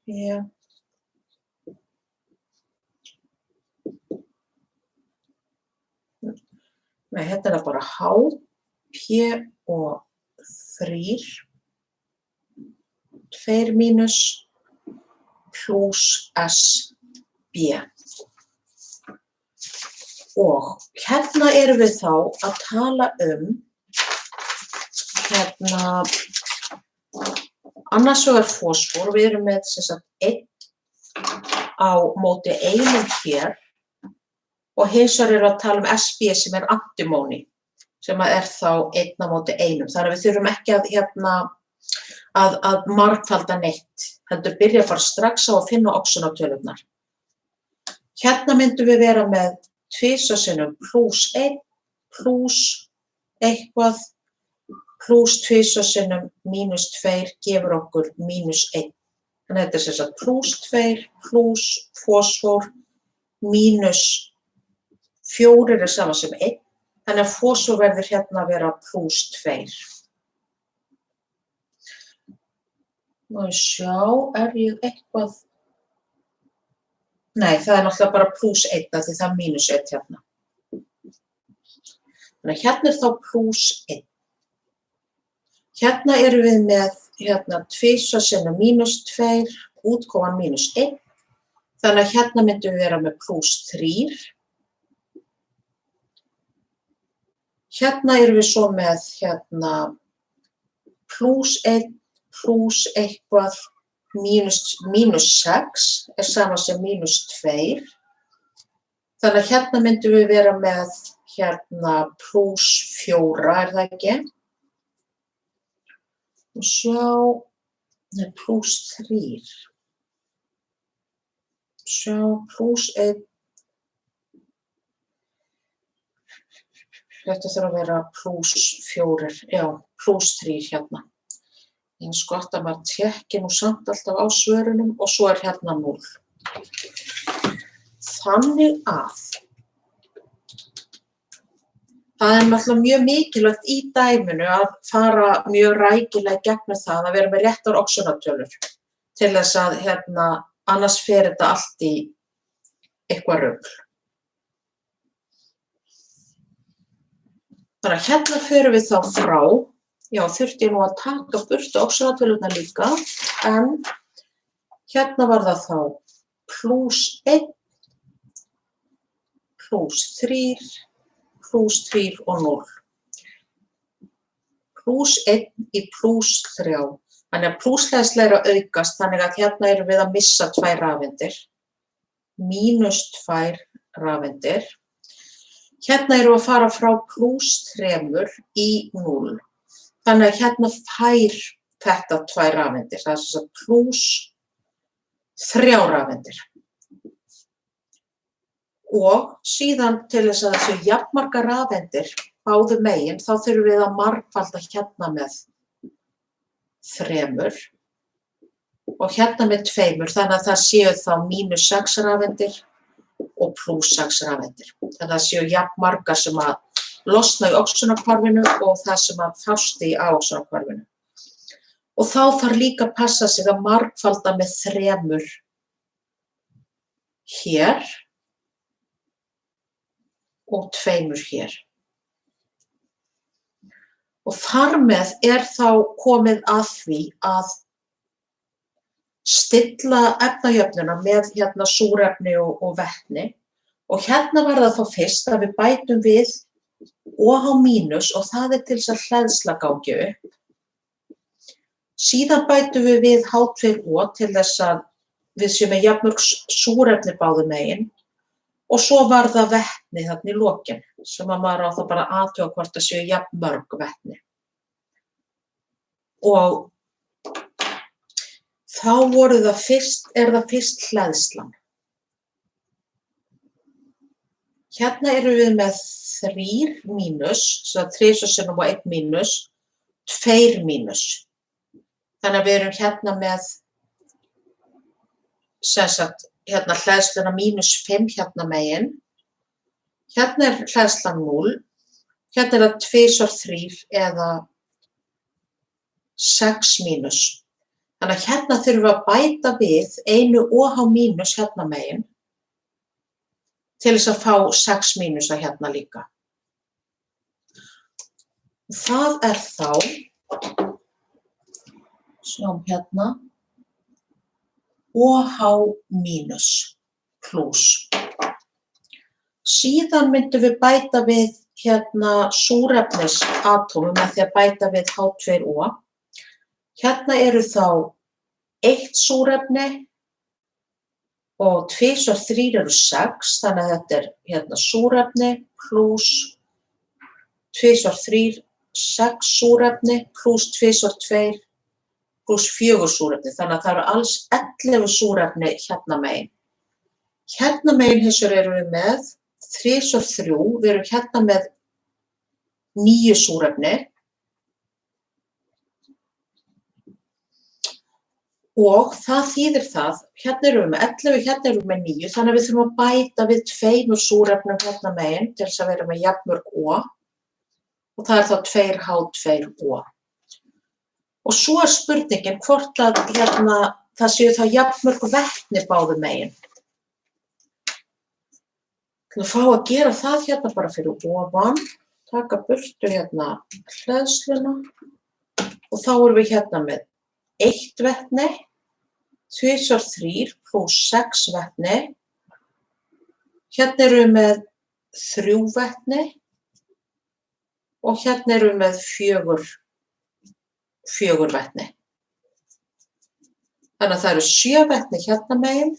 A: P. Nei, hérna það bara H, P og 3, 2 mínus, plus S, B. Og hérna erum við þá að tala annars vegar fósfor, við erum með 1 á móti 1 hér og hins vegar erum við að tala SB sem antimóni sem þá 1 á móti 1. Þannig að við þurfum ekki að margfalda neitt, heldur byrja bara strax á að finna oxunatölurnar. Hérna myndum við vera með 2 sinnum plus 1 plus eitthvað plus 2 sinnum mínus 2 gefur okkur mínus 1. Þannig að þetta plus 2 plus fósfor mínus 4 sama sem 1. Þannig að fósfor verður hérna að vera plus 2. Má sjá, ég eitthvað? Nei, það náttúrulega bara plus 1 af því það mínus 1 hérna. Þannig að hérna þá plus 1. Hérna erum við með 2 sinnum mínus 2, útkoman mínus 1. Þannig að hérna myndum við vera með plus 3. Hérna erum við svo með plus 1, plus eitthvað, mínus 6 sama sem mínus 2. Þannig að hérna myndum við vera með plus 4, það ekki? Og sjá, plus 3. Sjá, plus 1. Þetta þarf að vera plus 4, já, plus 3 hérna. Eins gott að maður tékki nú samt alltaf á svörunum og svo hérna 0. Þannig að það náttúrulega mjög mikilvægt í dæminu að fara mjög rækilega gegnum það að vera með réttar oxunatölur til þess að annars fer þetta allt eitthvað rugl. Þannig að hérna förum við þá frá, já þurfti ég nú að taka burtu oxonatölurnar líka, en hérna var það þá +1, +3, +3 og 0. +1 í +3. Þannig að plúshleðsla er að aukast, þannig að hérna erum við að missa 2 rafeindir. -2 rafeindir. Hérna erum við að fara frá +3 í 0. Þannig að hérna fær þetta 2 rafeindir. Það er þess að +3 rafeindir. Og síðan til þess að þessu jafnmargar rafeindir báðu megin, þá þurfum við að margfalda hérna með 3 og hérna með 2, þannig að það séu þá -6 rafeindir og +6 rafeindir. Þannig að það séu jafnmargar sem að losna í oxonahvarfinu og það sem að fást í aoxonahvarfinu. Og þá þarf líka að passa sig að margfalda með 3 hér og 2 hér. Og þar með þá komið að því að stilla efnajöfnuna með hérna súrefni og vetni. Og hérna var það þá fyrst að við bætum við OH- og það er til þess að hleðsla gangi upp. Síðan bætum við H2O til þess að við séum með jafnmörg súrefni báðum megin. Og svo var það vetni þarna í lokin, sem að maður á þá bara að athuga hvort það séu jafnmörg vetni. Og þá er það fyrst hleðslan. Hérna erum við með 3 mínus, svo 3 sinnum og 1 mínus, 2 mínus. Þannig að við erum hérna með, sem sagt, hérna hleðsluna -5 hérna megin. Hérna er hleðslan 0. Hérna er það 2 og 3 eða 6 mínus. Þannig að hérna þurfum við að bæta við einu OH- hérna megin til þess að fá 6 mínus hérna líka. Það er þá, sjáum hérna, OH- plus. Síðan myndum við bæta við hérna súrefnisatómum með því að bæta við H2O. Hérna eru þá 1 súrefni og 2 og 3 eru 6, þannig að þetta er hérna súrefni plus 2 og 3, 6 súrefni plus 2 og 2 plus 4 súrefni, þannig að það eru alls 11 súrefni hérna megin. Hérna megin hins vegar erum við með 3 og 3, við erum hérna með 9 súrefni. Og það þýðir það, hérna erum við með 11, hérna erum við með 9, þannig að við þurfum að bæta við 2 súrefnum hérna megin til þess að vera með jafnmörg O. Og það er þá 2H2O. Og svo er spurningin hvort að hérna, það séu þá jafnmörg vetni báðum megin. Þannig að fá að gera það hérna bara fyrir ofan, taka burtu hérna hleðsluna og þá erum við hérna með 1 vetni, 2 og 3 plus 6 vetni. Hérna erum við með 3 vetni og hérna erum við með 4 vetni. Þannig að það eru 7 vetni hérna megin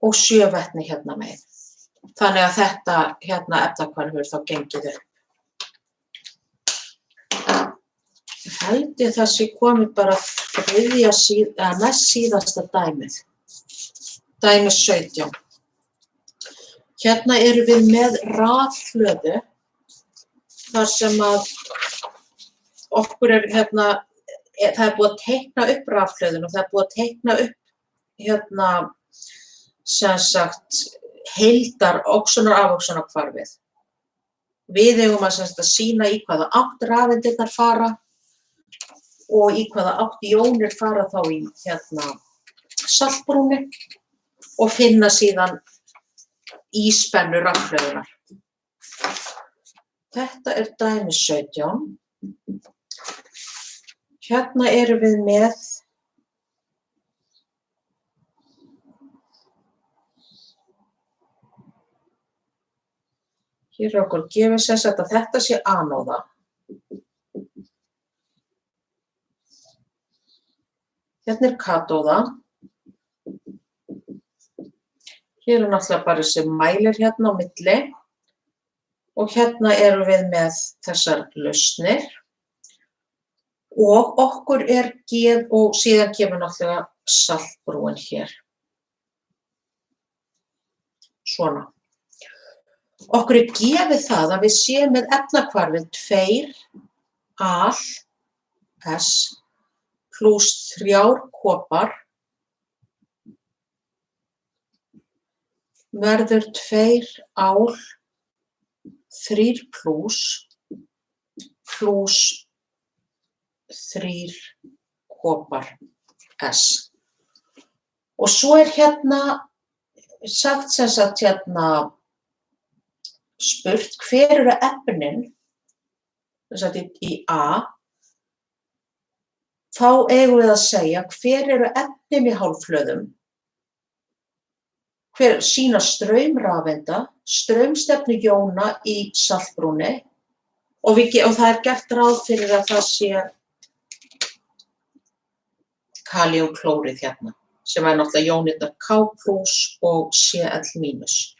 A: og 7 vetni hérna megin. Þannig að þetta hérna efnahvarf þá gengið upp. Ég held ég það sé komið bara næst síðasta dæmið. Dæmi 17. Hérna erum við með rafhlöðu þar sem að okkur er hérna, það er búið að teikna upp rafhlöðun og það er búið að teikna upp hérna sem sagt heildar oxonar-afoxonarhvarfið. Við eigum að sýna í hvaða átt rafeindirnar fara og í hvaða átt jónir fara þá í hérna saltbrúni. og finna síðan íspennu rafhlöðunar. Þetta dæmi 17. Hérna erum við með hér okkur gefið sem sagt að þetta sé anóða. Hérna katóða. Hér náttúrulega bara þessi mælir hérna á milli og hérna erum við með þessar lausnir og okkur gefið og síðan kemur náttúrulega saltbrúin hér. Svona. Okkur gefið það að við séum með efnahvarfið 2 Al S pluss 3 kopar verður 2 ál 3 pluss 3 kopar S. Og svo hérna sagt sem sagt hérna spurt hver eru efnin sem sagt í A, þá eigum við að segja hver eru efnin í hálfhlöðum, hver sýna straum rafeinda, straumstefnu jóna í saltbrúnni og það gert ráð fyrir að það sé kalíumklórið hérna, sem náttúrulega jónirnar K+ og Cl-.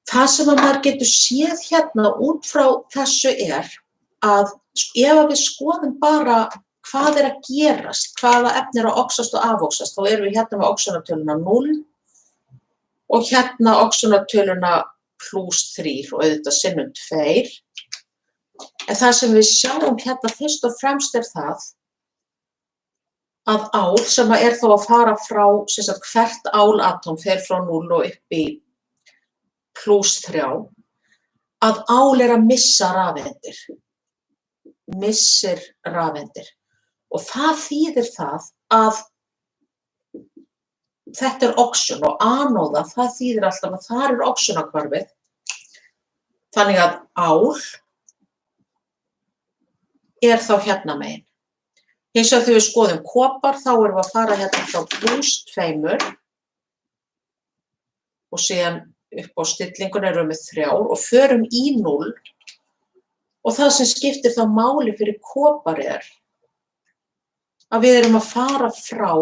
A: Það sem að maður getur séð hérna út frá þessu að ef við skoðum bara hvað að gerast, hvaða efni að oxast og afoxast, þá erum við hérna með oxunartöluna 0 og hérna oxunartöluna +3 og auðvitað sinnum 2. En það sem við sjáum hérna fyrst og fremst það að ál sem þá að fara frá, sem sagt hvert álatóm fer frá 0 og upp í +3, að ál að missa rafeindir, missir rafeindir. Og það þýðir það að þetta oxun og anóða, það þýðir alltaf að það oxunarhvarfið. Þannig að ál þá hérna megin. Hins vegar þegar við skoðum kopar, þá erum við að fara hérna frá +2 og síðan upp á stillingun erum við með 3 og förum í 0 og það sem skiptir þá máli fyrir kopar að við erum að fara frá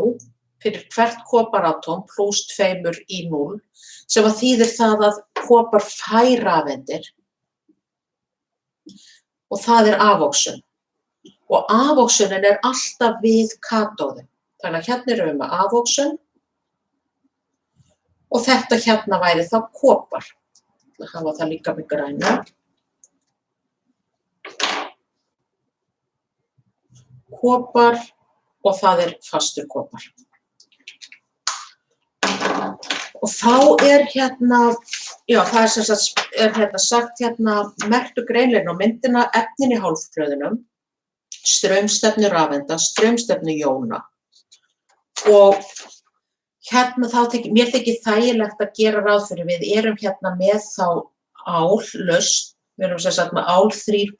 A: fyrir hvert koparatóm +2 í 0 sem að þýðir það að kopar fær rafeindir og það afoxun. Og afoxunin alltaf við katóðu. Þannig að hérna erum við með afoxun og þetta hérna væri þá kopar. Það hafa það líka með grænu. Kopar og það fastur kopar. Og þá hérna, já það sem sagt hérna sagt hérna merktu greinlega á myndina efnin í hálfhlöðunum, straumstefnu rafeinda, straumstefnu jóna. Og hérna mér þykir þægilegt að gera ráð fyrir við erum hérna með þá állaust, við erum sem sagt með ál 3+.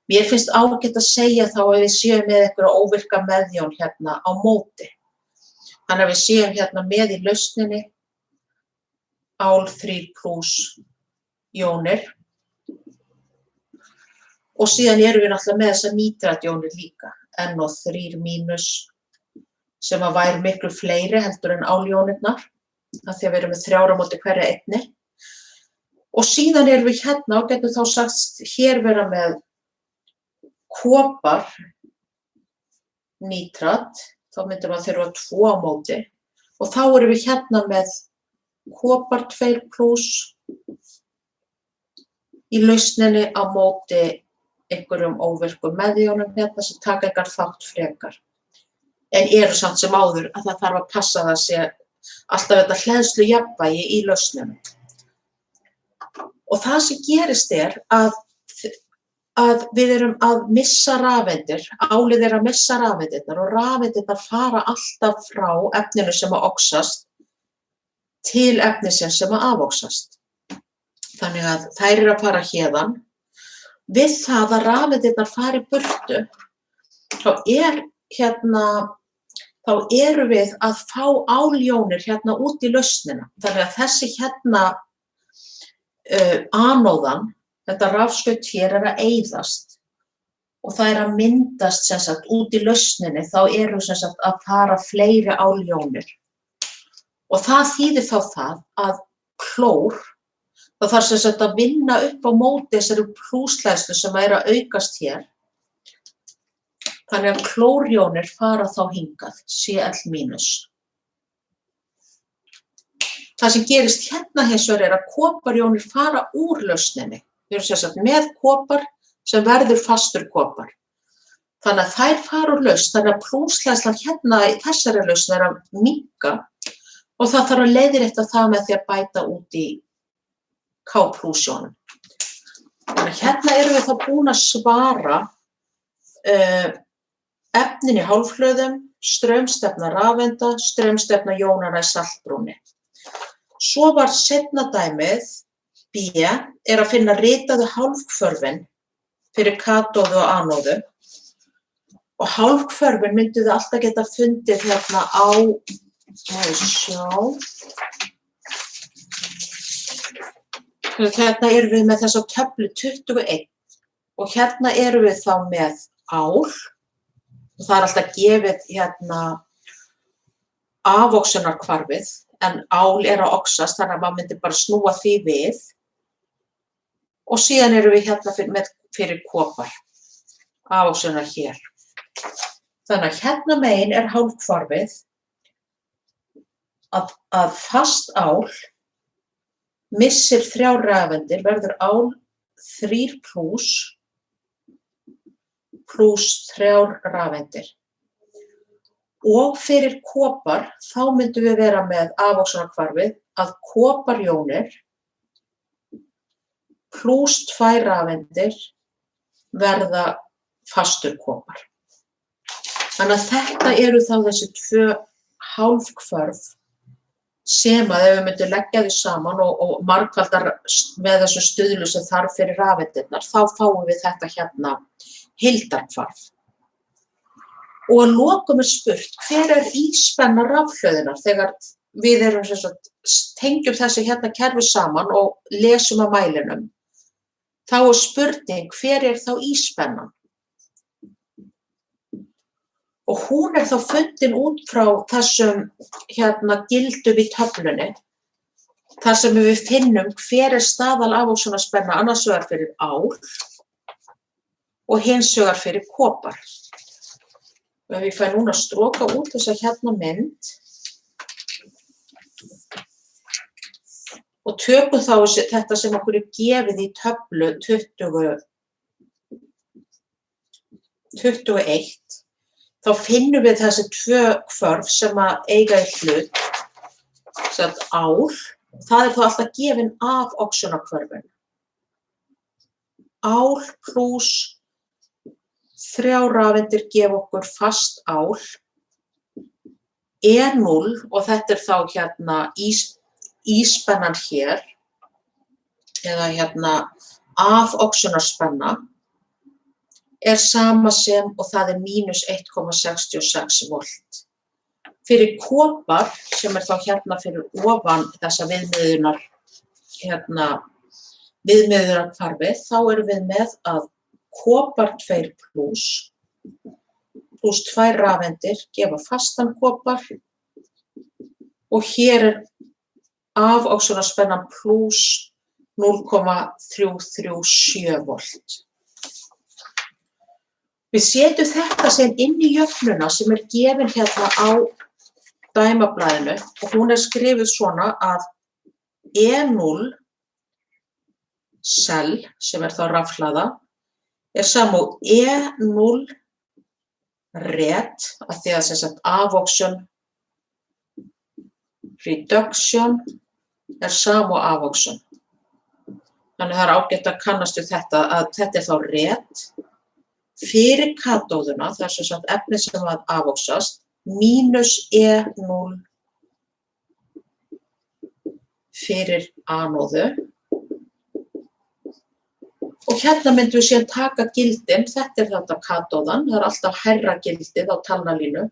A: Mér finnst ágætt að segja þá að við séum með einhverja óvirka meðjón hérna á móti. Þannig að við séum hérna með í lausninni ál 3+ jónir. Og síðan erum við náttúrulega með þessa nítratjónir líka, NO3- sem að væri miklu fleiri heldur en áljónirnar, af því að við erum með 3 á móti hverja einni. Og síðan erum við hérna og getum þá sagt hér vera með kopar nítrat, þá myndum við að þurfa 2 á móti og þá erum við hérna með kopar 2+ í lausninni á móti einhverjum óvirkum meðjónum hérna sem taka engan þátt frekar. En eru samt sem áður að það þarf að passa það sé alltaf þetta hleðslujafnvægi í lausnunum. Og það sem gerist að að við erum að missa rafeindir, álið að missa rafeindirnar og rafeindirnar fara alltaf frá efninu sem að oxast til efnisins sem að afoxast. Þannig að þær að fara héðan. Við það að rafeindirnar fari burtu, þá erum við að fá áljónir út í lausnina. Þannig að þessi anóðan, þetta rafskaut hér að eyðast og það að myndast sem sagt út í lausninni, þá eru sem sagt að fara fleiri áljónir. Og það þýðir þá það að klór, það þarf sem sagt að vinna upp á móti þessari plúslæðslu sem að aukast hér. Þannig að klórjónir fara þá hingað, Cl-. Það sem gerist hins vegar að koparjónir fara úr lausninni. Við erum sem sagt með kopar sem verður fastur kopar. Þannig að þær fara úr lausn, þannig að plúslæðslan í þessari lausn að minnka og það þarf að leiðrétta það með því að bæta út í K+-jónum. Þannig að erum við þá búin að svara efnin í hálfhlöðum, straumstefna rafeinda, straumstefna jónanna í saltbrúnni. Svo var seinna dæmið, B, að finna ritaðu hálfhvörfin fyrir katóðu og anóðu. Og hálfhvörfin myndum við alltaf geta fundið á, erum við með þessa töflu 21 og erum við þá með ál. Og það alltaf gefið afoxunarhvarfið, en ál að oxast, þannig að maður myndi bara snúa því við. Og síðan erum við fyrir kopar, afoxunar hér. Þannig að megin hálfhvarfið að fast ál missir 3 rafeindir, verður ál 3+ plús 3 rafeindir. Og fyrir kopar, þá myndum við vera með afoxunarhvarfið að koparjónir plús 2 rafeindir verða fastur kopar. Þannig að þetta eru þá þessi 2 hálfhvörf sem að ef við myndum leggja því saman og margfaldar með þessu stuðlu sem þarf fyrir rafeindirnar, þá fáum við þetta heildarhvarf. Og að lokum spurt, hver íspenna rafhlöðunnar þegar við erum tengjum þessi kerfi saman og lesum af mælinum. Þá spurning, hver þá íspennan? Og hún þá fundin út frá þessum gildum í töflunni, þar sem við finnum hver staðal afoxunarspenna annars vegar fyrir ál og hins vegar fyrir kopar. Og ef ég fæ núna að stroka út þessa mynd og tökum þá þetta sem okkur gefið í töflu 21, þá finnum við þessi 2 hvörf sem að eiga í hlut, ál, það þá alltaf gefin afoxunarhvörfin. Ál plús 3 rafeindir gefa okkur fast ál, E0, og þetta þá íspennan hér, eða afoxunarspenna, sama sem, og það mínus 1,66 volt. Fyrir kopar, sem þá fyrir ofan þessa viðmiðunarhvarfið, þá erum við með að kopar 2+ plús 2 rafeindir gefa fastan kopar og hér afoxunarspennan plús 0,337 volt. Við setjum þetta sem inn í jöfnuna sem gefin á dæmablaðinu og hún skrifuð svona að E0 cell, sem þá rafhlaða, sama og E0 ret, af því að avoxun reduction sama og avoxun. Þannig það ágætt að kannast við þetta, að þetta þá ret fyrir katóðuna, það sem sagt efnið sem að afóksast, mínus E0 fyrir anóðu. Og hérna myndum við síðan taka gildin, þetta þetta katóðan, það alltaf hærra gildið á talnalínu,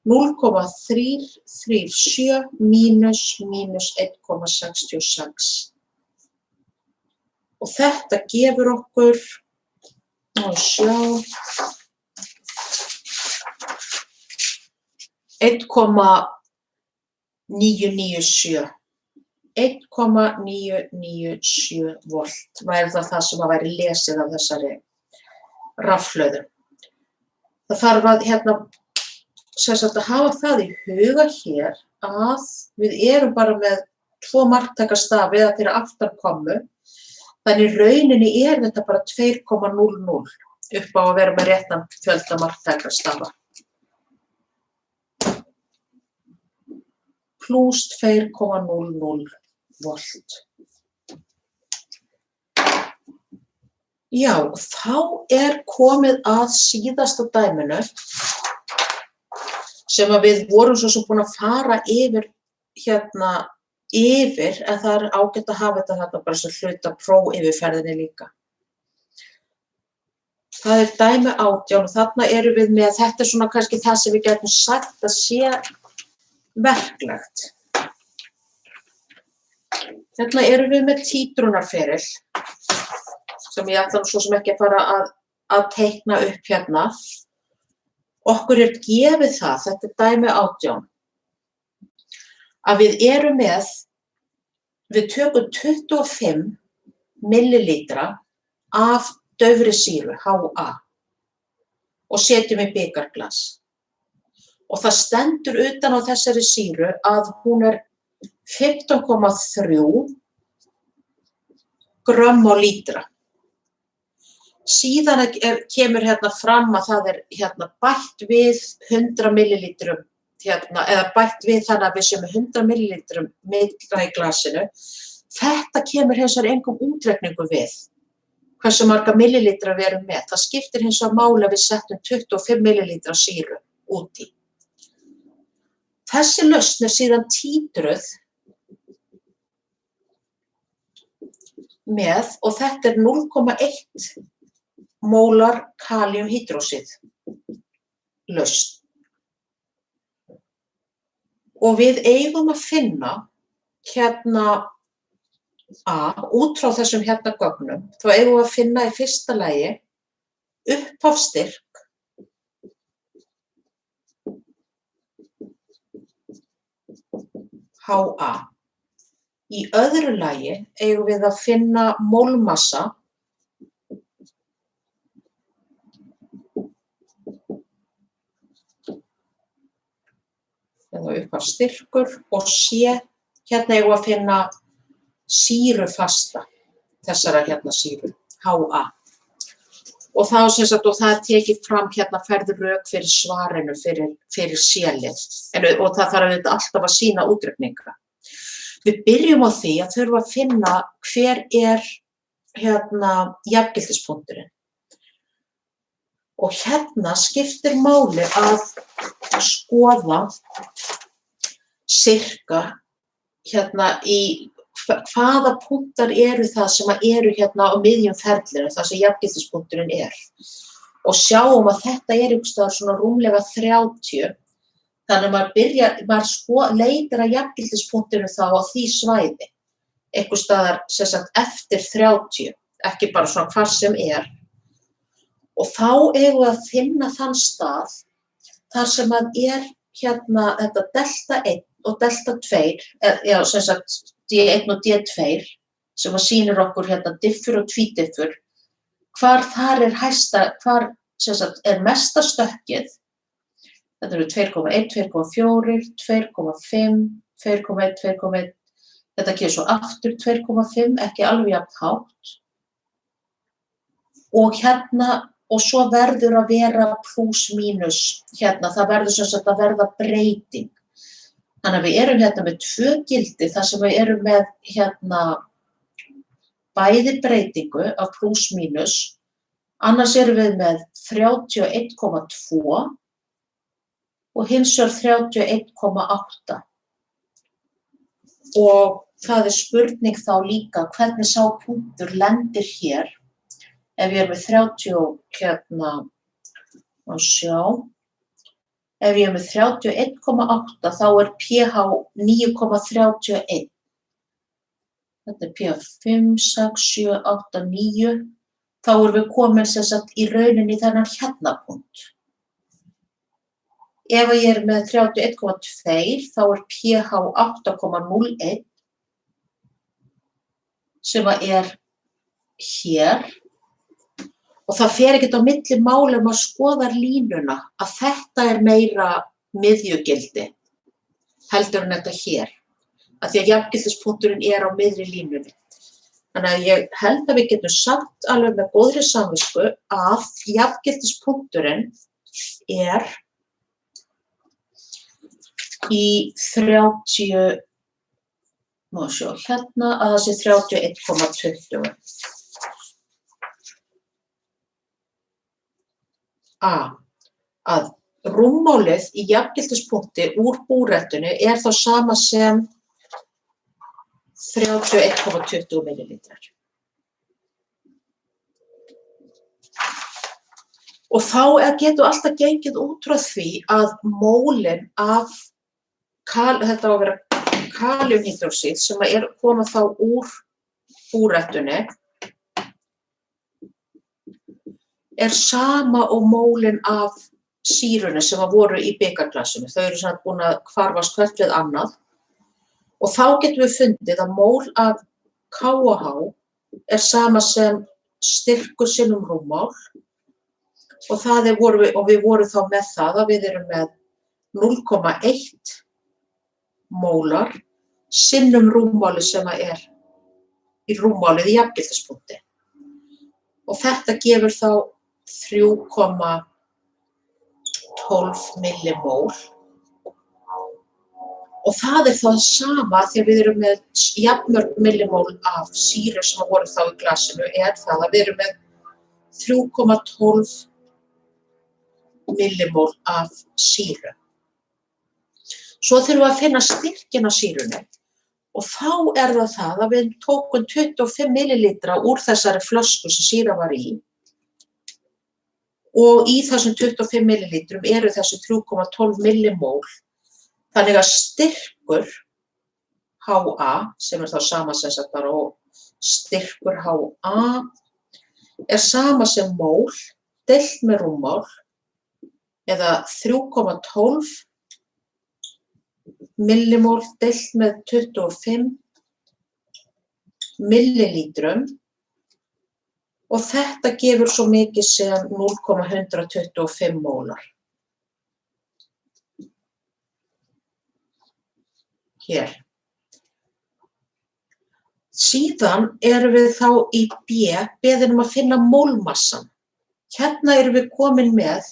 A: 0,337 mínus 1,66. Og þetta gefur okkur, sjá, 1,997. 1,997 volt væri það sem að væri lesið af þessari rafhlöðu. Það þarf að sem sagt að hafa það í huga hér að við erum bara með 2 marktækastafi eða fyrir aftankommu. Þannig í rauninni þetta bara 2,00 upp á að vera með réttan fjölda marktækastafa. Plús 2,00 volt. Já, þá komið að síðasta dæminu sem að við vorum svo búin að fara yfir en það ágætt að hafa þetta bara sem hluta prófyfirferðinni líka. Það dæmi 18 og þarna erum við með, þetta svona kannski það sem við getum sagt að sé verklegt. Þarna erum við með títrunarferil sem ég ætla svo sem ekki að fara að teikna upp hérna. Okkur gefið það, þetta dæmi 18, að við erum með, við tökum 25 millilítra af daufri sýru, HA, og setjum í bikarglas. Og það stendur utan á þessari sýru að hún 15,3 grömm á lítra. Síðan kemur fram að það bætt við 100 millilítrum, eða bætt við þannig að við séum 100 millilítrum meira í glasinu. Þetta kemur hins vegar engum útreikningu við, hversu marga millilítra við erum með. Það skiptir hins vegar máli að við settum 25 millilítra sýru út í. Þessi lausn síðan títruð með, og þetta 0,1 mólar kalíumhydrósíð lausn. Og við eigum að finna út frá þessum gögnum, þá eigum við að finna í fyrsta lagi upphafsstyrk HA. Í öðru lagi eigum við að finna mólmassa eða upphafsstyrkur og C, hérna eigum við að finna sýrufasta þessara sýru, HA. Og það tekið fram ferður rök fyrir svarinu fyrir C-lið. Og það þarf alltaf að sýna útreikninga. Við byrjum á því að þurfa að finna hver jafngildispunkturinn. Og skiptir máli að skoða sirka í hvaða punktar eru það sem eru á miðjum ferlinu, það sem jafngildispunkturinn Og sjáum að þetta einhvers staðar svona rúmlega 30. Þannig að maður leitar að jafngildispunktinu þá á því svæði, einhvers staðar eftir 30, ekki bara svona hvar sem Og þá eigum við að finna þann stað þar sem að þetta delta 1 og delta 2, D1 og D2, sem að sýnir okkur diffur og tvídiffur, hvar þar hvar mesta stökkið. Þetta eru 2,1, 2,4, 2,5, 2,1, 2,1. Þetta kemur svo aftur 2,5, ekki alveg jafn hátt. Og svo verður að vera plús mínus það verður að verða breyting. Þannig að við erum með 2 gildi þar sem við erum með bæði breytingu af plús mínus, annars erum við með 31,2 og hins vegar 31,8. Og það spurning þá líka hvernig sá punktur lendir hér. Ef ég með 30, má sjá, ef ég með 31,8 þá pH 9,31. Þetta pH 5, 6, 7, 8, 9. Þá við komin sem sagt í rauninni þennan hérna punkt. Ef ég með 31,2 þá pH 8,01 sem hér. Og það fer ekkert á milli máli að skoða línuna að þetta meira miðjugildi heldur en þetta hér. Af því að jafngildispunkturinn á miðri línunni. Þannig að ég held að við getum sagt alveg með góðri samvisku að jafngildispunkturinn í 30, má sjá hérna að það sé 31,20. Að rúmmálið í jafngildispunkti úr búrettunni þá sama sem 31,20 millilítrar. Og þá getur alltaf gengið út frá því að mólin af þetta á að vera kaliumhydróxíð sem koma þá úr búrettunni sama og mólin af sýrunni sem voru í bikarglasinu. Þau samt búin að hvarfast hvert við annað. Og þá getum við fundið að mól af KH sama sem styrkur sinnum rúmmál og við vorum þá með það að við erum með 0,1 mólar sinnum rúmmáli sem í rúmmálið í jafngildispunkti. Og þetta gefur þá 3,12 millimól. Og það það sama þegar við erum með jafnmörg millimól af sýru sem voru þá í glasinu það að við erum með 3,12 millimól af sýru. Svo þurfum við að finna styrkinn á sýrunni og þá það að við tókum 25 millilítra úr þessari flösku sem sýra var í og í þessum 25 millilítrum þessi 3,12 millimól. Þannig að styrkur HA, sem þá sama sem sagt bara og styrkur HA sama sem mól deilt með rúmmál eða 3,12 millimól deilt með 25 millilítrum og þetta gefur svo mikið sem 0,125 mólar. Hér. Síðan við þá í beðin að finna mólmassan. Hérna við komin með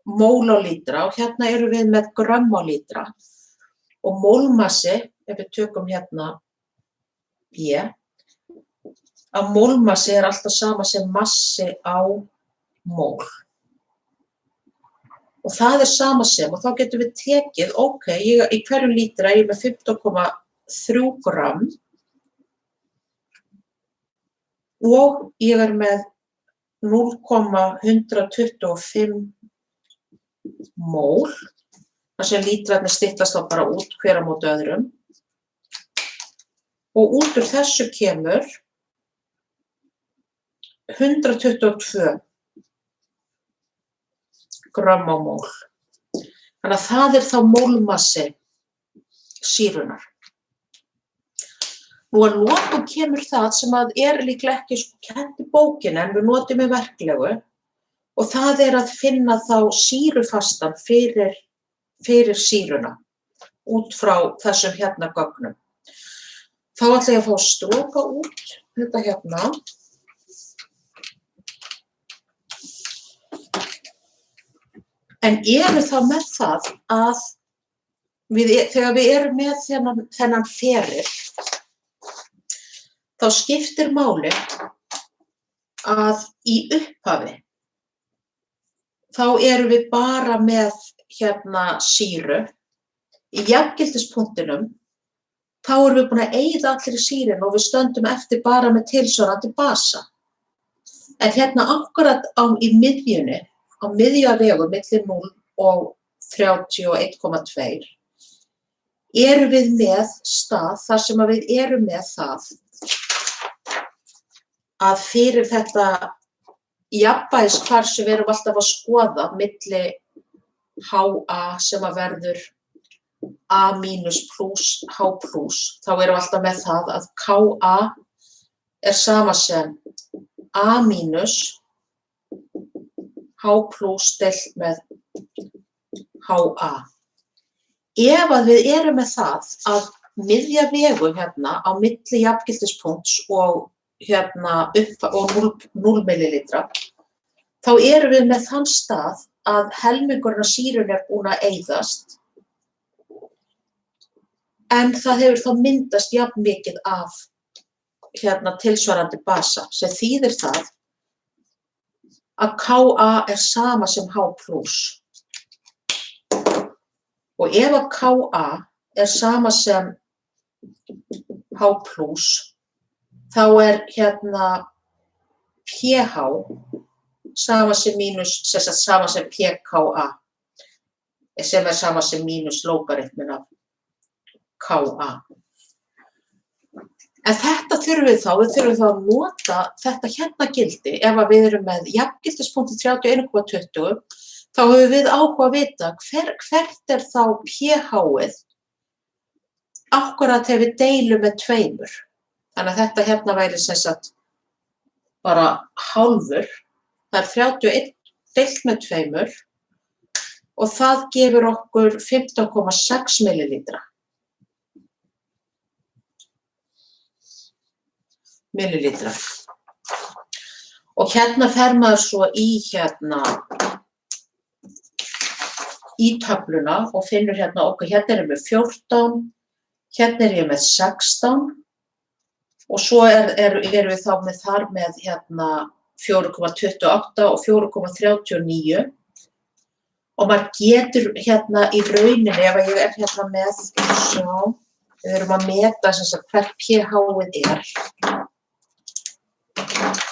A: mól á lítra og hérna við með grömm á lítra. Og mólmassi, ef við tökum hérna að mólmassi alltaf sama sem massi á mól. Og það sama sem, og þá getum við tekið, í hverjum lítra með 15,3 grömm og ég með 0,125 mól, þar sem lítrarnir styttast þá bara út hver á móti öðrum. Og út úr þessu kemur 122 grömm á mól. Þannig að það þá mólmassi sýrunnar. Nú að lokum kemur það sem að líklega ekki kennt í bókinni en við notum í verklegu og það að finna þá sýrufastan fyrir sýruna út frá þessum hérna gögnum. Þá ætla ég að fá að stróka út þetta hérna. En þá með það að þegar við erum með þennan feril, þá skiptir máli að í upphafi þá erum við bara með sýru. Í jafngildispunktinum þá erum við búin að eyða allri sýrunni og við stöndum eftir bara með tilsvarandi basa. En akkurat í miðjunni, á miðjavegu milli 0 og 31,2 erum við með stað þar sem við erum með það að fyrir þetta jafnvægishvarf sem við erum alltaf að skoða milli HA sem að verður A mínus plus H plus, þá erum við alltaf með það að KA er sama sem A mínus H plus deilt með HA. Ef að við erum með það að miðja vegu á milli jafngildispunkts og og 0 millilítra, þá erum við með þann stað að helmingurinn af sýrunni er búin að eyðast, en það hefur þá myndast jafn mikið af tilsvarandi basa, sem þýðir það að KA er sama sem H plus. Og ef að KA er sama sem H plus, þá er pH sama sem mínus, sama sem pKa, sem er sama sem mínus logaritminn af KA. En þetta þurfum við þá að nota þetta gildi ef að við erum með jafngildispunkti 31,20, þá höfum við áhuga að vita hvert er þá pH-ið akkúrat þegar við deilum með 2. Þannig að þetta væri bara hálfur, það er 31 deilt með 2 og það gefur okkur 15,6 millilítra. Og fer maður svo í töfluna og finnur ok, erum við 14, er ég með 16 og svo erum við þá þar með 4,28 og 4,39 og maður getur í rauninni, ef ég er með, við erum að meta hvert pH-ið er,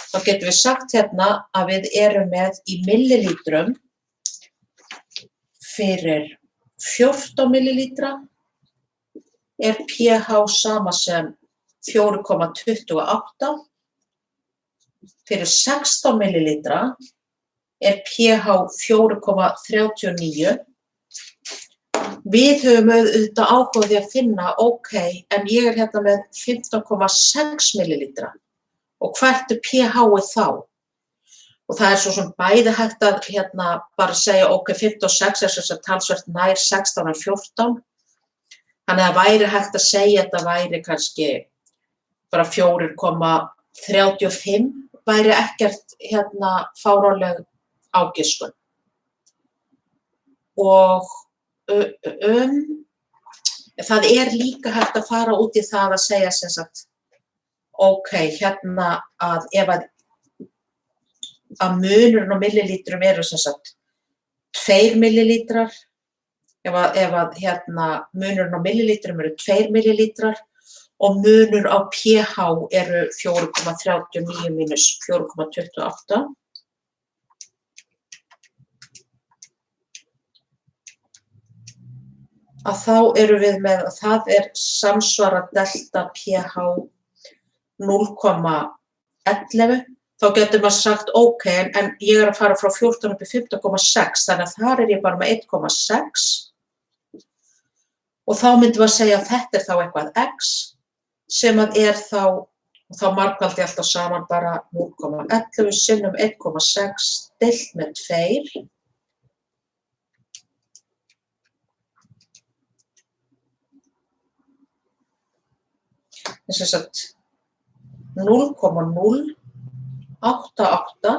A: þá getum við sagt að við erum með í millilítrum fyrir 14 millilítra er pH sama sem 4,28, fyrir 16 millilítra er pH 4,39. Við höfum auðvitað áhuga á því að finna, ok, en ég er með 15,6 millilítra og hvert er pH-ið þá? Og það er svo sem bæði hægt að bara segja, ok, 5 og 6 er talsvert nær 16 en 14. Þannig að það væri hægt að segja að þetta væri kannski bara 4,35, væri ekkert fáránleg ágiskun. Og það er líka hægt að fara út í það að segja ok, að ef að munurinn á millilítrum eru 2 millilítrar, ef að munurinn á millilítrum eru 2 millilítrar og munur á pH eru 4,39 mínus 4,28. Að þá erum við með að það er samsvara delta pH 0,11. Þá getur maður sagt, ok, en ég er að fara frá 14 upp í 15,6, þannig að þar er ég bara með 1,6 og þá myndum við að segja að þetta er þá eitthvað x sem að er þá, og þá margfaldi ég alltaf saman bara 0,11 sinnum 1,6 deilt með 2. Þess að 0,088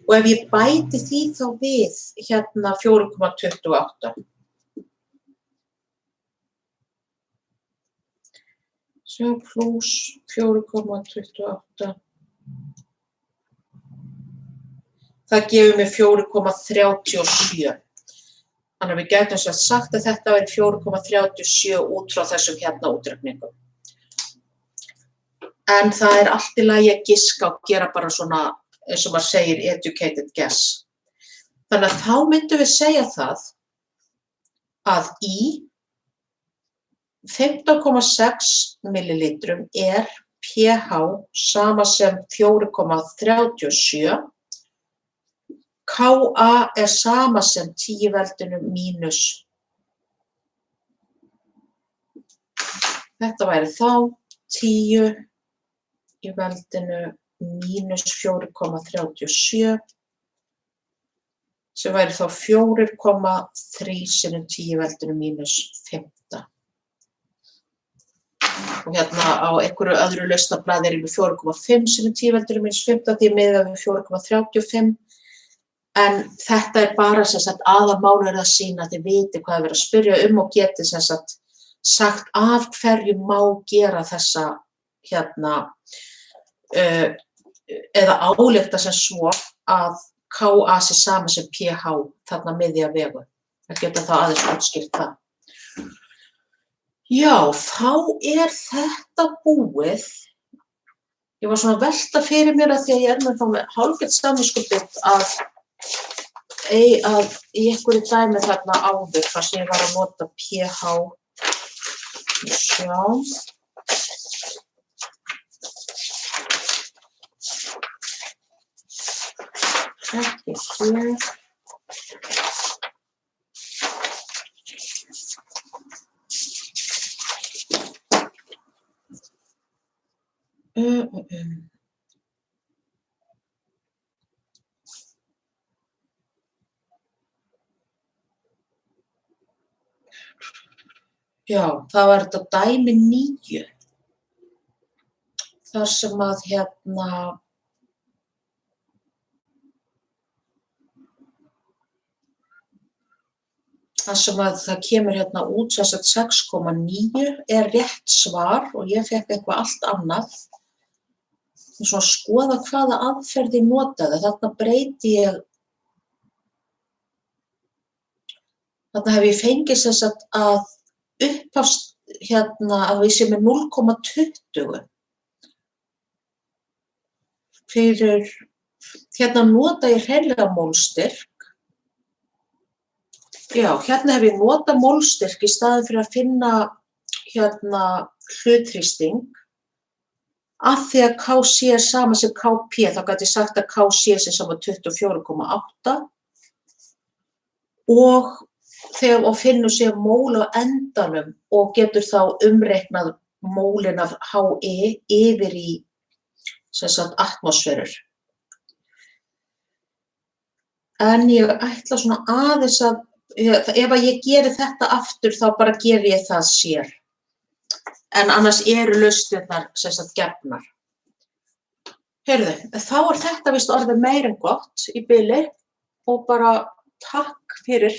A: og ef ég bæti því þá við 4,28. Svo Já, pluss 4,28. Það gefur mér 4,37. Þannig að við gætum sagt að þetta væri 4,37 út frá þessum hérna útreikningum. En það er allt í lagi að giska og gera bara svona, eins og maður segir, educated guess. Þannig að þá myndum við segja það að í 15,6 millilítrum er pH sama sem 4,37. Ka er sama sem 10 veldinu mínus. Þetta væri þá 10 í veldinu mínus 4,37 sem væri þá 4,3 sinnum 10 veldinu mínus 15. Og hérna á einhverju öðru lausnablaði er við 4,5 sinnum 10 veldinu mínus 15 því miðað við 4,35. En þetta er bara sem sagt aðalmálið er að sýna að þið viti hvað er verið að spyrja og geti sem sagt af hverju má gera þessa hérna eða álykta sem svo að Ka sé sama sem pH þarna miðja vegu. Það geta þá aðeins útskýrt það. Já, þá er þetta búið. Ég var svona að velta fyrir mér að því að ég með þá með hálfgert samviskubit að í einhverju dæmi þarna áður þar sem ég var að nota pH. Sjá. Ekki hér. Já, það var þetta dæmi 9. Þar sem að hérna þar sem að það kemur hérna út sem sagt 6,9 er rétt svar og ég fékk eitthvað allt annað. Og svo að skoða hvaða aðferð ég notaði. Þarna breyti ég þarna hef ég fengið sem sagt að upphafst hérna að við séum með 0,20 fyrir hérna nota ég hreinlega mólstyrk. Já, hérna hef ég notað mólstyrk í staðinn fyrir að finna hérna hlutþrýsting. Af því að Kc er sama sem Kp, þá gat ég sagt að Kc sé sama 24,8 og finnur sér mól á endanum og getur þá umreiknað mólin af He yfir í sem sagt atmosférur. En ég ætla svona aðeins að ef að ég geri þetta aftur þá bara geri ég það sér. En annars eru lausnirnar sem sagt gefnar. Heyrðu, þá er þetta víst orðið meira en gott í bili og bara takk fyrir.